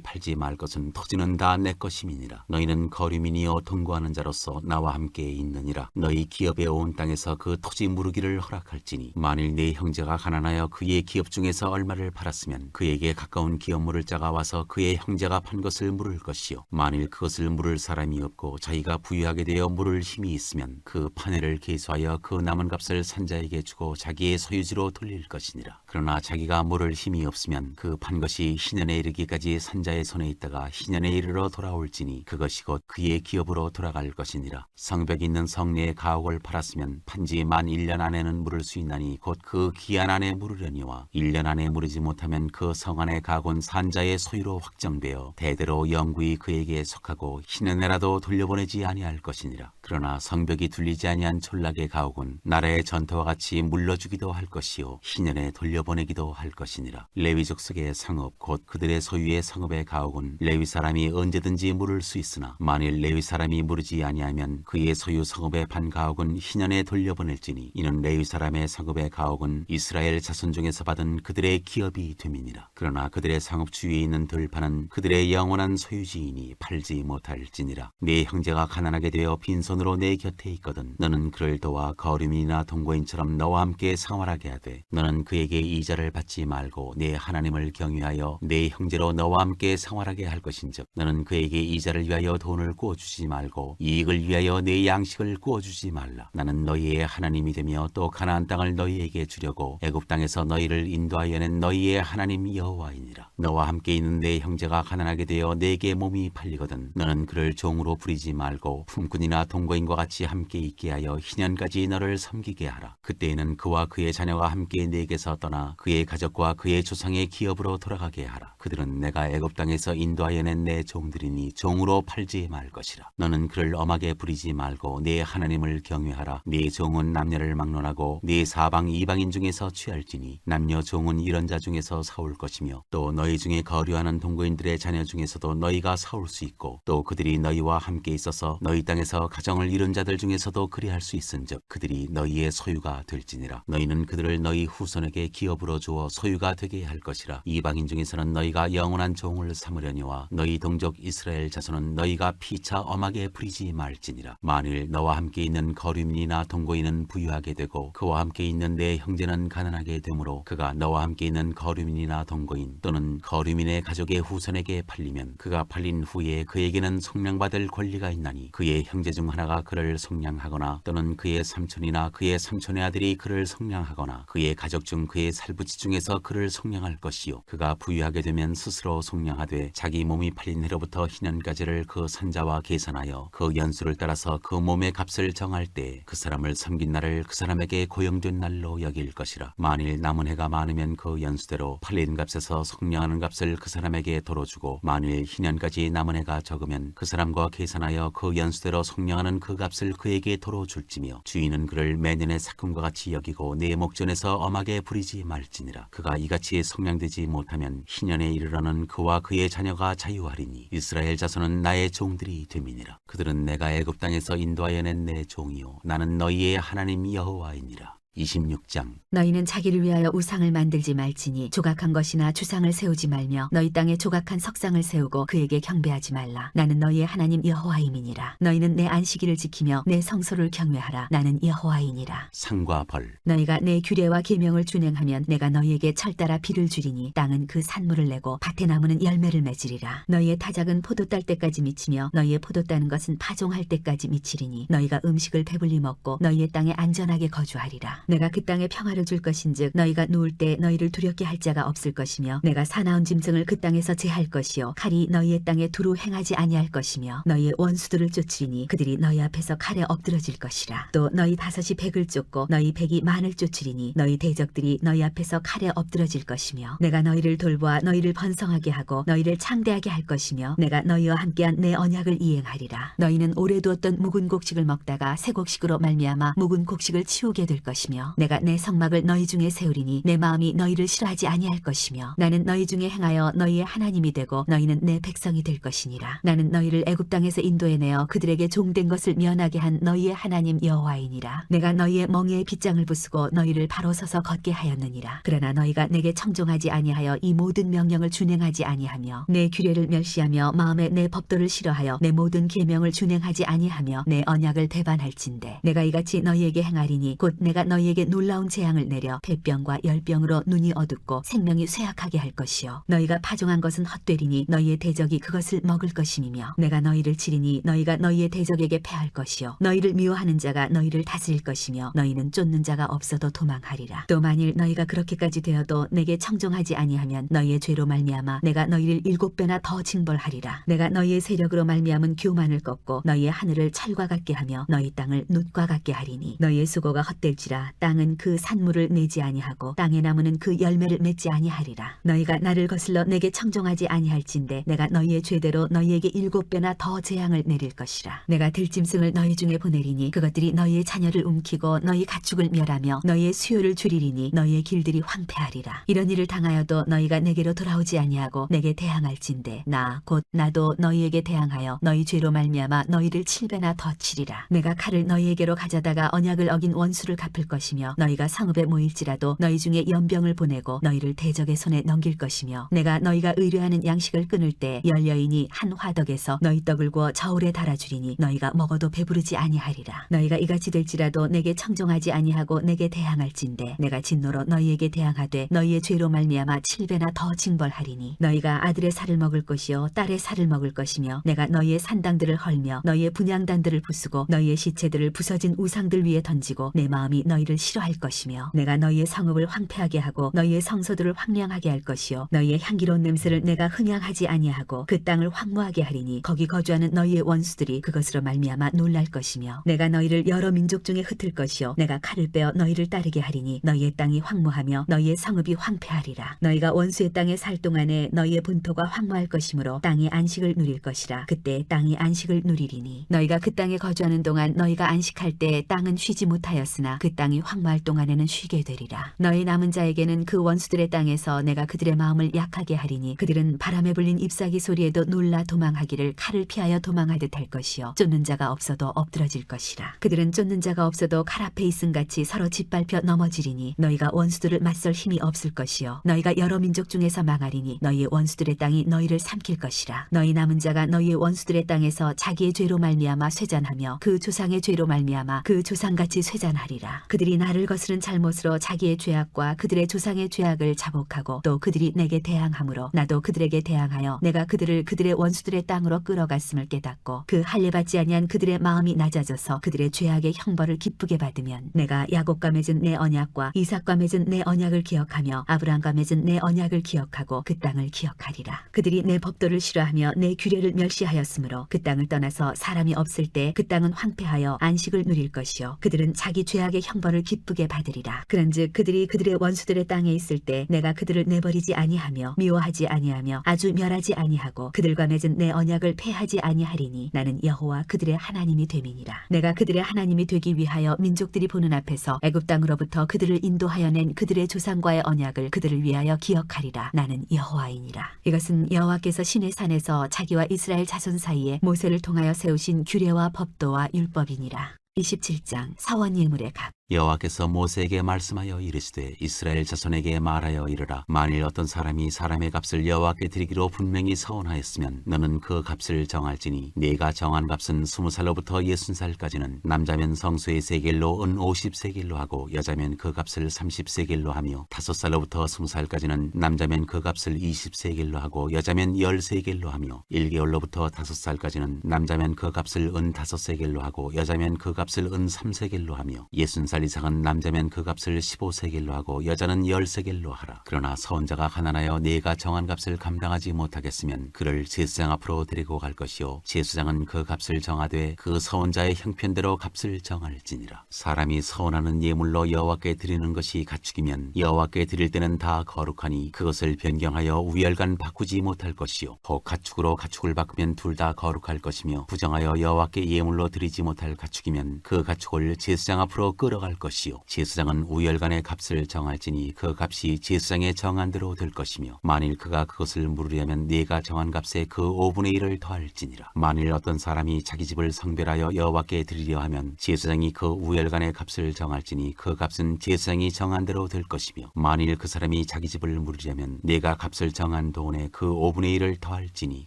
팔지 말 것은 토지는 다 내 것임이니라. 너희는 거류민이요 동거하는 자로서 나와 함께 있느니라. 너희 기업에 온 땅에서 그 토지 무르기를 허락할지니 만일 네 형제가 가난하여 그의 기업 중에서 얼마를 팔았으면 그에게 가까운 기업 물을 자가 와서 그의 형제가 판 것을 물을 것이요 만일 그것을 물을 사람이 없고 자기가 부유하게 되어 물을 힘이 있으면 그 판회를 계수하여 그 남은 값을 산자에게 주고 자기의 소유지로 돌릴 것이니라. 그러나 자기가 물을 힘이 없으면 그 판 것이 희년에 이르기까지 산자의 손에 있다가 희년에 이르러 돌아올지니 그것이 곧 그의 기업으로 돌아갈 것이니라. 성벽이 있는 성내의 가옥을 팔았으면 판지 만 1년 안에는 물을 수 있나니 곧 그 기한 안에 물으려니와 1년 안에 물으지 못하면 그 성 안의 가옥은 산자의 소유로 확정되어 대대로 영구히 그에게 속하고 희년에라도 돌려보내지 아니할 것이니라. 그러나 성벽이 둘리지 아니한 촌락의 가옥은 나라의 전토와 같이 물러주기도 할 것이요 희년에 돌려보내기도 할 것이니라. 레위족 속의 성읍 곧 그들의 소유의 성읍의 가옥은 레위 사람이 언제든지 물을 수 있으나 만일 레위 사람이 물으지 아니하면 그의 소유 성읍의 판 가옥은 희년에 돌려보낼지니 이는 레위 사람의 성읍의 가옥은 이스라엘 자손 중에서 받은 그들의 기업이 됨이니라. 그러나 그들의 성읍 주위에 있는 들판은 그들의 영원한 소유지이니 팔지 못할지니라. 네 형제가 가난하게 되어 빈손으로 내 곁에 있거든 너는 그를 도와 거류민이나 동거인처럼 너와 함께 생활하게 하되 너는 그에게 이자를 받지 말고 내 하나님을 경외하여 내 형제로 너와 함께 생활하게 할 것인즉 너는 그에게 이자를 위하여 돈을 구워주지 말고 이익을 위하여 내 양식을 구워주지 말라. 나는 너희의 하나님이 되며 또 가나안 땅을 너희에게 주려고 애굽 땅에서 너희를 인도하여 낸 너희의 하나님 여호와이니라. 너와 함께 있는 내 형제가 가난하게 되어 내게 몸이 팔리거든 너는 그를 종으로 부리지 말고 품꾼이나 동거인과 같이 함께 있게 하여 희년까지 너를 섬기게 하라. 그때에는 그와 그의 자녀가 함께 내게서 떠나 그의 가족과 그의 조상의 기업으로 돌아가게 하라. 그들은 내가 애굽 땅에서 인도하여 낸 내 종들이니 종으로 팔지 말 것이라. 너는 그를 엄하게 부리지 말고 내 하나님을 경외하라. 네 종은 남녀를 막론하고 네 사방 이방인 중에서 취할지니 남녀 종은 이런 자 중에서 사올 것이며 또 너희 중에 거류하는 동거인들의 자녀 중에서도 너희가 사올 수 있고 또 그들이 너희와 함께 있어서 너희 땅에서 가정을 이룬 자들 중에서도 그리할 수 있은즉 그들이 너희의 소유가 될지니라. 너희는 그들을 너희 후손에게 기업으로 주어 소유 소유가 되게 할 것이라. 이방인 중에서는 너희가 영원한 종을 삼으려니와 너희 동족 이스라엘 자손은 너희가 피차 엄하게 부리지 말지니라. 만일 너와 함께 있는 거류민이나 동거인은 부유하게 되고 그와 함께 있는 내 형제는 가난하게 되므로 그가 너와 함께 있는 거류민이나 동거인 또는 거류민의 가족의 후손에게 팔리면 그가 팔린 후에 그에게는 속량받을 권리가 있나니 그의 형제 중 하나가 그를 속량하거나 또는 그의 삼촌이나 그의 삼촌의 아들이 그를 속량하거나 그의 가족 중 그의 살부치 중에서 그를 속량할 것이요. 그가 부유하게 되면 스스로 속량하되 자기 몸이 팔린 해로부터 희년까지를 그 산자와 계산하여 그 연수를 따라서 그 몸의 값을 정할 때 그 사람을 섬긴 날을 그 사람에게 고용된 날로 여길 것이라. 만일 남은 해가 많으면 그 연수대로 팔린 값에서 속량하는 값을 그 사람에게 도로 주고 만일 희년까지 남은 해가 적으면 그 사람과 계산하여 그 연수대로 속량하는 그 값을 그에게 도로 줄지며 주인은 그를 매년의 삭금과 같이 여기고 내 목전에서 엄하게 부리지 말지니라. 그가 이같이 속량되지 못하면 희년에 이르러는 그와 그의 자녀가 자유하리니 이스라엘 자손은 나의 종들이 됨이니라. 그들은 내가 애굽 땅에서 인도하여 낸 내 종이요 나는 너희의 하나님 여호와이니라. 26장. 너희는 자기를 위하여 우상을 만들지 말지니 조각한 것이나 주상을 세우지 말며 너희 땅에 조각한 석상을 세우고 그에게 경배하지 말라. 나는 너희의 하나님 여호와임이니라. 너희는 내 안식일을 지키며 내 성소를 경외하라. 나는 여호와이니라. 상과 벌. 너희가 내 규례와 계명을 준행하면 내가 너희에게 철 따라 비를 주리니 땅은 그 산물을 내고 밭의 나무는 열매를 맺으리라. 너희의 타작은 포도 딸 때까지 미치며 너희의 포도 따는 것은 파종할 때까지 미치리니 너희가 음식을 배불리 먹고 너희의 땅에 안전하게 거주하리라. 내가 그 땅에 평화를 줄 것인즉 너희가 누울 때 너희를 두렵게 할 자가 없을 것이며 내가 사나운 짐승을 그 땅에서 제할 것이요 칼이 너희의 땅에 두루 행하지 아니할 것이며 너희의 원수들을 쫓으리니 그들이 너희 앞에서 칼에 엎드러질 것이라. 또 너희 다섯이 백을 쫓고 너희 백이 만을 쫓으리니 너희 대적들이 너희 앞에서 칼에 엎드러질 것이며 내가 너희를 돌보아 너희를 번성하게 하고 너희를 창대하게 할 것이며 내가 너희와 함께한 내 언약을 이행하리라. 너희는 오래 두었던 묵은 곡식을 먹다가 새 곡식으로 말미암아 묵은 곡식을 치우게 될 것이며 내가 내 성막을 너희 중에 세우리니 내 마음이 너희를 싫어하지 아니할 것이며 나는 너희 중에 행하여 너희의 하나님이 되고 너희는 내 백성이 될 것이니라. 나는 너희를 애굽 땅에서 인도해내어 그들에게 종된 것을 면하게 한 너희의 하나님 여호와이니라. 내가 너희의 멍에에 빗장을 부수고 너희를 바로 서서 걷게 하였느니라. 그러나 너희가 내게 청종하지 아니하여 이 모든 명령을 준행하지 아니하며 내 규례를 멸시하며 마음에 내 법도를 싫어하여 내 모든 계명을 준행하지 아니하며 내 언약을 배반할진대 내가 이같이 너희에게 행하리니 곧 내가 너희에게 놀라운 재앙을 내려 폐병과 열병으로 눈이 어둡고 생명이 쇠약하게 할 것이요 너희가 파종한 것은 헛되리니 너희의 대적이 그것을 먹을 것임이며 내가 너희를 치리니 너희가 너희의 대적에게 패할 것이요 너희를 미워하는 자가 너희를 다스릴 것이며 너희는 쫓는 자가 없어도 도망하리라. 또 만일 너희가 그렇게까지 되어도 내게 청종하지 아니하면 너희의 죄로 말미암아 내가 너희를 7배나 더 징벌하리라. 내가 너희의 세력으로 말미암은 교만을 꺾고 너희의 하늘을 철과 같게 하며 너희 땅을 눕과 같게 하리니 너희의 수고가 헛될지라 땅은 그 산물을 내지 아니하고 땅의 나무는 그 열매를 맺지 아니하리라. 너희가 나를 거슬러 내게 청종하지 아니할진대 내가 너희의 죄대로 너희에게 7배나 더 재앙을 내릴 것이라. 내가 들짐승을 너희 중에 보내리니 그것들이 너희의 자녀를 움키고 너희 가축을 멸하며 너희의 수요를 줄이리니 너희의 길들이 황폐하리라. 이런 일을 당하여도 너희가 내게로 돌아오지 아니하고 내게 대항할진대 나 곧 나도 너희에게 대항하여 너희 죄로 말미암아 너희를 7배나 더 치리라. 내가 칼을 너희에게로 가져다가 언약을 어긴 원수를 갚을 것이며 너희가 성읍에 모일지라도 너희 중에 연병을 보내고 너희를 대적의 손에 넘길 것이며 내가 너희가 의뢰하는 양식을 끊을 때 열여인이 한 화덕에서 너희 떡을 구워 저울에 달아주리니 너희가 먹어도 배부르지 아니하리라. 너희가 이같이 될지라도 내게 청종하지 아니하고 내게 대항할진대 내가 진노로 너희에게 대항하되 너희의 죄로 말미암아 7배나 더 징벌하리니 너희가 아들의 살을 먹을 것이요 딸의 살을 먹을 것이며 내가 너희의 산당들을 헐며 너희의 분향단들을 부수고 너희의 시체들을 부서진 우상들 위에 던지고 내 마음이 너희를 싫어할 것이며 내가 너희의 성읍을 황폐하게 하고 너희의 성소들을 황량하게 할 것이요 너희의 향기로운 냄새를 내가 흠양하지 아니하고 그 땅을 황무하게 하리니 거기 거주하는 너희의 원수들이 그것으로 말미암아 놀랄 것이며 내가 너희를 여러 민족 중에 흩을 것이요 내가 칼을 빼어 너희를 따르게 하리니 너희의 땅이 황무하며 너희의 성읍이 황폐하리라. 너희가 원수의 땅에 살 동안에 너희의 본토가 황무할 것이므로 땅이 안식을 누릴 것이라. 그때 땅이 안식을 누리리니 너희가 그 땅에 거주하는 동안 너희가 안식할 때 땅은 쉬지 못하였으나 그 땅이 땅이 황무할 동안에는 쉬게 되리라. 너희 남은 자에게는 그 원수들의 땅에서 내가 그들의 마음을 약하게 하리니 그들은 바람에 불린 잎사귀 소리에도 놀라 도망하기를 칼을 피하여 도망하듯 할 것이요 쫓는 자가 없어도 엎드러질 것이라. 그들은 쫓는 자가 없어도 칼 앞에 있음같이 서로 짓밟혀 넘어지리니 너희가 원수들을 맞설 힘이 없을 것이요 너희가 여러 민족 중에서 망하리니 너희의 원수들의 땅이 너희를 삼킬 것이라. 너희 남은 자가 너희의 원수들의 땅에서 자기의 죄로 말미암아 쇠잔하며 그 조상의 죄로 말미암아 그 조상같이 쇠잔하리라. 그들이 나를 거스른 잘못으로 자기의 죄악과 그들의 조상의 죄악을 자복하고 또 그들이 내게 대항함으로 나도 그들에게 대항하여 내가 그들을 그들의 원수들의 땅으로 끌어갔음을 깨닫고 그 할례받지 아니한 그들의 마음이 낮아져서 그들의 죄악의 형벌을 기쁘게 받으면 내가 야곱과 맺은 내 언약과 이삭과 맺은 내 언약을 기억하며 아브라함과 맺은 내 언약을 기억하고 그 땅을 기억하리라. 그들이 내 법도를 싫어하며 내 규례를 멸시하였으므로 그 땅을 떠나서 사람이 없을 때 그 땅은 황폐하여 안식을 누릴 것이요 그들은 자기 죄악의 형벌을 기쁘게 받으리라. 그런즉 그들이 그들의 원수들의 땅에 있을 때 내가 그들을 내버리지 아니하며 미워하지 아니하며 아주 멸하지 아니하고 그들과 맺은 내 언약을 폐하지 아니하리니 나는 여호와 그들의 하나님이 됨이니라. 내가 그들의 하나님이 되기 위하여 민족들이 보는 앞에서 애굽 땅으로부터 그들을 인도하여 낸 그들의 조상과의 언약을 그들을 위하여 기억하리라. 나는 여호와이니라. 이것은 여호와께서 시내 산에서 자기와 이스라엘 자손 사이에 모세를 통하여 세우신 규례와 법도와 율법이니라. 27장 사원 예물의 값. 여호와께서 모세에게 말씀하여 이르시되 이스라엘 자손에게 말하여 이르라. 만일 어떤 사람이 사람의 값을 여호와께 드리기로 분명히 서원하였으면 너는 그 값을 정할지니 네가 정한 값은 20살로부터 60살까지는 남자면 성소의 세겔로 은 50세겔로 하고 여자면 그 값을 30세겔로 하며 5살로부터 20살까지는 남자면 그 값을 20세겔로 하고 여자면 10세겔로 하며 1개월로부터 5살까지는 남자면 그 값을 은 5세겔로 하고 여자면 그 값을 은 3세겔로 하며 60살 이상은 남자면 그 값을 15세겔로 하고 여자는 10세겔로 하라. 그러나 서원자가 가난하여 네가 정한 값을 감당하지 못하겠으면 그를 제사장 앞으로 데리고 갈 것이요 제사장은 그 값을 정하되 그 서원자의 형편대로 값을 정할지니라. 사람이 서원하는 예물로 여호와께 드리는 것이 가축이면 여호와께 드릴 때는 다 거룩하니 그것을 변경하여 우열간 바꾸지 못할 것이요 혹 가축으로 가축을 바꾸면 둘 다 거룩할 것이며 부정하여 여호와께 예물로 드리지 못할 가축이면 그 가축을 제사장 앞으로 끌어갈 것이요 제사장은 우열간의 값을 정할지니 그 값이 제사장의 정한 대로 될 것이며 만일 그가 그것을 물으려면 네가 정한 값에 그 5분의 1을 더할지니라. 만일 어떤 사람이 자기 집을 성별하여 여호와께 드리려 하면 제사장이 그 우열간의 값을 정할지니 그 값은 제사장이 정한 대로 될 것이며 만일 그 사람이 자기 집을 물으려면 네가 값을 정한 돈에 그 5분의 1을 더할지니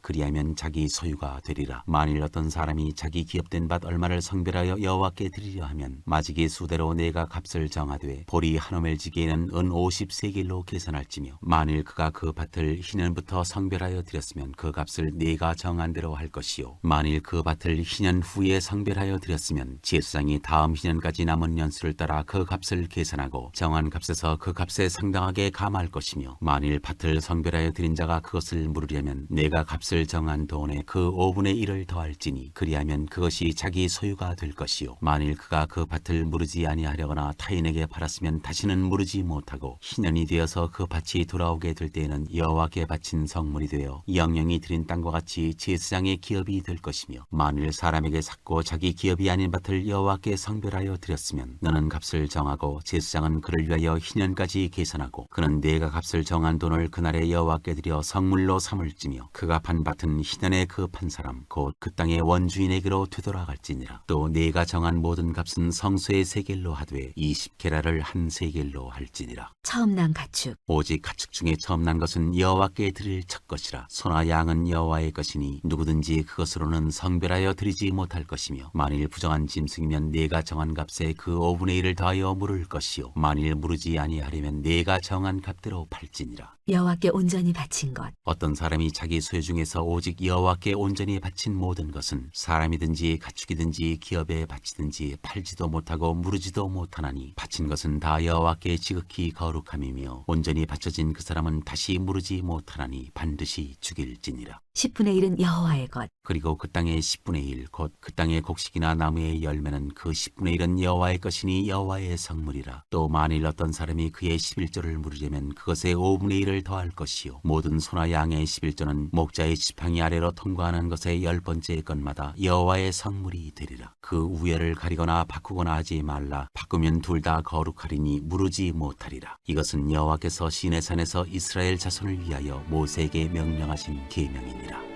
그리하면 자기 소유가 되리라. 만일 어떤 사람이 자기 기업된 밭 얼마를 성별하여 여호와께 드리려 하면 마지기 수대로 내가 값을 정하되 보리 한 오멜지기에는 은 50세겔로 계산할지며 만일 그가 그 밭을 희년부터 성별하여 드렸으면 그 값을 네가 정한 대로 할 것이요 만일 그 밭을 희년 후에 성별하여 드렸으면 제사장이 다음 희년까지 남은 년수를 따라 그 값을 계산하고 정한 값에서 그 값에 상당하게 감할 것이며 만일 밭을 성별하여 드린 자가 그것을 물으려면 내가 값을 정한 돈에 그 5분의 1을 더할지니 그리하면 그것이 자기 소유가 될 것이요 만일 그가 그 밭을 무르지 아니하려거나 타인에게 팔았으면 다시는 무르지 못하고 희년이 되어서 그 밭이 돌아오게 될 때에는 여호와께 바친 성물이 되어 영영이 드린 땅과 같이 제사장의 기업이 될 것이며 만일 사람에게 샀고 자기 기업이 아닌 밭을 여호와께 성별하여 드렸으면 너는 값을 정하고 제사장은 그를 위하여 희년까지 계산하고 그는 네가 값을 정한 돈을 그날에 여호와께 드려 성물로 삼을지며 그가 판 밭은 희년에 그 판 사람 곧 그 땅의 원주인에게로 되돌아갈지니라. 또 네가 정한 모든 값은 성소의 세겔로 하되 20게라를 한 세겔로 할지니라. 처음 난 가축. 오직 가축 중에 처음 난 것은 여호와께 드릴 첫 것이라. 소나 양은 여호와의 것이니 누구든지 그것으로는 성별하여 드리지 못할 것이며 만일 부정한 짐승이면 네가 정한 값에 그 5분의 1을 더하여 물을 것이요 만일 무르지 아니하려면 네가 정한 값대로 팔지니라. 여호와께 온전히 바친 것. 어떤 사람이 자기 소유 중에서 오직 여호와께 온전히 바친 모든 것은 사람이든지 가축이든지 기업에 바치든지 팔지도 못하고 무르지도 못하나니 바친 것은 다 여호와께 지극히 거룩함이며 온전히 바쳐진 그 사람은 다시 무르지 못하나니 반드시 죽일지니라. 10분의 1은 여호와의 것. 그리고 그 땅의 10분의 1 곧 그 땅의 곡식이나 나무의 열매는 그 10분의 1은 여호와의 것이니 여호와의 성물이라. 또 만일 어떤 사람이 그의 11조를 물으려면 그것의 5분의 1을 더할 것이요 모든 소나 양의 11조는 목자의 지팡이 아래로 통과하는 것의 10번째 것마다 여호와의 성물이 되리라. 그 우열을 가리거나 바꾸거나 하지 말라. 아니라 바꾸면 둘 다 거룩하리니 무르지 못하리라. 이것은 여호와께서 시내산에서 이스라엘 자손을 위하여 모세에게 명령하신 계명이니라.